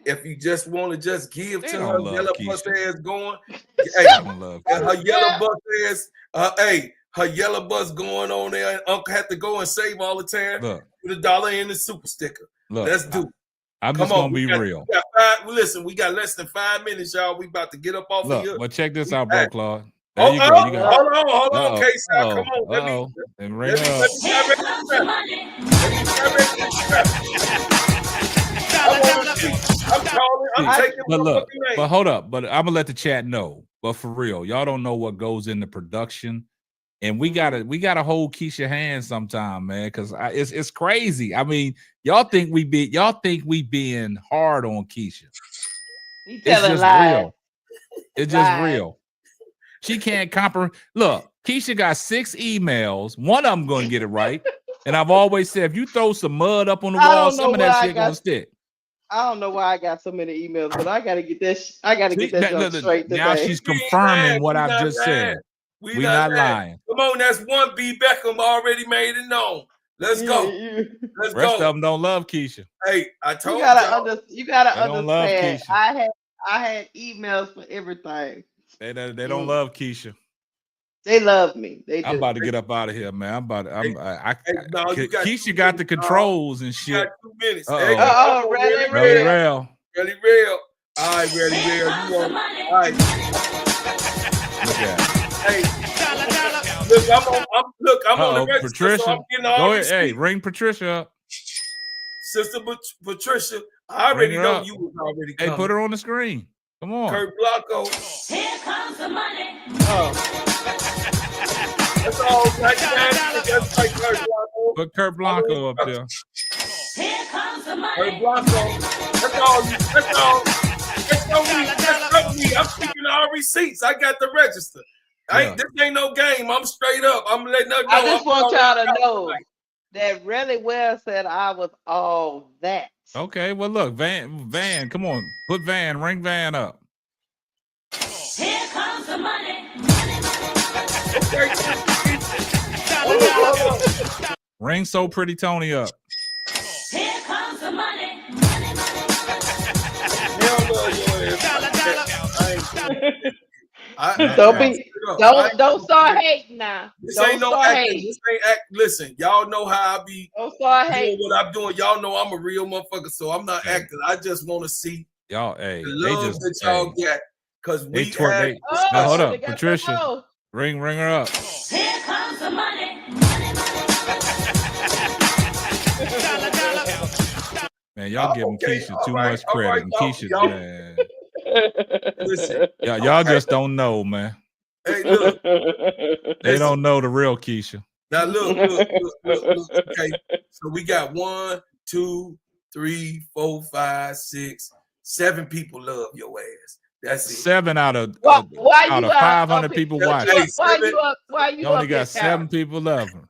[SPEAKER 2] If you just want to just give
[SPEAKER 1] They
[SPEAKER 2] to
[SPEAKER 1] don't
[SPEAKER 2] her
[SPEAKER 1] love
[SPEAKER 2] yellow bus
[SPEAKER 1] Keisha.
[SPEAKER 2] ass going,
[SPEAKER 1] They
[SPEAKER 2] hey,
[SPEAKER 1] don't love
[SPEAKER 2] her
[SPEAKER 1] Keisha.
[SPEAKER 2] yellow bus ass, hey, her yellow bus going on there, and Uncle had to go and save all the time.
[SPEAKER 1] Look,
[SPEAKER 2] Put $1 in the super sticker.
[SPEAKER 1] look.
[SPEAKER 2] Let's do it.
[SPEAKER 1] I'm
[SPEAKER 2] Come
[SPEAKER 1] just
[SPEAKER 2] on,
[SPEAKER 1] gonna be real.
[SPEAKER 2] Listen, we got less than 5 minutes, y'all. We about to get up off of
[SPEAKER 1] Look,
[SPEAKER 2] here.
[SPEAKER 1] but check this
[SPEAKER 2] We
[SPEAKER 1] out, bro,
[SPEAKER 2] back.
[SPEAKER 1] Claude. There you go. You got.
[SPEAKER 2] Hold on, K-Side. Come on. Let me
[SPEAKER 1] And
[SPEAKER 2] let me
[SPEAKER 4] Here comes the money.
[SPEAKER 2] I'm calling. I'm taking
[SPEAKER 1] But look,
[SPEAKER 2] motherfucking name.
[SPEAKER 1] but hold up. But I'm gonna let the chat know. But for real, y'all don't know what goes into production, and we gotta hold Keisha hands sometime, man, because it's crazy. I mean, y'all think we being hard on Keisha.
[SPEAKER 3] He's
[SPEAKER 1] It's
[SPEAKER 3] telling
[SPEAKER 1] just
[SPEAKER 3] lies.
[SPEAKER 1] real. It's just
[SPEAKER 3] Lies.
[SPEAKER 1] real. She can't comprehend. Look, Keisha got 6 emails. One of them gonna get it right. And I've always said, if you throw some mud up on the
[SPEAKER 3] I
[SPEAKER 1] wall,
[SPEAKER 3] don't know
[SPEAKER 1] some of
[SPEAKER 3] why
[SPEAKER 1] that
[SPEAKER 3] I
[SPEAKER 1] shit gonna stick.
[SPEAKER 3] I don't know why I got so many emails, but I gotta get that. I gotta get that junk straight today.
[SPEAKER 1] Now she's confirming what I've just said.
[SPEAKER 2] We
[SPEAKER 1] We not lying.
[SPEAKER 2] Come on, that's one B Beckham already made it known. Let's go. Let's
[SPEAKER 1] Rest
[SPEAKER 2] go.
[SPEAKER 1] of them don't love Keisha.
[SPEAKER 2] Hey, I told
[SPEAKER 3] You
[SPEAKER 2] y'all.
[SPEAKER 3] gotta
[SPEAKER 1] They don't love
[SPEAKER 3] understand.
[SPEAKER 1] Keisha.
[SPEAKER 3] I had emails for everything.
[SPEAKER 1] They don't love Keisha.
[SPEAKER 3] They love me. They
[SPEAKER 1] I'm
[SPEAKER 3] do.
[SPEAKER 1] about to get up out of here, man. I'm about to. Keisha
[SPEAKER 2] got
[SPEAKER 1] got the controls and shit.
[SPEAKER 2] got 2 minutes.
[SPEAKER 1] Uh-oh.
[SPEAKER 3] Really
[SPEAKER 1] Really
[SPEAKER 3] real.
[SPEAKER 1] real.
[SPEAKER 2] Really real. All right, really real. You want? All right.
[SPEAKER 1] Look at it.
[SPEAKER 2] Hey, look, I'm on the register,
[SPEAKER 1] Patricia.
[SPEAKER 2] so I'm getting all
[SPEAKER 1] Go ahead.
[SPEAKER 2] receipts.
[SPEAKER 1] Hey, ring Patricia up.
[SPEAKER 2] Sister Patricia, I already
[SPEAKER 1] Ring her
[SPEAKER 2] know
[SPEAKER 1] up.
[SPEAKER 2] you was already
[SPEAKER 1] Hey,
[SPEAKER 2] coming.
[SPEAKER 1] put her on the screen. Come on.
[SPEAKER 2] Kurt Blanco.
[SPEAKER 4] Here comes the money.
[SPEAKER 2] That's all right, man. That's like Kurt Blanco.
[SPEAKER 1] Put Kurt Blanco up there.
[SPEAKER 4] Here comes the money.
[SPEAKER 2] Kurt Blanco. That's all. That's all. That's me. I'm keeping all receipts. I got the register. This ain't no game. I'm straight up. I'm letting her know.
[SPEAKER 3] I just want y'all to know that really well said I was all that.
[SPEAKER 1] Okay, well look, Van, come on, put ring Van up.
[SPEAKER 4] Here comes the money.
[SPEAKER 1] Ring So Pretty Tony up.
[SPEAKER 4] Here comes the money.
[SPEAKER 3] Don't start hating now.
[SPEAKER 2] This
[SPEAKER 3] Don't
[SPEAKER 2] ain't no
[SPEAKER 3] start
[SPEAKER 2] acting.
[SPEAKER 3] hating.
[SPEAKER 2] This ain't act. Listen, y'all know how I be
[SPEAKER 3] Don't start
[SPEAKER 2] doing
[SPEAKER 3] hating.
[SPEAKER 2] what I'm doing. Y'all know I'm a real motherfucker, so I'm not acting. I just want to see
[SPEAKER 1] y'all.
[SPEAKER 2] the love that y'all get, because we had.
[SPEAKER 1] Now, hold up, Patricia. Ring her up.
[SPEAKER 4] Here comes the money.
[SPEAKER 1] Man, y'all giving Keisha too much credit. And Keisha, man.
[SPEAKER 2] Listen,
[SPEAKER 1] y'all just don't know, man.
[SPEAKER 2] Hey, look.
[SPEAKER 1] They don't know the real Keisha.
[SPEAKER 2] Now look. Okay, so we got 1, 2, 3, 4, 5, 6, 7 people love your ass. That's it.
[SPEAKER 1] 7 out of
[SPEAKER 3] why
[SPEAKER 1] out
[SPEAKER 3] you
[SPEAKER 1] of 500 people watch.
[SPEAKER 3] Why you
[SPEAKER 1] only
[SPEAKER 3] up
[SPEAKER 1] got
[SPEAKER 3] here,
[SPEAKER 1] 7 people love her.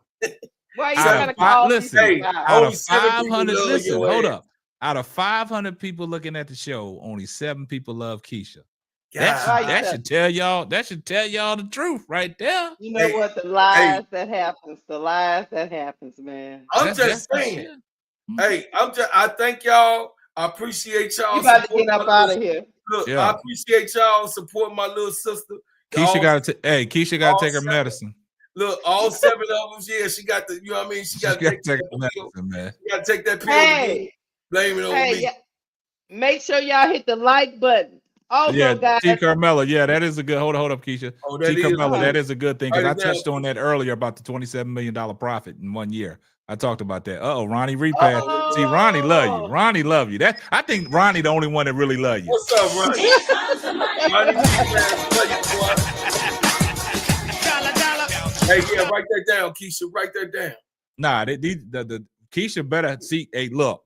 [SPEAKER 3] Why you gotta call me?
[SPEAKER 1] Out of 500, listen, hold up. Out of 500 people looking at the show, only 7 people love Keisha. That should tell y'all. That should tell y'all the truth right there.
[SPEAKER 3] You know what? The lies that happens. The lies that happens, man.
[SPEAKER 2] I'm just saying. Hey, I thank y'all. I appreciate y'all.
[SPEAKER 3] You about to get up out of here.
[SPEAKER 2] Look, I appreciate y'all supporting my little sister.
[SPEAKER 1] Keisha got to take her medicine.
[SPEAKER 2] Look, all 7 of them. Yeah, she got the. You know what I mean? She got to take
[SPEAKER 1] her medicine, man.
[SPEAKER 2] She got to take that pill.
[SPEAKER 3] Hey,
[SPEAKER 2] blame it on me.
[SPEAKER 3] Make sure y'all hit the like button. Also, guys.
[SPEAKER 1] T. Carmella, that is a good. Hold up, Keisha. T. Carmella, that is a good thing, because I touched on that earlier about the $27 million profit in 1 year. I talked about that. Ronnie repass. See, Ronnie love you. Ronnie love you. I think Ronnie the only one that really love you.
[SPEAKER 2] What's up, Ronnie? Ronnie repass. Love you, boy. Hey, yeah, write that down, Keisha. Write that down.
[SPEAKER 1] Nah, the Keisha better see. Hey, look.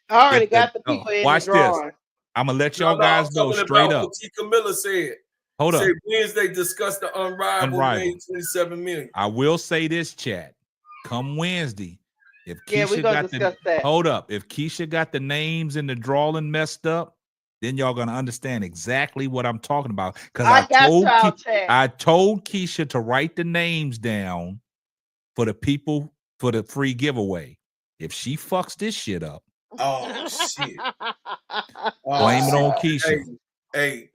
[SPEAKER 3] I already got the people in
[SPEAKER 1] watch
[SPEAKER 3] the drawing.
[SPEAKER 1] this. I'm gonna let y'all guys know straight up.
[SPEAKER 2] What T. Camilla said.
[SPEAKER 1] Hold up.
[SPEAKER 2] Wednesday discuss the unrivaled 27 million.
[SPEAKER 1] I will say this, chat. Come Wednesday, if Keisha
[SPEAKER 3] we're gonna discuss that.
[SPEAKER 1] Hold up. If Keisha got the names in the drawing messed up, then y'all gonna understand exactly what I'm talking about. Because I told Keisha to write the names down for the people for the free giveaway. If she fucks this shit up,
[SPEAKER 2] Oh shit.
[SPEAKER 1] blame it on Keisha.
[SPEAKER 2] Hey,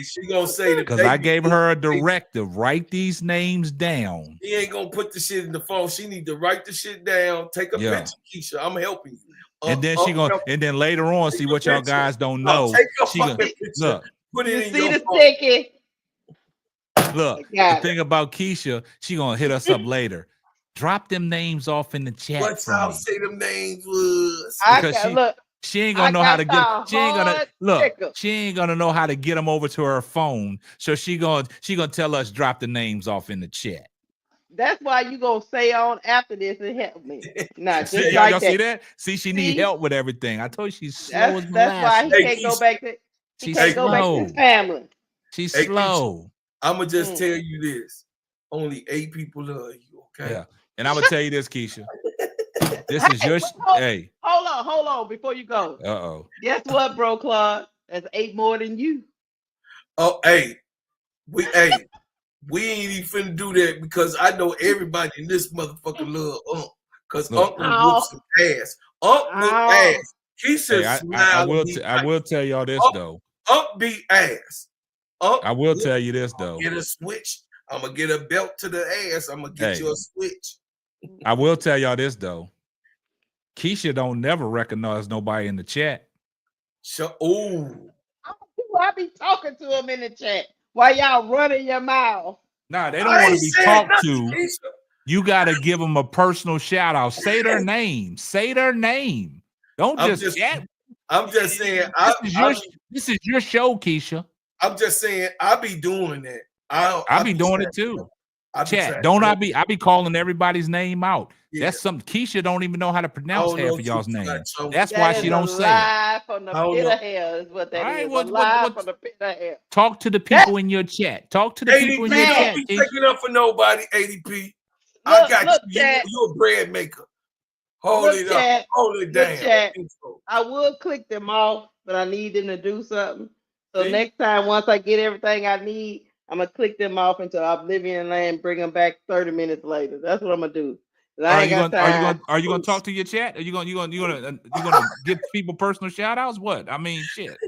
[SPEAKER 2] she gonna say the
[SPEAKER 1] Because I
[SPEAKER 2] baby
[SPEAKER 1] gave her a directive. Write these names down.
[SPEAKER 2] He ain't gonna put the shit in the phone. She need to write the shit down. Take a
[SPEAKER 1] Yeah.
[SPEAKER 2] picture, Keisha. I'm helping you.
[SPEAKER 1] And then she gonna, and then later on, see what y'all guys don't know.
[SPEAKER 2] Take a
[SPEAKER 1] She gonna
[SPEAKER 2] fucking picture.
[SPEAKER 1] look.
[SPEAKER 2] Put
[SPEAKER 3] You
[SPEAKER 2] it in
[SPEAKER 3] see
[SPEAKER 2] your
[SPEAKER 3] the
[SPEAKER 2] phone.
[SPEAKER 3] sticky?
[SPEAKER 1] Look, the thing about Keisha, she gonna hit us up later. Drop them names off in the chat
[SPEAKER 2] What
[SPEAKER 1] for
[SPEAKER 2] y'all
[SPEAKER 1] me.
[SPEAKER 2] say them names was?
[SPEAKER 1] Because she ain't gonna know how to get. She ain't gonna look.
[SPEAKER 3] Tickle.
[SPEAKER 1] She ain't gonna know how to get them over to her phone. So she gonna tell us drop the names off in the chat.
[SPEAKER 3] That's why you gonna say on after this and help me. Nah, just
[SPEAKER 1] See,
[SPEAKER 3] like
[SPEAKER 1] y'all
[SPEAKER 3] that.
[SPEAKER 1] see that? See, she need help with everything. I told you she's slow as
[SPEAKER 3] That's why
[SPEAKER 1] molasses.
[SPEAKER 3] he can't go back to. He
[SPEAKER 1] She's
[SPEAKER 3] can't go back to his family.
[SPEAKER 1] She's
[SPEAKER 2] Hey,
[SPEAKER 1] slow.
[SPEAKER 2] I'm gonna just tell you this: only 8 people love you. Okay.
[SPEAKER 1] Yeah, and I'm gonna tell you this, Keisha. This is your hey.
[SPEAKER 3] Hold on, before you go.
[SPEAKER 1] Uh-oh.
[SPEAKER 3] Guess what, bro, Claude? That's 8 more than you.
[SPEAKER 2] Oh, we ain't even finna do that because I know everybody in this motherfucker love Unc. Cause Unc will whoop some ass. Unc whoop ass. Keisha
[SPEAKER 1] I will tell y'all this though.
[SPEAKER 2] Unc beat ass. Unc
[SPEAKER 1] I will tell you this though.
[SPEAKER 2] Get a switch. I'm gonna get a belt to the ass. I'm gonna get you a switch.
[SPEAKER 1] I will tell y'all this though. Keisha don't never recognize nobody in the chat.
[SPEAKER 2] Ooh.
[SPEAKER 3] I be talking to him in the chat while y'all running your mouth.
[SPEAKER 1] Nah, they don't want to be talked to. Keisha. You got to give them a personal shout out. Say their name. Say their name. Don't just chat.
[SPEAKER 2] I'm just saying.
[SPEAKER 1] This is your show, Keisha.
[SPEAKER 2] I'm just saying. I be doing that.
[SPEAKER 1] I be doing it too. Chat. Don't I be? I be calling everybody's name out. Yeah. That's something Keisha don't even know how to pronounce half of y'all's names. That's why she don't say it.
[SPEAKER 3] From the pit of hell is what that is. From the pit of hell.
[SPEAKER 1] Talk to the people in your chat. Talk to the people in your chat.
[SPEAKER 2] Don't be taking up for nobody, ADP. I got you. You're a bread maker. Hold it up. Hold it down.
[SPEAKER 3] I would click them off, but I need them to do something. So next time, once I get everything I need, I'm gonna click them off into Oblivion Land, bring them back 30 minutes later. That's what I'm gonna do.
[SPEAKER 1] Are you gonna talk to your chat? Are you gonna give people personal shout outs? What? I mean, shit.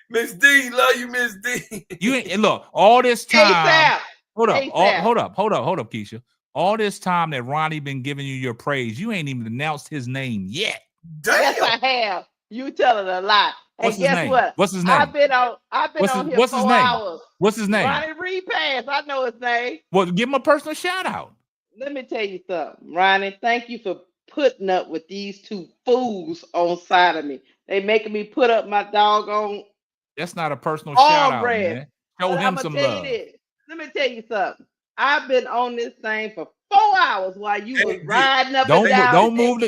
[SPEAKER 2] Miss D, love you, Miss D.
[SPEAKER 1] You ain't look all this time. Hold up, Keisha. All this time that Ronnie been giving you your praise, you ain't even announced his name yet.
[SPEAKER 2] Damn.
[SPEAKER 3] Yes, I have. You telling a lie. And guess what?
[SPEAKER 1] What's his name?
[SPEAKER 3] I've been on here 4 hours.
[SPEAKER 1] What's his name?
[SPEAKER 3] Ronnie Repass. I know his name.
[SPEAKER 1] Well, give him a personal shout out.
[SPEAKER 3] Let me tell you something, Ronnie. Thank you for putting up with these 2 fools on side of me. They making me put up my doggone.
[SPEAKER 1] That's not a personal shout out, man. Show him some love.
[SPEAKER 3] Let me tell you something. I've been on this thing for 4 hours while you was riding up and down.
[SPEAKER 1] Don't move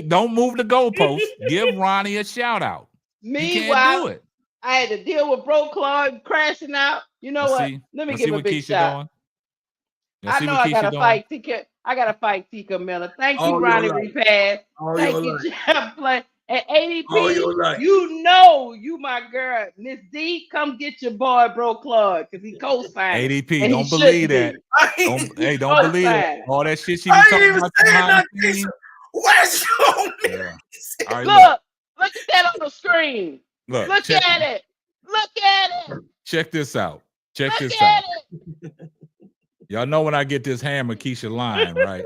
[SPEAKER 1] the goalpost. Give Ronnie a shout out.
[SPEAKER 3] Meanwhile, do it. I had to deal with Bro Claude crashing out. You know what? Let me give a big shout. I know I gotta fight TK. I gotta fight Tika Miller. Thank you, Ronnie Repass. Thank you, Jeff Play. And ADP, you know you my girl. Miss D, come get your boy, Bro Claude, because he co-signed.
[SPEAKER 1] ADP, don't believe that. Don't believe that. All that shit she was talking about behind the scenes.
[SPEAKER 2] Where's your
[SPEAKER 3] Right, look at that on the screen. Look at it. Look at it.
[SPEAKER 1] Check this out. Check this out. Y'all know when I get this hammer Keisha line, right?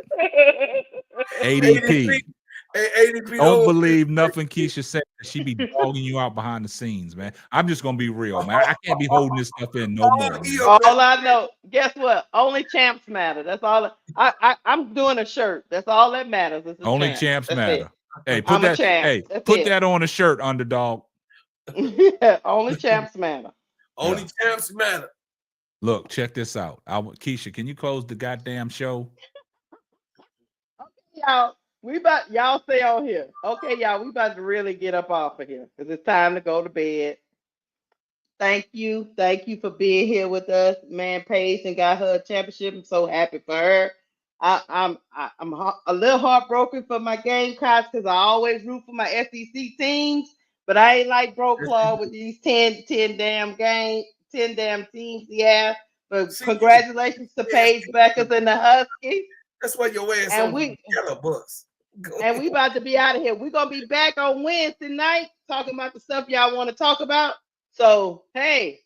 [SPEAKER 1] ADP. Don't believe nothing Keisha said. She be dogging you out behind the scenes, man. I'm just gonna be real, man. I can't be holding this stuff in no more.
[SPEAKER 3] All I know, guess what? Only champs matter. That's all. I'm doing a shirt. That's all that matters.
[SPEAKER 1] Only champs matter. Hey, put that. Hey, put that on a shirt, underdog.
[SPEAKER 3] Only champs matter.
[SPEAKER 2] Only champs matter.
[SPEAKER 1] Look, check this out. Keisha, can you close the goddamn show?
[SPEAKER 3] Y'all, y'all stay on here. Okay, y'all, we about to really get up off of here because it's time to go to bed. Thank you for being here with us, man. Paige and got her a championship. I'm so happy for her. I'm a little heartbroken for my Gamecocks because I always root for my SEC teams, but I ain't like Bro Claude with these 10 damn teams he has. But congratulations to Paige Beckers and the Huskies.
[SPEAKER 2] That's why your ass on the yellow bus.
[SPEAKER 3] And we about to be out of here. We're gonna be back on Wednesday night talking about the stuff y'all want to talk about. So hey,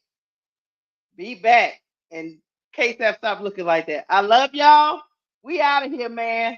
[SPEAKER 3] be back. And KSF, stop looking like that. I love y'all. We out of here, man.